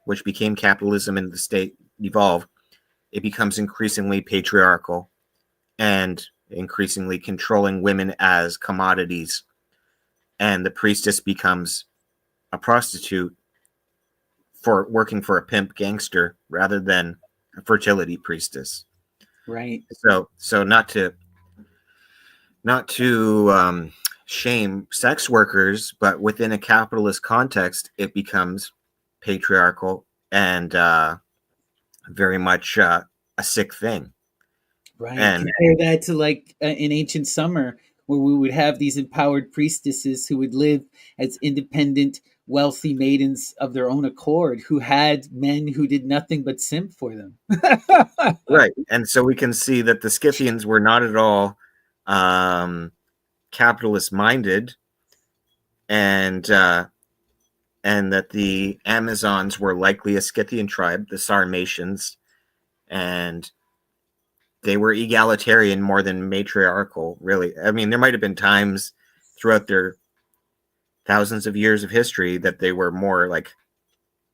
which became capitalism in the state, evolve, it becomes increasingly patriarchal and increasingly controlling women as commodities. And the priestess becomes a prostitute for working for a pimp gangster rather than a fertility priestess. Right. So not to shame sex workers, but within a capitalist context, it becomes patriarchal and very much a sick thing. Right. And Compare that to like in ancient summer, where we would have these empowered priestesses who would live as independent, wealthy maidens of their own accord, who had men who did nothing but simp for them. right, and so we can see that the Scythians were not at all capitalist minded, and that the Amazons were likely a Scythian tribe, the Sarmatians, and they were egalitarian more than matriarchal, really. I mean, there might have been times throughout their thousands of years of history that they were more like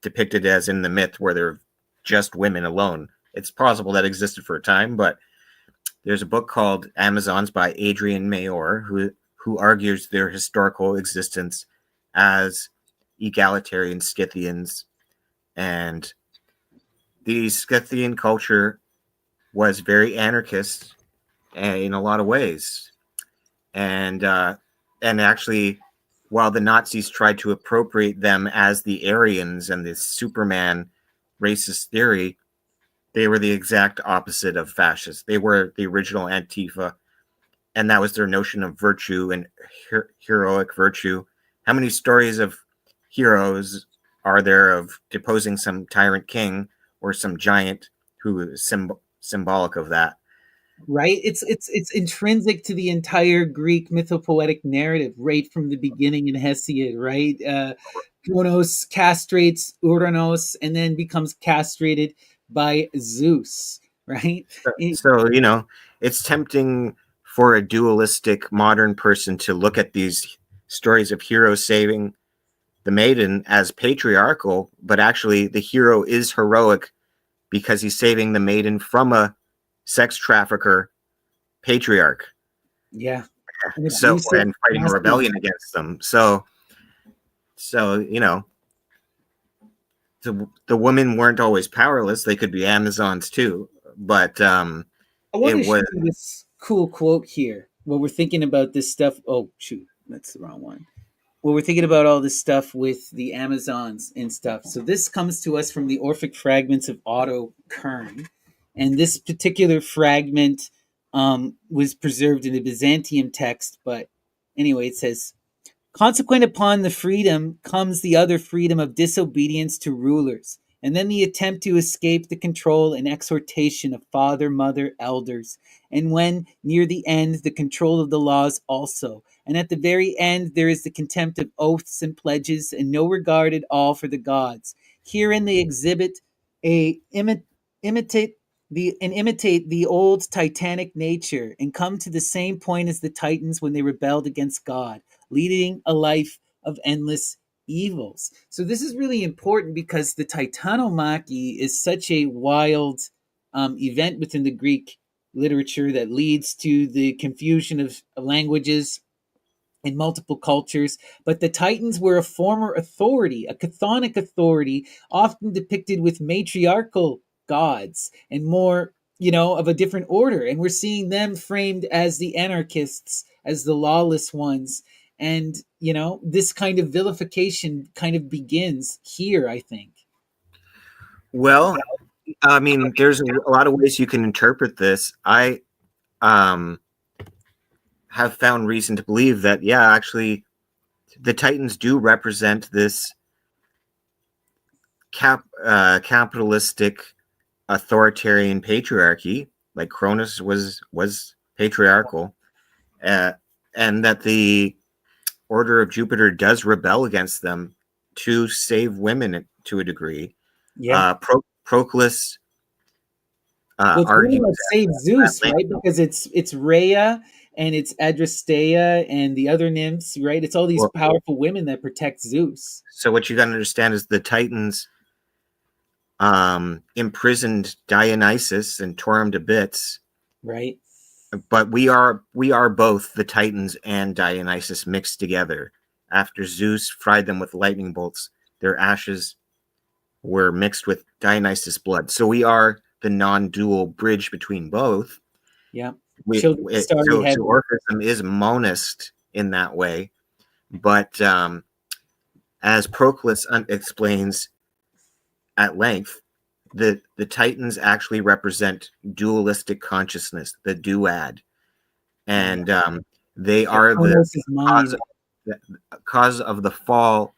depicted as in the myth where they're just women alone. It's possible that existed for a time, but there's a book called Amazons by Adrian Mayor who argues their historical existence as egalitarian Scythians. And the Scythian culture was very anarchist in a lot of ways. And actually, while the Nazis tried to appropriate them as the Aryans and the Superman racist theory, they were the exact opposite of fascists. They were the original Antifa, and that was their notion of virtue and heroic virtue. How many stories of heroes are there of deposing some tyrant king or some giant who is symbolic of that? Right, it's intrinsic to the entire Greek mythopoetic narrative right from the beginning in Hesiod, right? Kronos castrates Uranos and then becomes castrated by Zeus, right? So, it's tempting for a dualistic modern person to look at these stories of heroes saving the maiden as patriarchal, but actually the hero is heroic because he's saving the maiden from a sex trafficker patriarch. Yeah. So, and fighting a rebellion against them. So the women weren't always powerless. They could be Amazons too. But I want to show you this cool quote here. While we're thinking about this stuff. Oh, shoot. That's the wrong one. Well, we're thinking about all this stuff with the Amazons and stuff. So this comes to us from the Orphic fragments of Otto Kern. And this particular fragment was preserved in a Byzantium text. But anyway, it says, consequent upon the freedom comes the other freedom of disobedience to rulers, and then the attempt to escape the control and exhortation of father, mother, elders, and when near the end, the control of the laws also. And at the very end, there is the contempt of oaths and pledges, and no regard at all for the gods. Herein they exhibit imitate the old Titanic nature, and come to the same point as the Titans when they rebelled against God, leading a life of endless evils. So this is really important because the Titanomachy is such a wild event within the Greek literature that leads to the confusion of languages in multiple cultures. But the Titans were a former authority, a chthonic authority, often depicted with matriarchal gods and more, of a different order. And we're seeing them framed as the anarchists, as the lawless ones. And, this kind of vilification kind of begins here, I think. Well, I mean, there's a lot of ways you can interpret this. I have found reason to believe that, actually, the Titans do represent this capitalistic authoritarian patriarchy, like Cronus was patriarchal, and that the Order of Jupiter does rebel against them to save women to a degree. Yeah. Proclus Well, argues that saves Zeus, right? Because it's Rhea and it's Adrastea and the other nymphs, right? It's all these powerful women that protect Zeus. So what you got to understand is the Titans imprisoned Dionysus and tore him to bits. Right. But we are both the Titans and Dionysus mixed together. After Zeus fried them with lightning bolts, their ashes were mixed with Dionysus' blood. So we are the non-dual bridge between both. Yeah. So Orphism is monist in that way. But as Proclus explains at length, the Titans actually represent dualistic consciousness, the duad. And they are the cause of the fall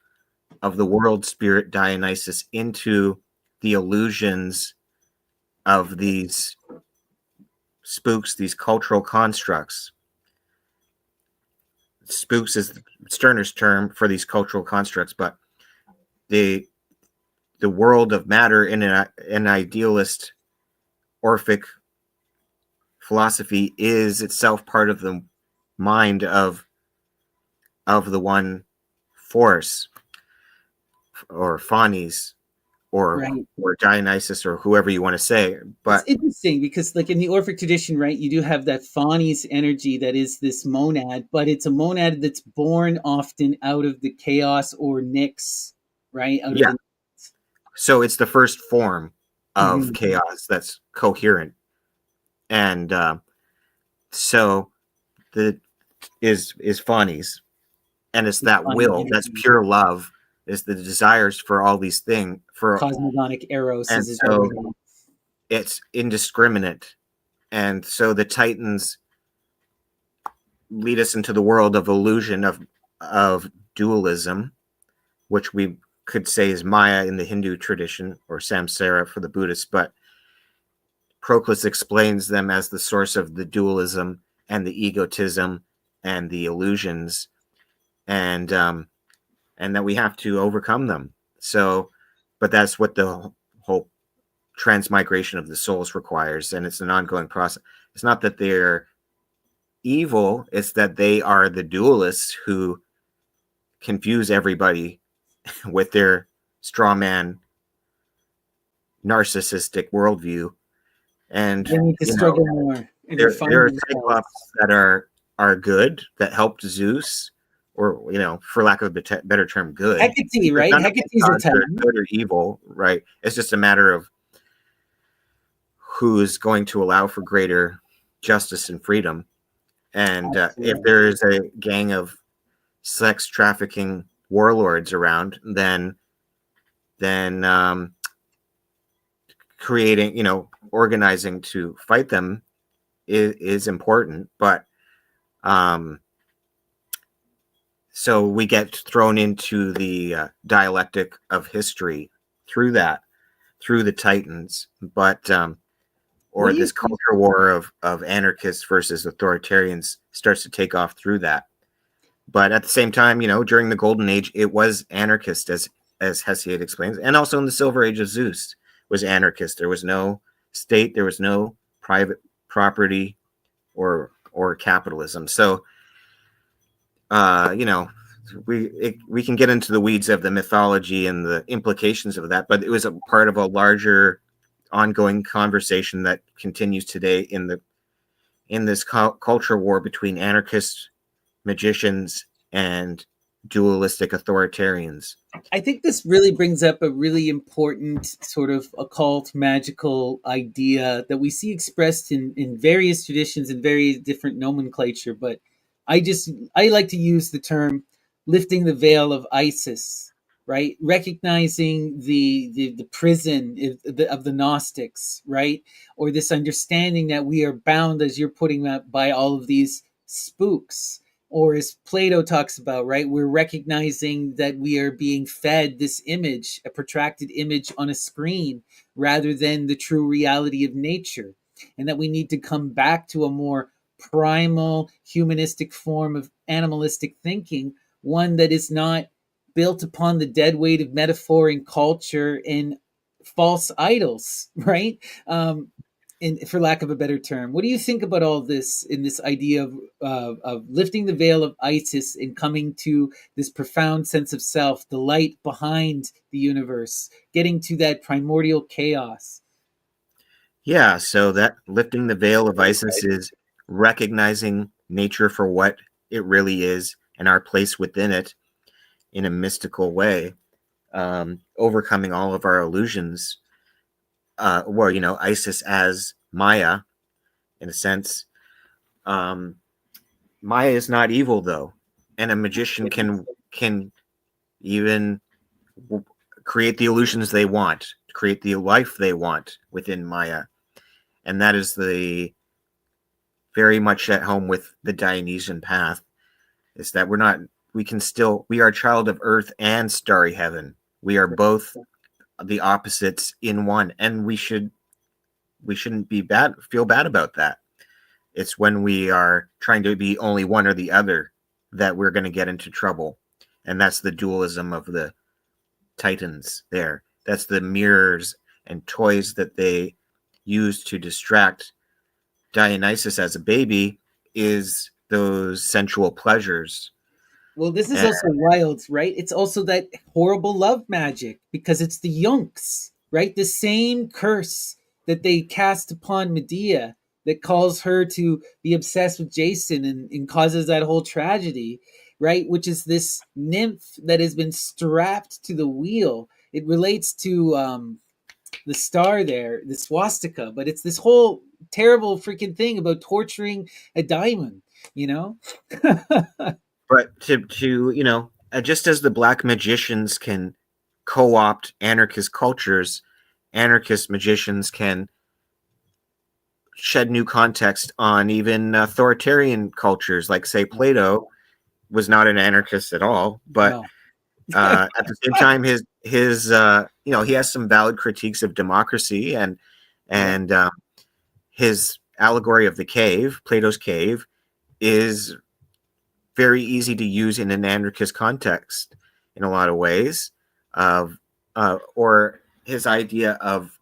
of the world spirit Dionysus into the illusions of these spooks, these cultural constructs. Spooks is Stirner's term for these cultural constructs, but the world of matter in an idealist Orphic philosophy is itself part of the mind of the one force, or Phanes, or Dionysus, or whoever you want to say. But it's interesting because, like in the Orphic tradition, right, you do have that Phanes energy that is this monad, but it's a monad that's born often out of the chaos or Nyx, right? So it's the first form of chaos that's coherent, and so the is Phanes, and it's that will, that's pure love, is the desires for all these things, for cosmogonic eros, and so it's indiscriminate. And so the Titans lead us into the world of illusion of dualism, which we could say is Maya in the Hindu tradition, or samsara for the Buddhists, but Proclus explains them as the source of the dualism and the egotism and the illusions, and that we have to overcome them. So, but that's what the whole transmigration of the souls requires, and it's an ongoing process. It's not that they're evil, it's that they are the dualists who confuse everybody with their straw man narcissistic worldview. And They need to struggle more and refine there are themselves. cyclops that are good, that helped Zeus, or for lack of a better term, good. Hecate, right? Hecate's a Titan. Good or evil, right? It's just a matter of who is going to allow for greater justice and freedom. And if there is a gang of sex trafficking warlords around, then creating, organizing to fight them is important. But so we get thrown into the dialectic of history through the Titans, but or this culture war of anarchists versus authoritarians starts to take off through that. But at the same time, during the Golden Age, it was anarchist, as Hesiod explains, and also in the Silver Age of Zeus was anarchist. There was no state, there was no private property or capitalism. So, we can get into the weeds of the mythology and the implications of that, but it was a part of a larger ongoing conversation that continues today in this culture war between anarchist magicians and dualistic authoritarians. I think this really brings up a really important sort of occult magical idea that we see expressed in various traditions and various different nomenclature. But I like to use the term lifting the veil of Isis, right? Recognizing the prison of the Gnostics, right? Or this understanding that we are bound, as you're putting up, by all of these spooks. Or as Plato talks about, right? We're recognizing that we are being fed this image, a protracted image on a screen, rather than the true reality of nature. And that we need to come back to a more primal, humanistic form of animalistic thinking, one that is not built upon the dead weight of metaphor and culture and false idols, right? For lack of a better term. What do you think about all this in this idea of lifting the veil of Isis and coming to this profound sense of self, the light behind the universe, getting to that primordial chaos? Yeah, so that lifting the veil of Isis is recognizing nature for what it really is and our place within it in a mystical way, overcoming all of our illusions. Isis as Maya, in a sense. Maya is not evil, though, and a magician can even create the illusions they want, create the life they want within Maya, and that is very much at home with the Dionysian path. Is that we are a child of earth and starry heaven. We are both the opposites in one, and we shouldn't feel bad about that. It's when we are trying to be only one or the other that we're going to get into trouble, and that's the dualism of the Titans there. That's the mirrors and toys that they use to distract Dionysus as a baby, is those sensual pleasures. Well, this is also wild, right? It's also that horrible love magic, because it's the Yunks, right? The same curse that they cast upon Medea that calls her to be obsessed with Jason and causes that whole tragedy, right? Which is this nymph that has been strapped to the wheel. It relates to the star there, the swastika, but it's this whole terrible freaking thing about torturing a diamond, But to just as the black magicians can co-opt anarchist cultures, anarchist magicians can shed new context on even authoritarian cultures, like say Plato was not an anarchist at all, but No. at the same time, his he has some valid critiques of democracy, and his allegory of the cave, Plato's cave, is very easy to use in an anarchist context in a lot of ways, or his idea of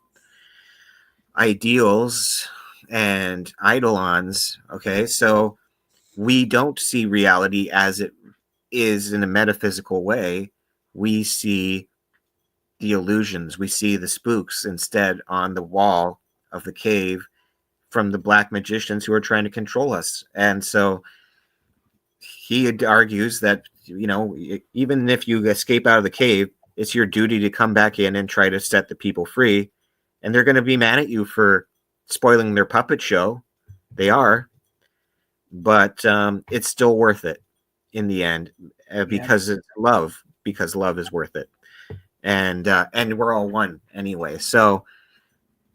ideals and eidolons. Okay, so we don't see reality as it is in a metaphysical way. We see the illusions, we see the spooks instead on the wall of the cave from the black magicians who are trying to control us. And so he argues that, even if you escape out of the cave, it's your duty to come back in and try to set the people free. And they're going to be mad at you for spoiling their puppet show. They are. But it's still worth it in the end, because it's love, because love is worth it. And we're all one anyway. So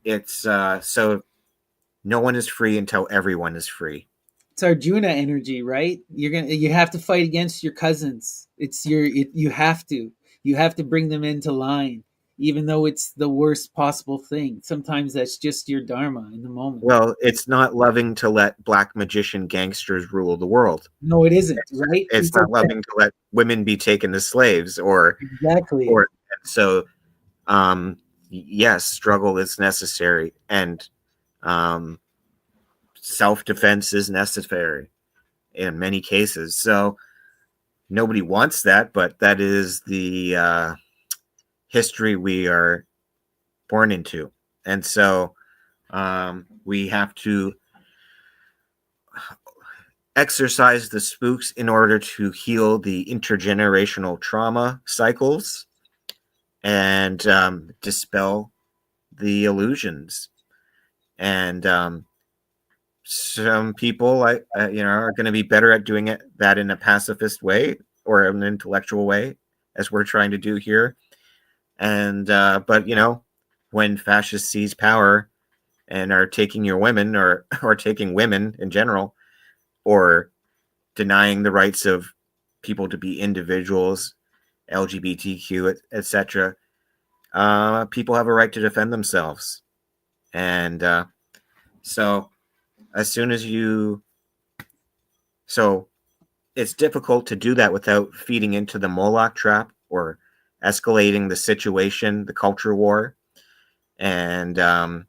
it's so no one is free until everyone is free. It's Arjuna energy, right? You have to fight against your cousins. You have to bring them into line, even though it's the worst possible thing. Sometimes that's just your dharma in the moment. Well, it's not loving to let black magician gangsters rule the world. No, it isn't, right? It's not loving to let women be taken as slaves, or exactly. Or so, yes, struggle is necessary, and self-defense is necessary in many cases. So nobody wants that, but that is the history we are born into. And so we have to exercise the spooks in order to heal the intergenerational trauma cycles and dispel the illusions. And some people are going to be better at doing that in a pacifist way or an intellectual way, as we're trying to do here. And but when fascists seize power and are taking your women, or taking women in general, or denying the rights of people to be individuals, LGBTQ, etc., people have a right to defend themselves. And so as soon as so it's difficult to do that without feeding into the Moloch trap or escalating the situation, the culture war. And well,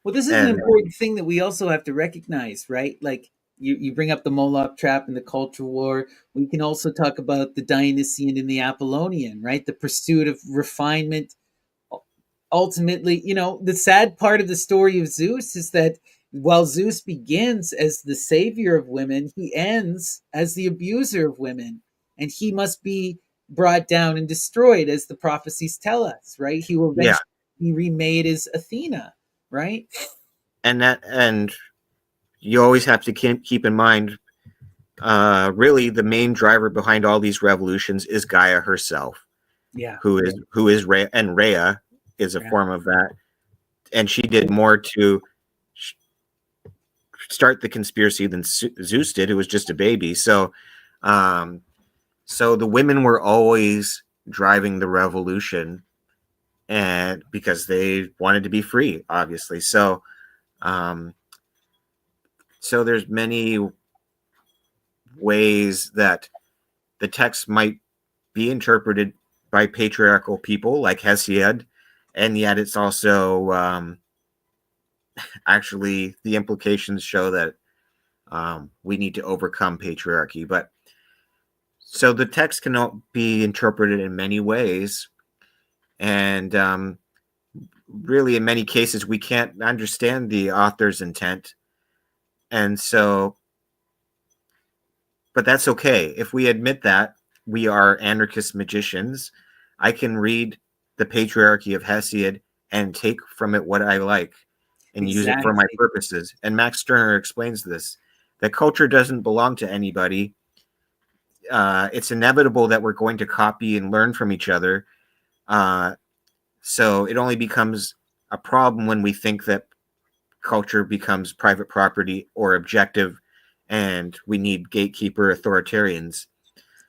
this is an important thing that we also have to recognize, right? Like you bring up the Moloch trap and the culture war. We can also talk about the Dionysian and the Apollonian, right? The pursuit of refinement. Ultimately, the sad part of the story of Zeus is that while Zeus begins as the savior of women, he ends as the abuser of women, and he must be brought down and destroyed, as the prophecies tell us, right? He will eventually be remade as Athena, right? And you always have to keep in mind, really, the main driver behind all these revolutions is Gaia herself. Yeah. Who is Rhea, and Rhea is a form of that. And she did more to start the conspiracy than Zeus did, who was just a baby. So the women were always driving the revolution, and because they wanted to be free, obviously. So there's many ways that the text might be interpreted by patriarchal people like Hesiod, and yet it's also actually the implications show that we need to overcome patriarchy. But so the text can be interpreted in many ways, and really in many cases we can't understand the author's intent, and so, but that's okay. If we admit that we are anarchist magicians, I can read the Patriarchy of Hesiod and take from it what I like and use it for my purposes. And Max Stirner explains this, that culture doesn't belong to anybody. It's inevitable that we're going to copy and learn from each other. So it only becomes a problem when we think that culture becomes private property or objective, and we need gatekeeper authoritarians.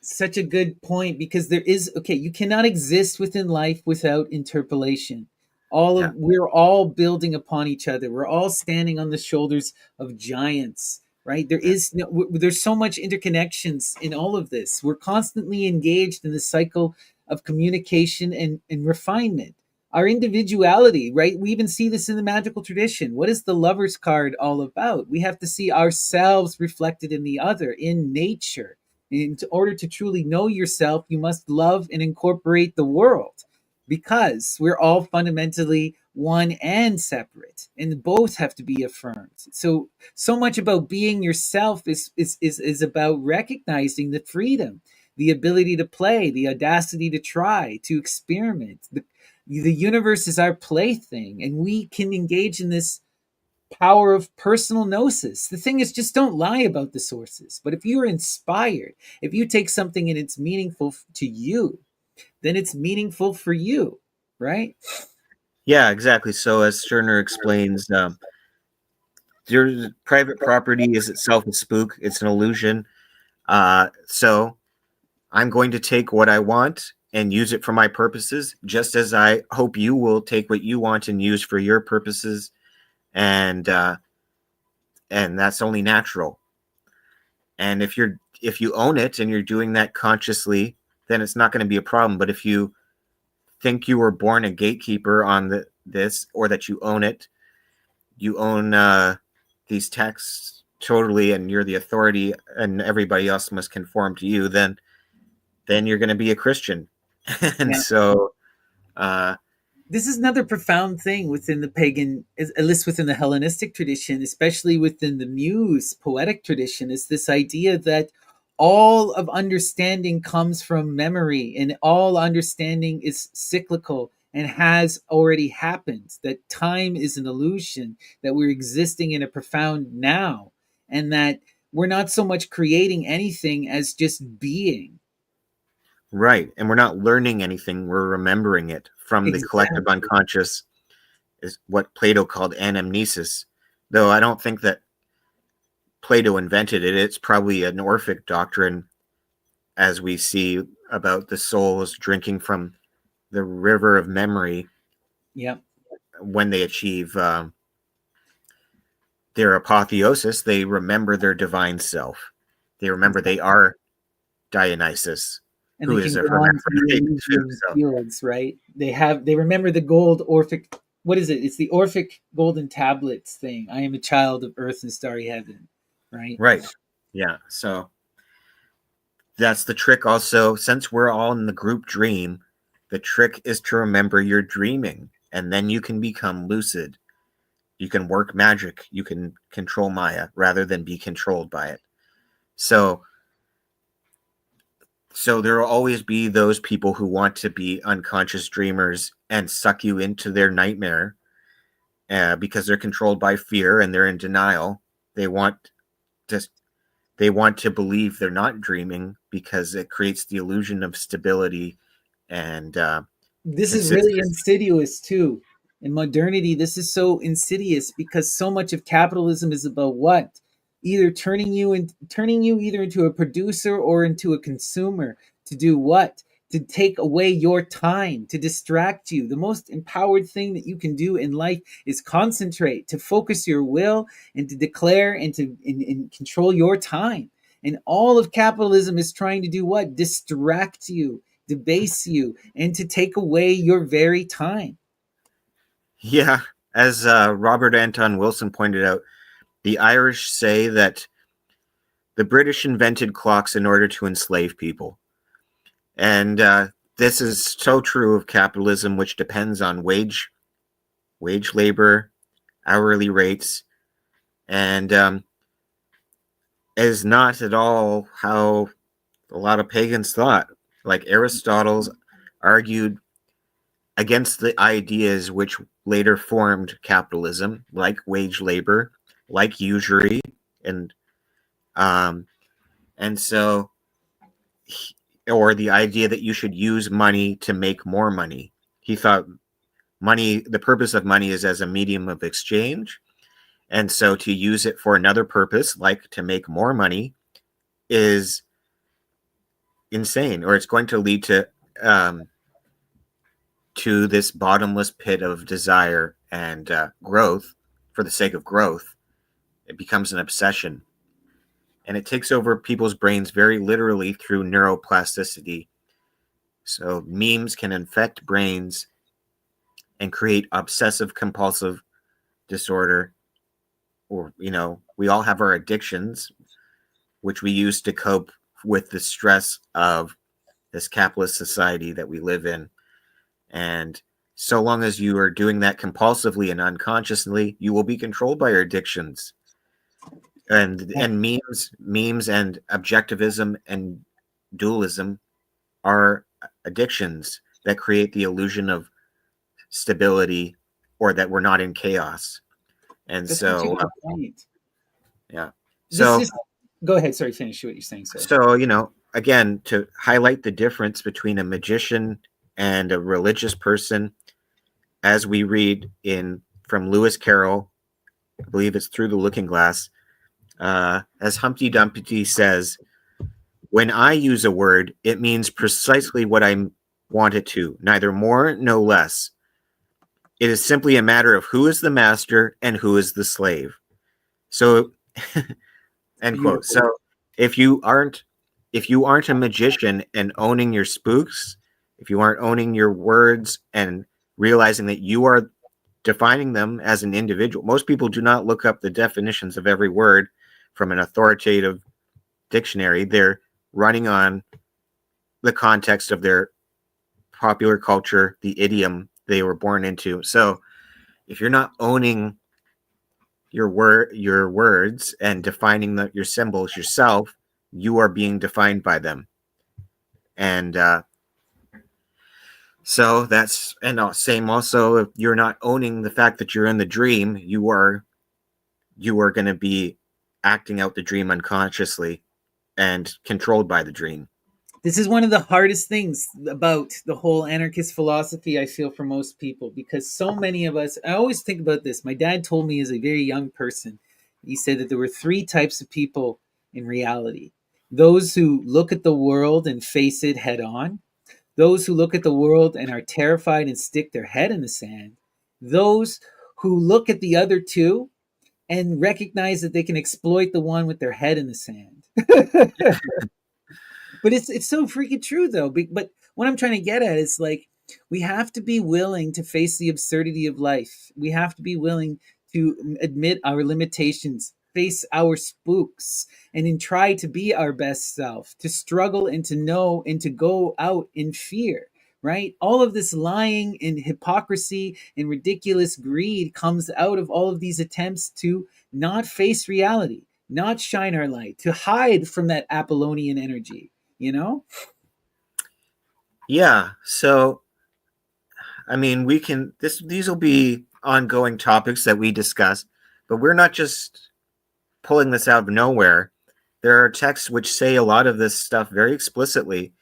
Such a good point, because there is, okay, you cannot exist within life without interpolation. Yeah. We're all building upon each other. We're all standing on the shoulders of giants, right? Yeah. There's so much interconnections in all of this. We're constantly engaged in the cycle of communication and refinement. Our individuality, right? We even see this in the magical tradition. What is the lover's card all about? We have to see ourselves reflected in the other, in nature. In order to truly know yourself, you must love and incorporate the world, because we're all fundamentally one and separate, and both have to be affirmed. So much about being yourself is about recognizing the freedom, the ability to play, the audacity to try, to experiment. The universe is our plaything, and we can engage in this power of personal gnosis. The thing is, just don't lie about the sources. But if you're inspired, if you take something and it's meaningful to you, then it's meaningful for you, right? Yeah, exactly. So as Stirner explains, there's private property is itself a spook. It's an illusion. So I'm going to take what I want and use it for my purposes, just as I hope you will take what you want and use for your purposes. And that's only natural. And if you own it and you're doing that consciously, then it's not going to be a problem. But if you think you were born a gatekeeper on this, or that you own it, you own these texts totally, and you're the authority, and everybody else must conform to you, then you're going to be a Christian. And Yeah. so This is another profound thing within the pagan, at least within the Hellenistic tradition, especially within the Muse poetic tradition, is this idea that all of understanding comes from memory, and all understanding is cyclical and has already happened, that time is an illusion, that we're existing in a profound now, and that we're not so much creating anything as just being. right, and we're not learning anything, we're remembering it from the collective Exactly. unconscious, is what Plato called anamnesis. Though I don't think that Plato invented it. It's probably an Orphic doctrine, as we see about the souls drinking from the river of memory Yep. when they achieve their apotheosis. They remember their divine self. They remember they are Dionysus, And who they is can a go on to the hermaphrodite too. Elysian So fields, right? They remember the gold Orphic. What is it? It's the Orphic golden tablets thing. I am a child of earth and starry heaven, right? right, yeah. So that's the trick. Also, since we're all in the group dream, the trick is to remember you're dreaming, and then you can become lucid. You can work magic. You can control Maya rather than be controlled by it. So there will always be those people who want to be unconscious dreamers and suck you into their nightmare because they're controlled by fear and they're in denial. They want to believe they're not dreaming because it creates the illusion of stability and This is really consistency. insidious too. In modernity, this is so insidious because so much of capitalism is about what? Either turning you either into a producer or into a consumer. To do what? To take away your time, to distract you. The most empowered thing that you can do in life is concentrate, to focus your will, and to declare and to and control your time. And all of capitalism is trying to do what? Distract you, debase you, and to take away your very time. Yeah, as Robert Anton Wilson pointed out, the Irish say that the British invented clocks in order to enslave people. And this is so true of capitalism, which depends on wage labor, hourly rates, and is not at all how a lot of pagans thought. Like Aristotle argued against the ideas which later formed capitalism, like wage labor, like usury, and um, so or the idea that you should use money to make more money. He thought the purpose of money is as a medium of exchange, And so to use it for another purpose, like to make more money, is insane, or it's going to lead to this bottomless pit of desire and growth for the sake of growth. It becomes an obsession. And it takes over people's brains very literally through neuroplasticity. So memes can infect brains and create obsessive compulsive disorder. Or, we all have our addictions, which we use to cope with the stress of this capitalist society that we live in. And so long as you are doing that compulsively and unconsciously, you will be controlled by your addictions. And memes and objectivism and dualism are addictions that create the illusion of stability, or that we're not in chaos. And That's so, such a good point. yeah. So go ahead. Sorry, finish what you're saying, sir. So, again, to highlight the difference between a magician and a religious person, as we read from Lewis Carroll, I believe it's Through the Looking Glass, as Humpty Dumpty says, when I use a word, it means precisely what I want it to, neither more, no less. It is simply a matter of who is the master and who is the slave. So, end quote. So, if you aren't a magician and owning your spooks, if you aren't owning your words and realizing that you are defining them as an individual, most people do not look up the definitions of every word from an authoritative dictionary. They're running on the context of their popular culture, the idiom they were born into. So if you're not owning your words and defining your symbols yourself, you are being defined by them. And so that's, and same also, if you're not owning the fact that you're in the dream, you are going to be acting out the dream unconsciously and controlled by the dream. This is one of the hardest things about the whole anarchist philosophy, I feel, for most people, because so many of us, I always think about this. My dad told me as a very young person, he said that there were three types of people in reality: those who look at the world and face it head on, those who look at the world and are terrified and stick their head in the sand, those who look at the other two and recognize that they can exploit the one with their head in the sand. But it's so freaking true, though. But what I'm trying to get at is, like, we have to be willing to face the absurdity of life. We have to be willing to admit our limitations, face our spooks, and then try to be our best self, to struggle and to know and to go out in fear. Right? All of this lying and hypocrisy and ridiculous greed comes out of all of these attempts to not face reality, not shine our light, to hide from that Apollonian energy. Yeah. So, I mean, these will be ongoing topics that we discuss, but we're not just pulling this out of nowhere. There are texts which say a lot of this stuff very explicitly.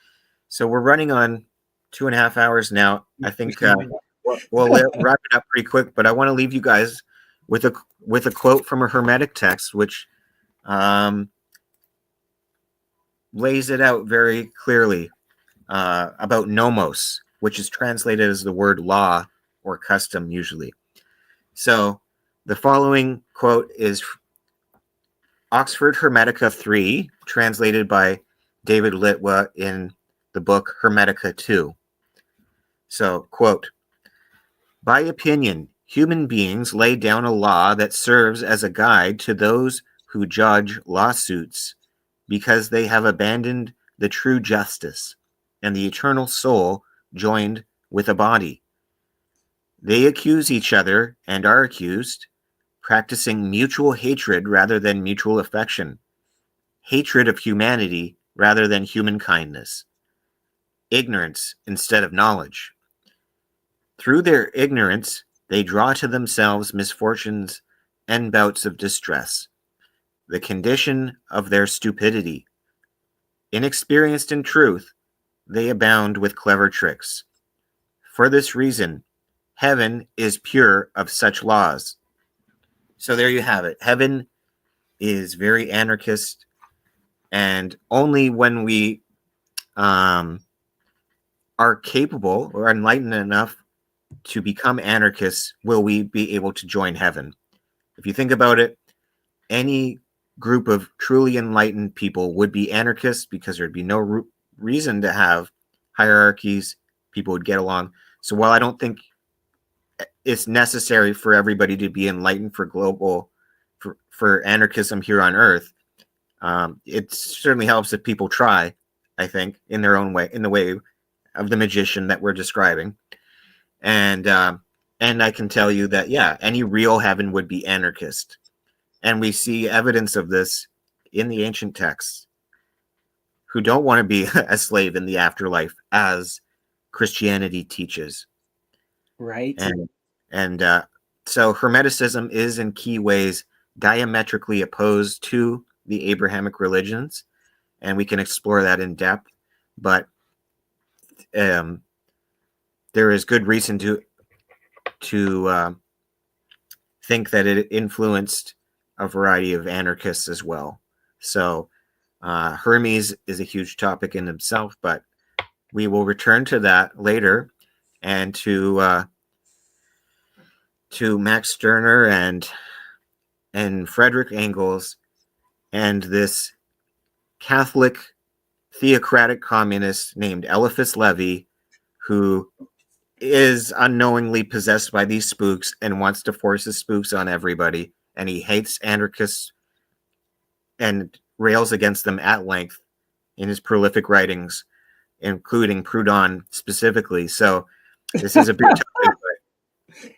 So we're running on 2.5 hours now. I think we'll wrap it up pretty quick, but I want to leave you guys with a quote from a Hermetic text, which lays it out very clearly about nomos, which is translated as the word law or custom usually. So the following quote is Oxford Hermetica 3, translated by David Litwa in the book Hermetica 2. So, quote, by opinion, human beings lay down a law that serves as a guide to those who judge lawsuits, because they have abandoned the true justice and the eternal soul joined with a body. They accuse each other and are accused, practicing mutual hatred rather than mutual affection, hatred of humanity rather than human kindness, ignorance instead of knowledge. Through their ignorance, they draw to themselves misfortunes and bouts of distress, the condition of their stupidity. Inexperienced in truth, they abound with clever tricks. For this reason, heaven is pure of such laws. So there you have it. Heaven is very anarchist, and only when we are capable or enlightened enough to become anarchists will we be able to join heaven. If you think about it, any group of truly enlightened people would be anarchists because there'd be no reason to have hierarchies. People would get along. So while I don't think it's necessary for everybody to be enlightened for global for anarchism here on Earth, it certainly helps if people try, I think, in their own way, in the way of the magician that we're describing. And I can tell you that, yeah, any real heaven would be anarchist. And we see evidence of this in the ancient texts, who don't want to be a slave in the afterlife, as Christianity teaches. Right. And so Hermeticism is in key ways diametrically opposed to the Abrahamic religions, and we can explore that in depth. But there is good reason to think that it influenced a variety of anarchists as well. So Hermes is a huge topic in himself, but we will return to that later, and to Max Stirner and Frederick Engels and this Catholic theocratic communist named Eliphas Levi, who is unknowingly possessed by these spooks and wants to force his spooks on everybody, and he hates anarchists and rails against them at length in his prolific writings, including Proudhon specifically. So this is a big topic.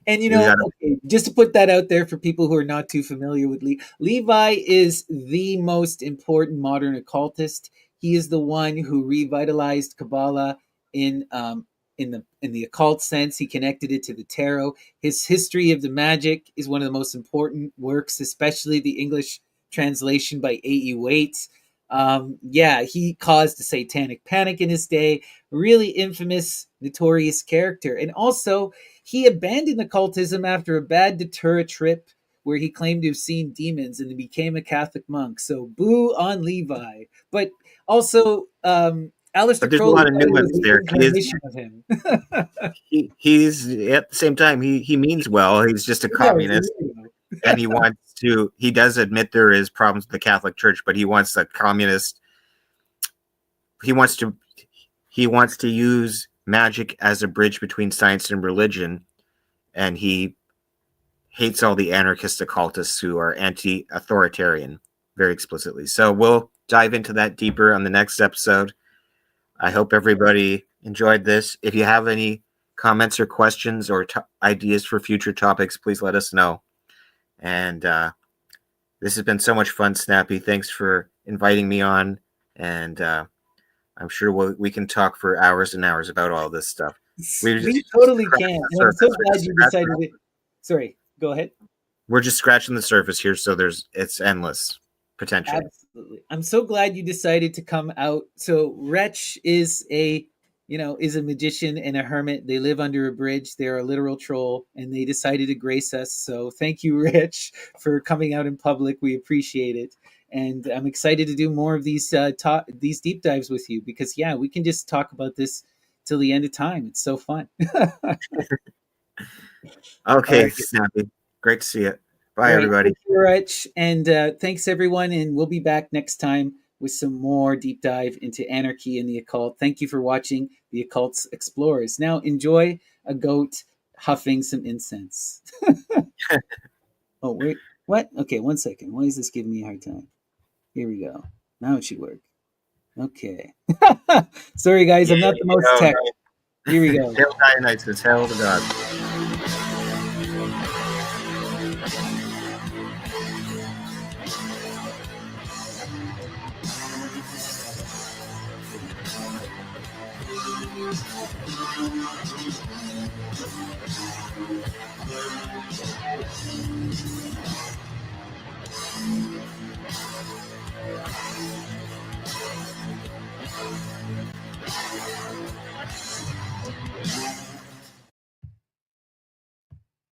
And okay, just to put that out there for people who are not too familiar with Levi is the most important modern occultist. He is the one who revitalized Kabbalah in the occult sense. He connected it to the tarot. His History of the Magic is one of the most important works, especially the English translation by A.E. Waite. He caused a satanic panic in his day. Really infamous, notorious character. And also, he abandoned occultism after a bad Datura trip where he claimed to have seen demons, and he became a Catholic monk. So boo on Levi. But also, Aleister Crowley, a lot of nuance there. Of him. He's at the same time he means well. He's just a communist, and he does admit there is problems with the Catholic Church, but he wants a communist. He wants to use magic as a bridge between science and religion, and he hates all the anarchist occultists who are anti-authoritarian very explicitly. So we'll dive into that deeper on the next episode. I hope everybody enjoyed this. If you have any comments or questions or ideas for future topics, please let us know. And this has been so much fun, Snappy. Thanks for inviting me on. And I'm sure we can talk for hours and hours about all this stuff. We totally can. And I'm so glad you decided it. Sorry, go ahead. We're just scratching the surface here, so it's endless potential. Absolutely. I'm so glad you decided to come out. So Wretch is a magician and a hermit. They live under a bridge. They're a literal troll, and they decided to grace us. So thank you, Rich, for coming out in public. We appreciate it. And I'm excited to do more of these deep dives with you because, we can just talk about this till the end of time. It's so fun. Okay, right. Snappy. Great to see you. Bye, everybody. Thank you, Rich. And thanks, everyone. And we'll be back next time with some more deep dive into anarchy and the occult. Thank you for watching the Occult Explorers. Now enjoy a goat huffing some incense. Oh, wait. What? Okay, 1 second. Why is this giving me a hard time? Here we go. Now it should work. Okay. Sorry, guys. I'm not the most tech. Here we go. Hail Dionysus. Hail to God.